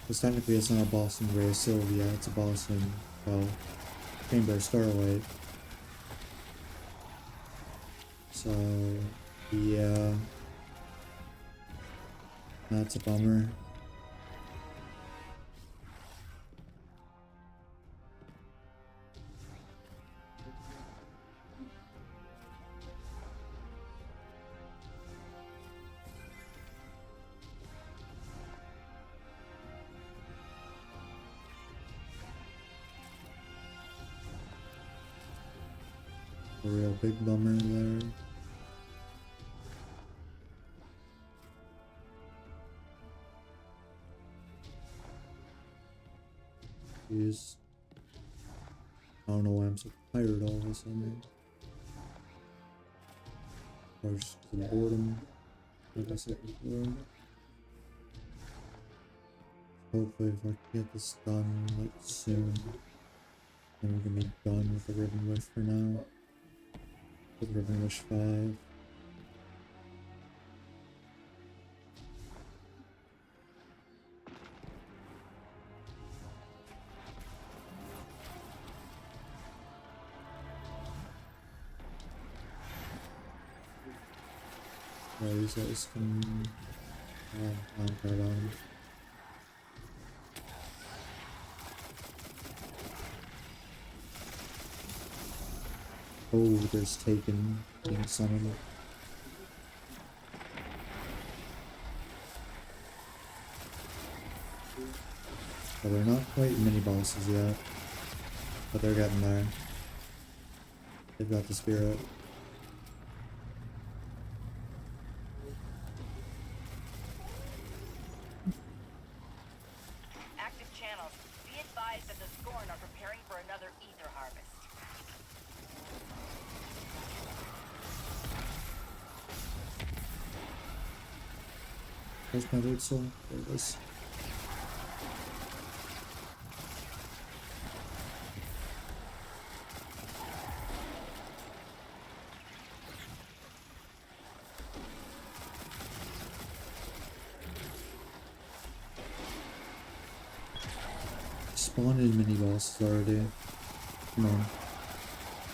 Because technically it's not a boss in Ray Sylvia, it's a boss in, well, Chamber Starlight. So, yeah. That's a bummer. A real big bummer there. Jeez. I don't know why I'm so tired all of a sudden. Or just the boredom, like I said before. Hopefully if I can get this done like soon, then we can be done with the Riven Wish for now. With Riven Wish 5. These guys can... I don't care about them. Oh, there's Taken being summoned. But they're not quite mini bosses yet. But they're getting there. They've got the spirit. Active channels. Be advised that the Scorn are preparing for another ether harvest. Where's my loot soul? There it is. Spawned in mini bosses already. Come on.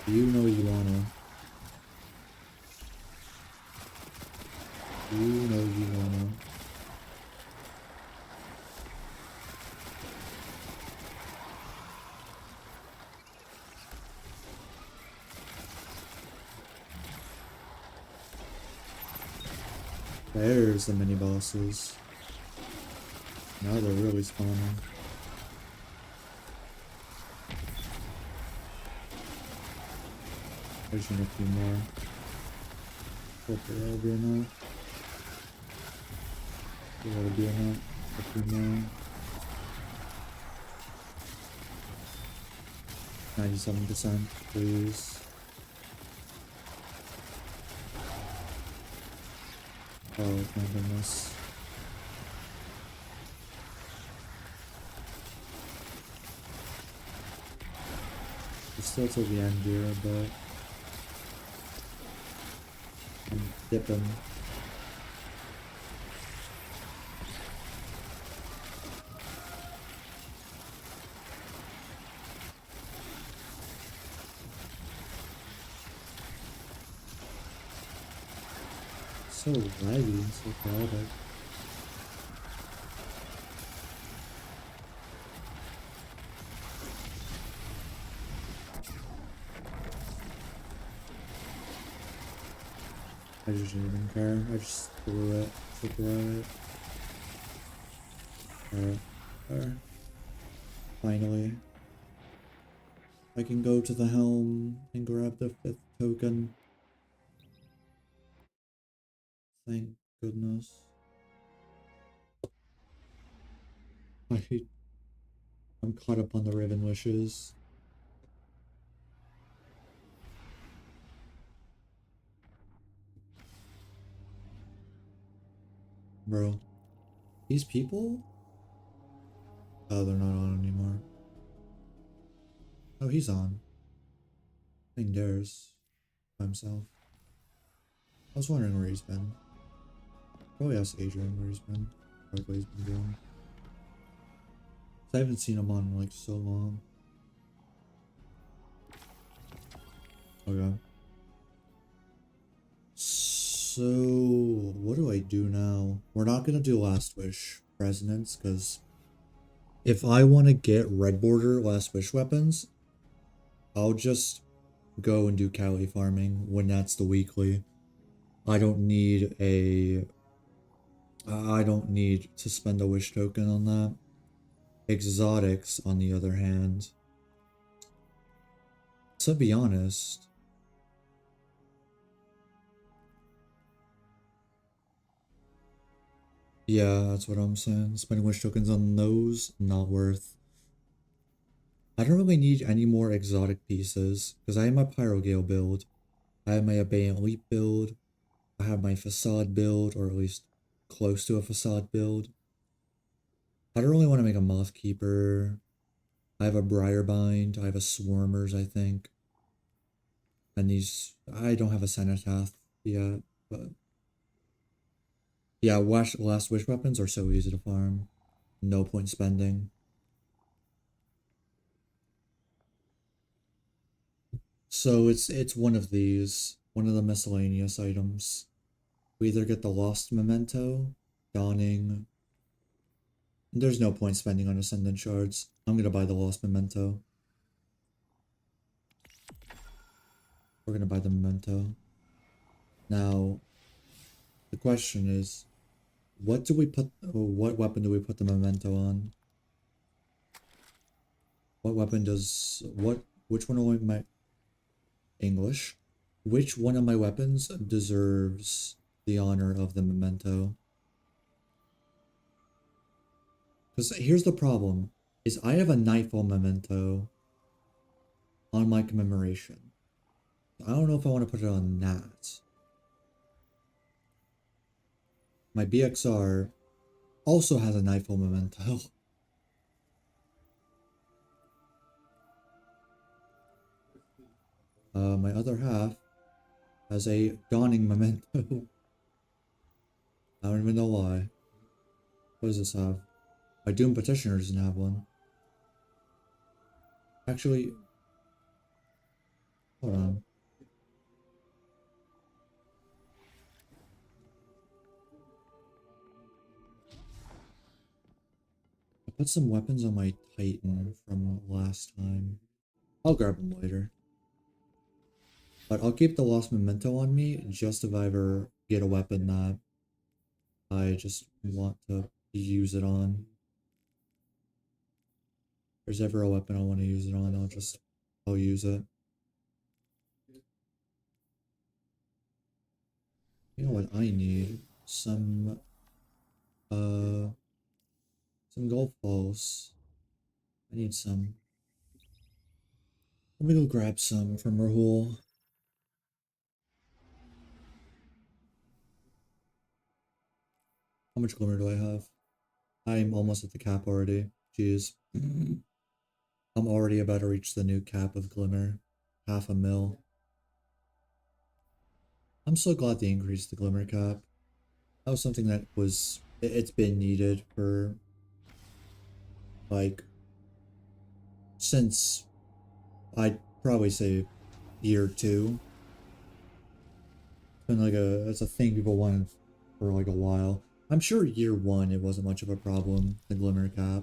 You know you wanna. You know you wanna. There's the mini bosses. Now they're really spawning. There's a few more. Hope there'll be enough. There'll be enough. A few more. 97%, please. Oh my goodness. It's still till the end here, but I'm dipping. So laggy and so chaotic. I just didn't even care. I just threw it. Took it. There. Finally. I can go to the helm and grab the 5th token. Thank goodness. I'm caught up on the Raven Wishes. Bro. These people? Oh, they're not on anymore. Oh, he's on. I think Dare's by himself. I was wondering where he's been. Probably ask Adrian where he's been. Or what he's been doing. I haven't seen him on like so long. Okay. So, what do I do now? We're not gonna do Last Wish Resonance, because if I want to get Red Border Last Wish weapons, I'll just go and do Cali farming when that's the weekly. I don't need to spend a wish token on that. Exotics, on the other hand, to be honest, yeah, that's what I'm saying. Spending wish tokens on those, not worth. I don't really need any more exotic pieces, because I have my Pyrogale build, I have my Abeyant Leap build, I have my Facade build, or at least close to a Facade build. I don't really want to make a Moth Keeper. I have a Briarbind, I have a Swarmers, I think. And these, I don't have a Cenotaph yet, but yeah, Last Wish weapons are so easy to farm. No point spending. So it's one of these, one of the miscellaneous items. We either get the Lost Memento, Dawning. There's no point spending on Ascendant Shards. I'm gonna buy the Lost Memento. We're gonna buy the memento. Now, the question is, what weapon do we put the memento on? Which one of my English? Which one of my weapons deserves the honor of the memento? Because here's the problem, is I have a Nightfall memento on my commemoration. I don't know if I want to put it on that. My BXR also has a Nightfall memento. My other half has a Dawning memento. I don't even know why. What does this have? My Doom Petitioner doesn't have one. Actually, hold on. I put some weapons on my Titan from last time. I'll grab them later. But I'll keep the Lost Memento on me just if I ever get a weapon that I just want to use it on. If there's ever a weapon I want to use it on, I'll use it. You know what I need? Some golf balls. I need some. Let me go grab some from Rahul. How much glimmer do I have? I'm almost at the cap already. Jeez. I'm already about to reach the new cap of glimmer. 500,000. I'm so glad they increased the glimmer cap. That was something that it's been needed for, like, since, I'd probably say, year 2. It's been like it's a thing people wanted for like a while. I'm sure year 1 it wasn't much of a problem, the glimmer cap.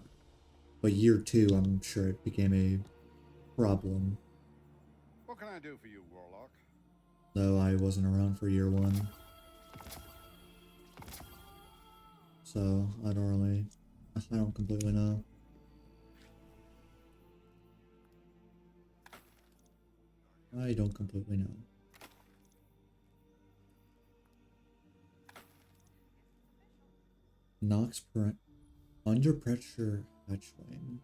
But year 2, I'm sure it became a problem. What can I do for you, Warlock? Though I wasn't around for year 1. So, I don't completely know. I don't completely know. Knocks under pressure hatchling.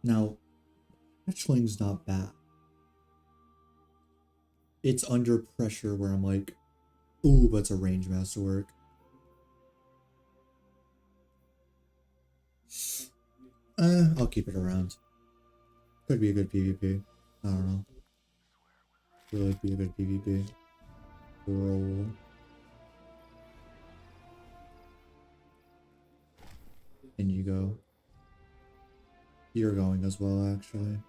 Now, hatchling's not bad. It's under pressure where I'm like, ooh, but it's a range masterwork. I'll keep it around. Could be a good PvP. I don't know. Feel like be a good PvP. Roll. And you go. You're going as well, actually.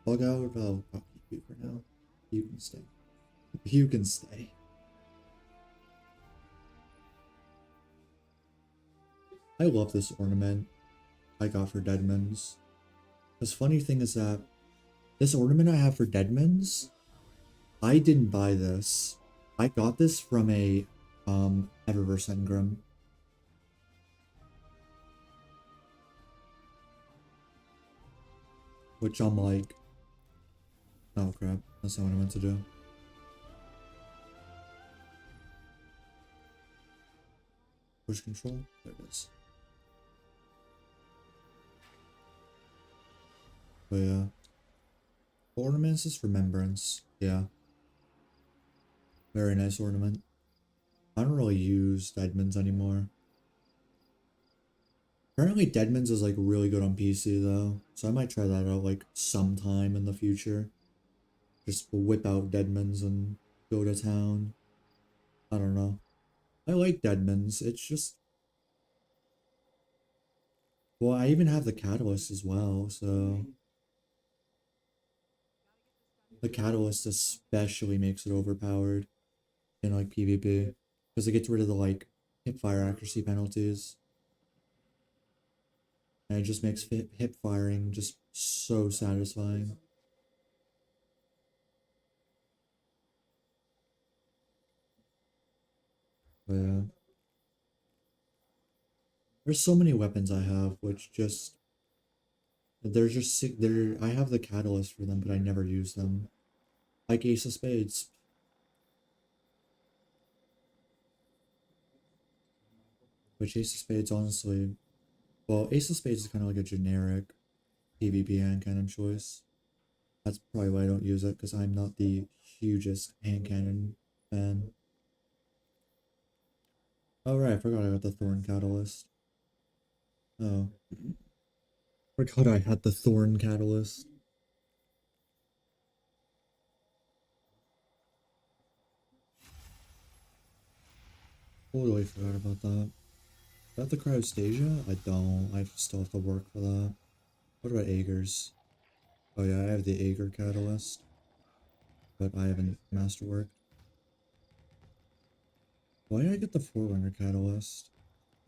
Bug out? I'll keep you for now. You can stay. You can stay. I love this ornament I got for Deadmans. The funny thing is that this ornament I have for Deadmans, I didn't buy this. I got this from a Eververse Engram. Which I'm like, oh crap, that's not what I meant to do. Push control, there it is. But yeah. Ornaments is Remembrance, yeah. Very nice ornament. I don't really use Deadmans anymore. Apparently Deadmans is like really good on PC though, so I might try that out like sometime in the future. Just whip out Deadmans and go to town. I don't know. I like Deadmans, it's just... Well, I even have the Catalyst as well, so... The Catalyst especially makes it overpowered in like PvP. Because it gets rid of the like hip fire accuracy penalties. And it just makes hip firing just so satisfying. But yeah. There's so many weapons I have which just they're just sick. They're I have the catalyst for them, but I never use them. Like Ace of Spades. Which Ace of Spades honestly, well, Ace of Spades is kind of like a generic PvP hand cannon choice. That's probably why I don't use it, because I'm not the hugest hand cannon fan. Oh right, I forgot I got the Thorn Catalyst. Oh. Forgot I had the Thorn Catalyst. Totally forgot about that. Is that the Cryostasia? I don't. I still have to work for that. What about Aegers? Oh yeah, I have the Aeger Catalyst. But I haven't masterworked. Why did I get the Forerunner Catalyst?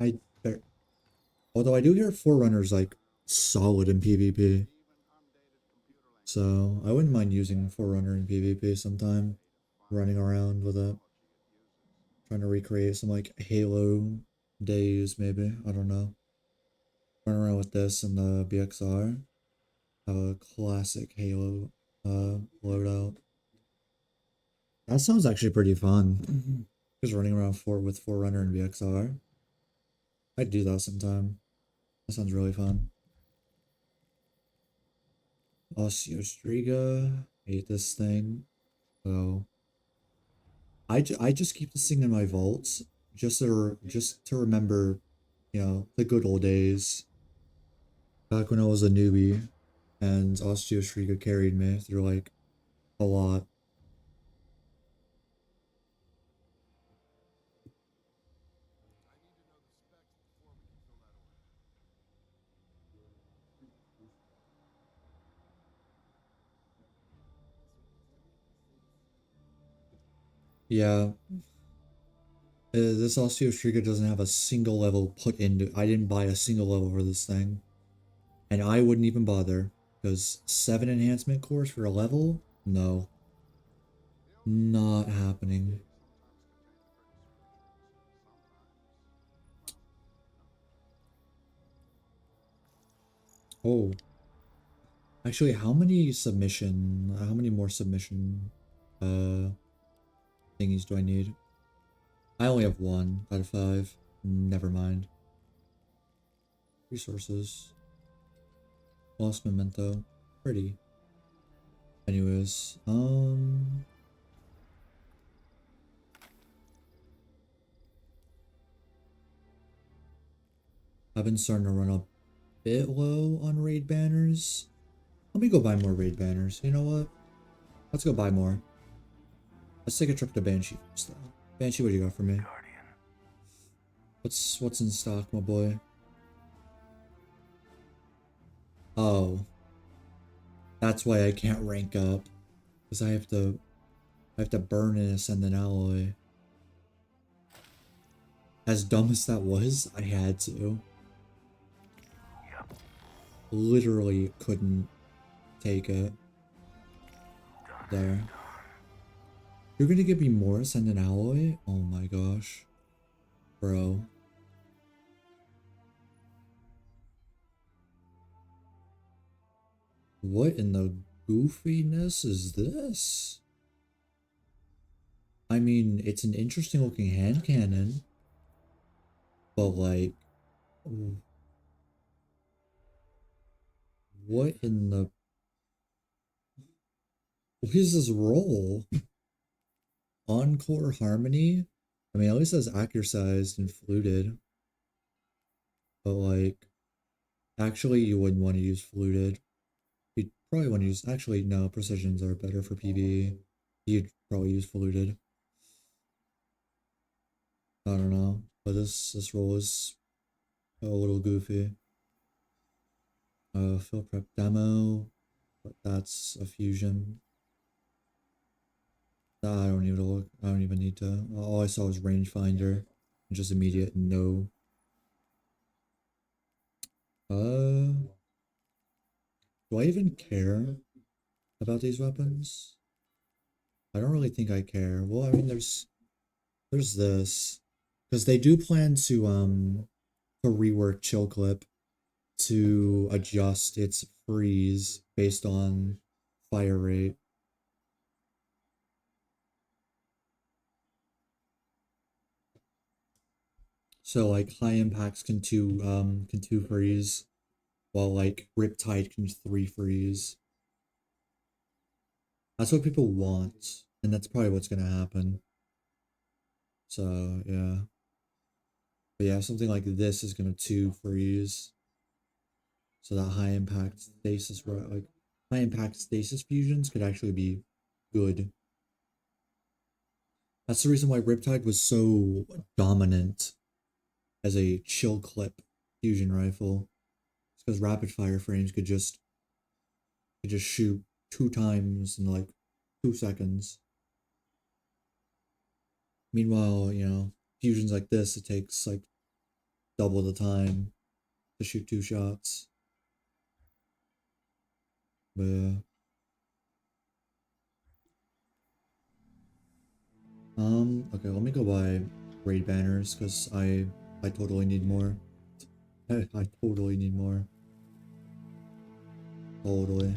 I although I do hear Forerunner's like solid in PvP. So I wouldn't mind using Forerunner in PvP sometime. Running around with it. Trying to recreate some like Halo days maybe. I don't know. Run around with this and the BXR. Have a classic Halo loadout. That sounds actually pretty fun. Just running around with Forerunner and BXR. I'd do that sometime. That sounds really fun. Osteostriga. Hate this thing. So I just keep this thing in my vaults just to remember, you know, the good old days. Back when I was a newbie and Osteostriga carried me through like a lot. Yeah, this Osteostriga doesn't have a single level put into. I didn't buy a single level for this thing. And I wouldn't even bother. Because 7 enhancement cores for a level? No. Not happening. Oh. Actually, how many more submission, thingies do I need? I only have 1 out of 5. Never mind. Resources. Lost memento. Pretty. Anyways, I've been starting to run a bit low on raid banners. Let me go buy more raid banners. You know what? Let's go buy more. Let's take a trip to Banshee first, though. Banshee, what do you got for me? What's in stock, my boy? Oh, that's why I can't rank up, because I have to burn an Ascendant Alloy. As dumb as that was, I had to. Literally couldn't take it. There. You're gonna give me more Ascendant Alloy? Oh my gosh. Bro. What in the goofiness is this? I mean, it's an interesting looking hand cannon. But like... What in the... What is this roll? Encore Harmony? I mean, at least it's accurcized and fluted. But like... Actually, you wouldn't want to use fluted. You'd probably want to use... Actually, no, precisions are better for PvE. You'd probably use fluted. I don't know. But this roll is a little goofy. Fill prep demo. But that's a fusion. I don't even look. I don't even need to. All I saw was rangefinder. Just immediate no. Do I even care about these weapons? I don't really think I care. Well, I mean, there's this, because they do plan to rework Chill Clip to adjust its freeze based on fire rate. So like high impacts can two freeze, while like Riptide can three freeze. That's what people want, and that's probably what's gonna happen. So yeah. But yeah, something like this is gonna two freeze. So that high impact stasis, like high impact stasis fusions could actually be good. That's the reason why Riptide was so dominant as a chill clip fusion rifle. It's because rapid fire frames could just shoot 2 times in like 2 seconds. Meanwhile, fusions like this, it takes like double the time to shoot 2 shots. But yeah. Okay, let me go buy raid banners because I totally need more. I totally need more. Totally.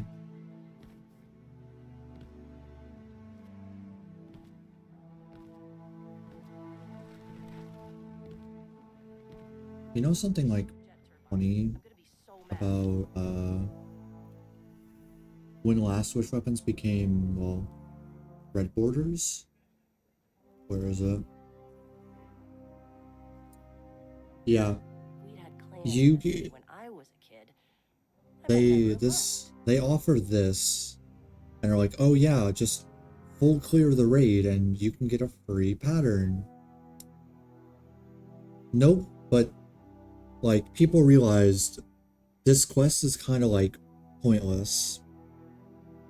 You know something like funny about when last switch weapons became, well, red borders? Where is it? Yeah. You get when I was a kid. they offer this and are like, oh yeah, just full clear the raid and you can get a free pattern. Nope, but like people realized this quest is kind of like pointless.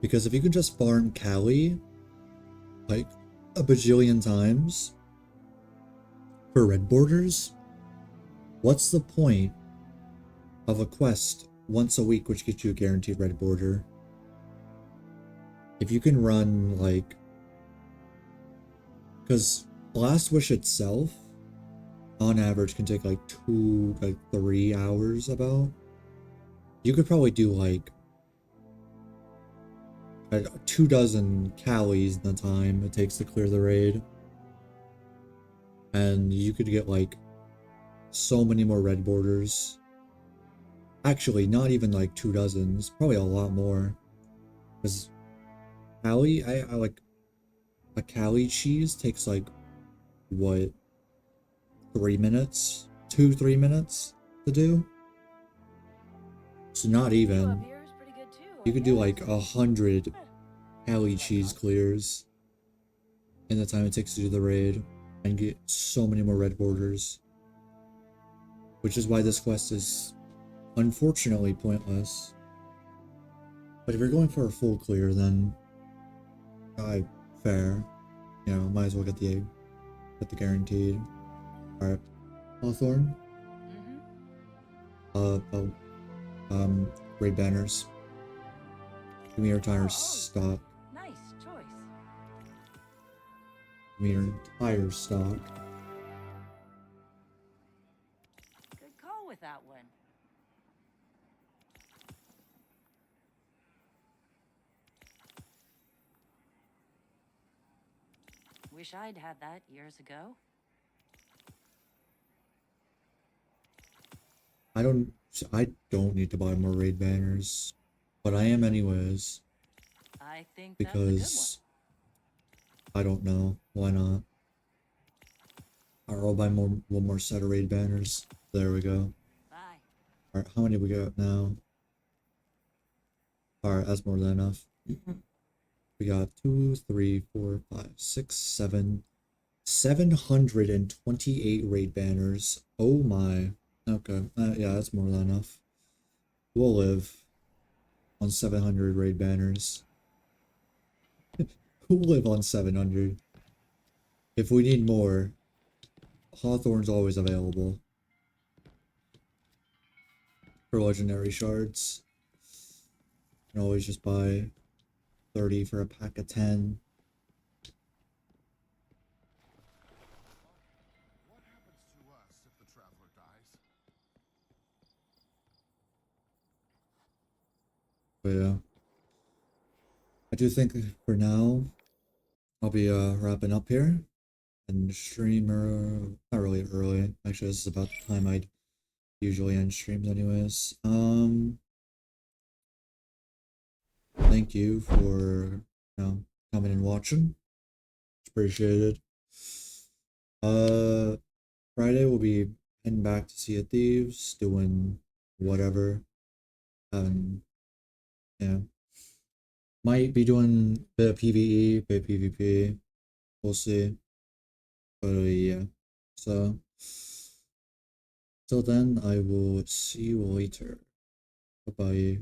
Because if you can just farm Cali like a bajillion times for red borders, what's the point of a quest once a week which gets you a guaranteed red border? If you can run like, because Last Wish itself on average can take like 3 hours about. You could probably do like 24 Calis in the time it takes to clear the raid. And you could get like so many more red borders. Actually, not even like 24, probably a lot more. Because Cali, I like a Cali cheese takes like what, 3 minutes? 2-3 minutes to do? So not even. You could do like 100 Cali cheese clears in the time it takes to do the raid and get so many more red borders. Which is why this quest is unfortunately pointless. But if you're going for a full clear, then fair. Might as well get the guaranteed. Alright. Hawthorne? Raid banners. Give me your entire stock. Nice choice. Give me your entire stock. Good call with that one. Wish I'd had that years ago. I don't need to buy more raid banners, but I am anyways, I think because I don't know why not. Alright, I'll buy one more set of raid banners. There we go. Bye. Alright, how many we got now? Alright, that's more than enough. We got 2, 3, 4, 5, 6, 7, 728 raid banners. Oh my. Okay, yeah, that's more than enough. We'll live on 700 raid banners. We'll live on 700. If we need more, Hawthorne's always available. for legendary shards. You can always just buy 30 for a pack of 10. What happens to us if the traveler dies? But yeah, I do think for now I'll be wrapping up here and streamer not really early. Actually, this is about the time I'd usually end streams anyways. Thank you for coming and watching. It's appreciated. Friday we'll be heading back to Sea of Thieves, doing whatever. Yeah. Might be doing a bit of PvE, bit of PvP. We'll see. But yeah. So till then I will see you later. Bye bye.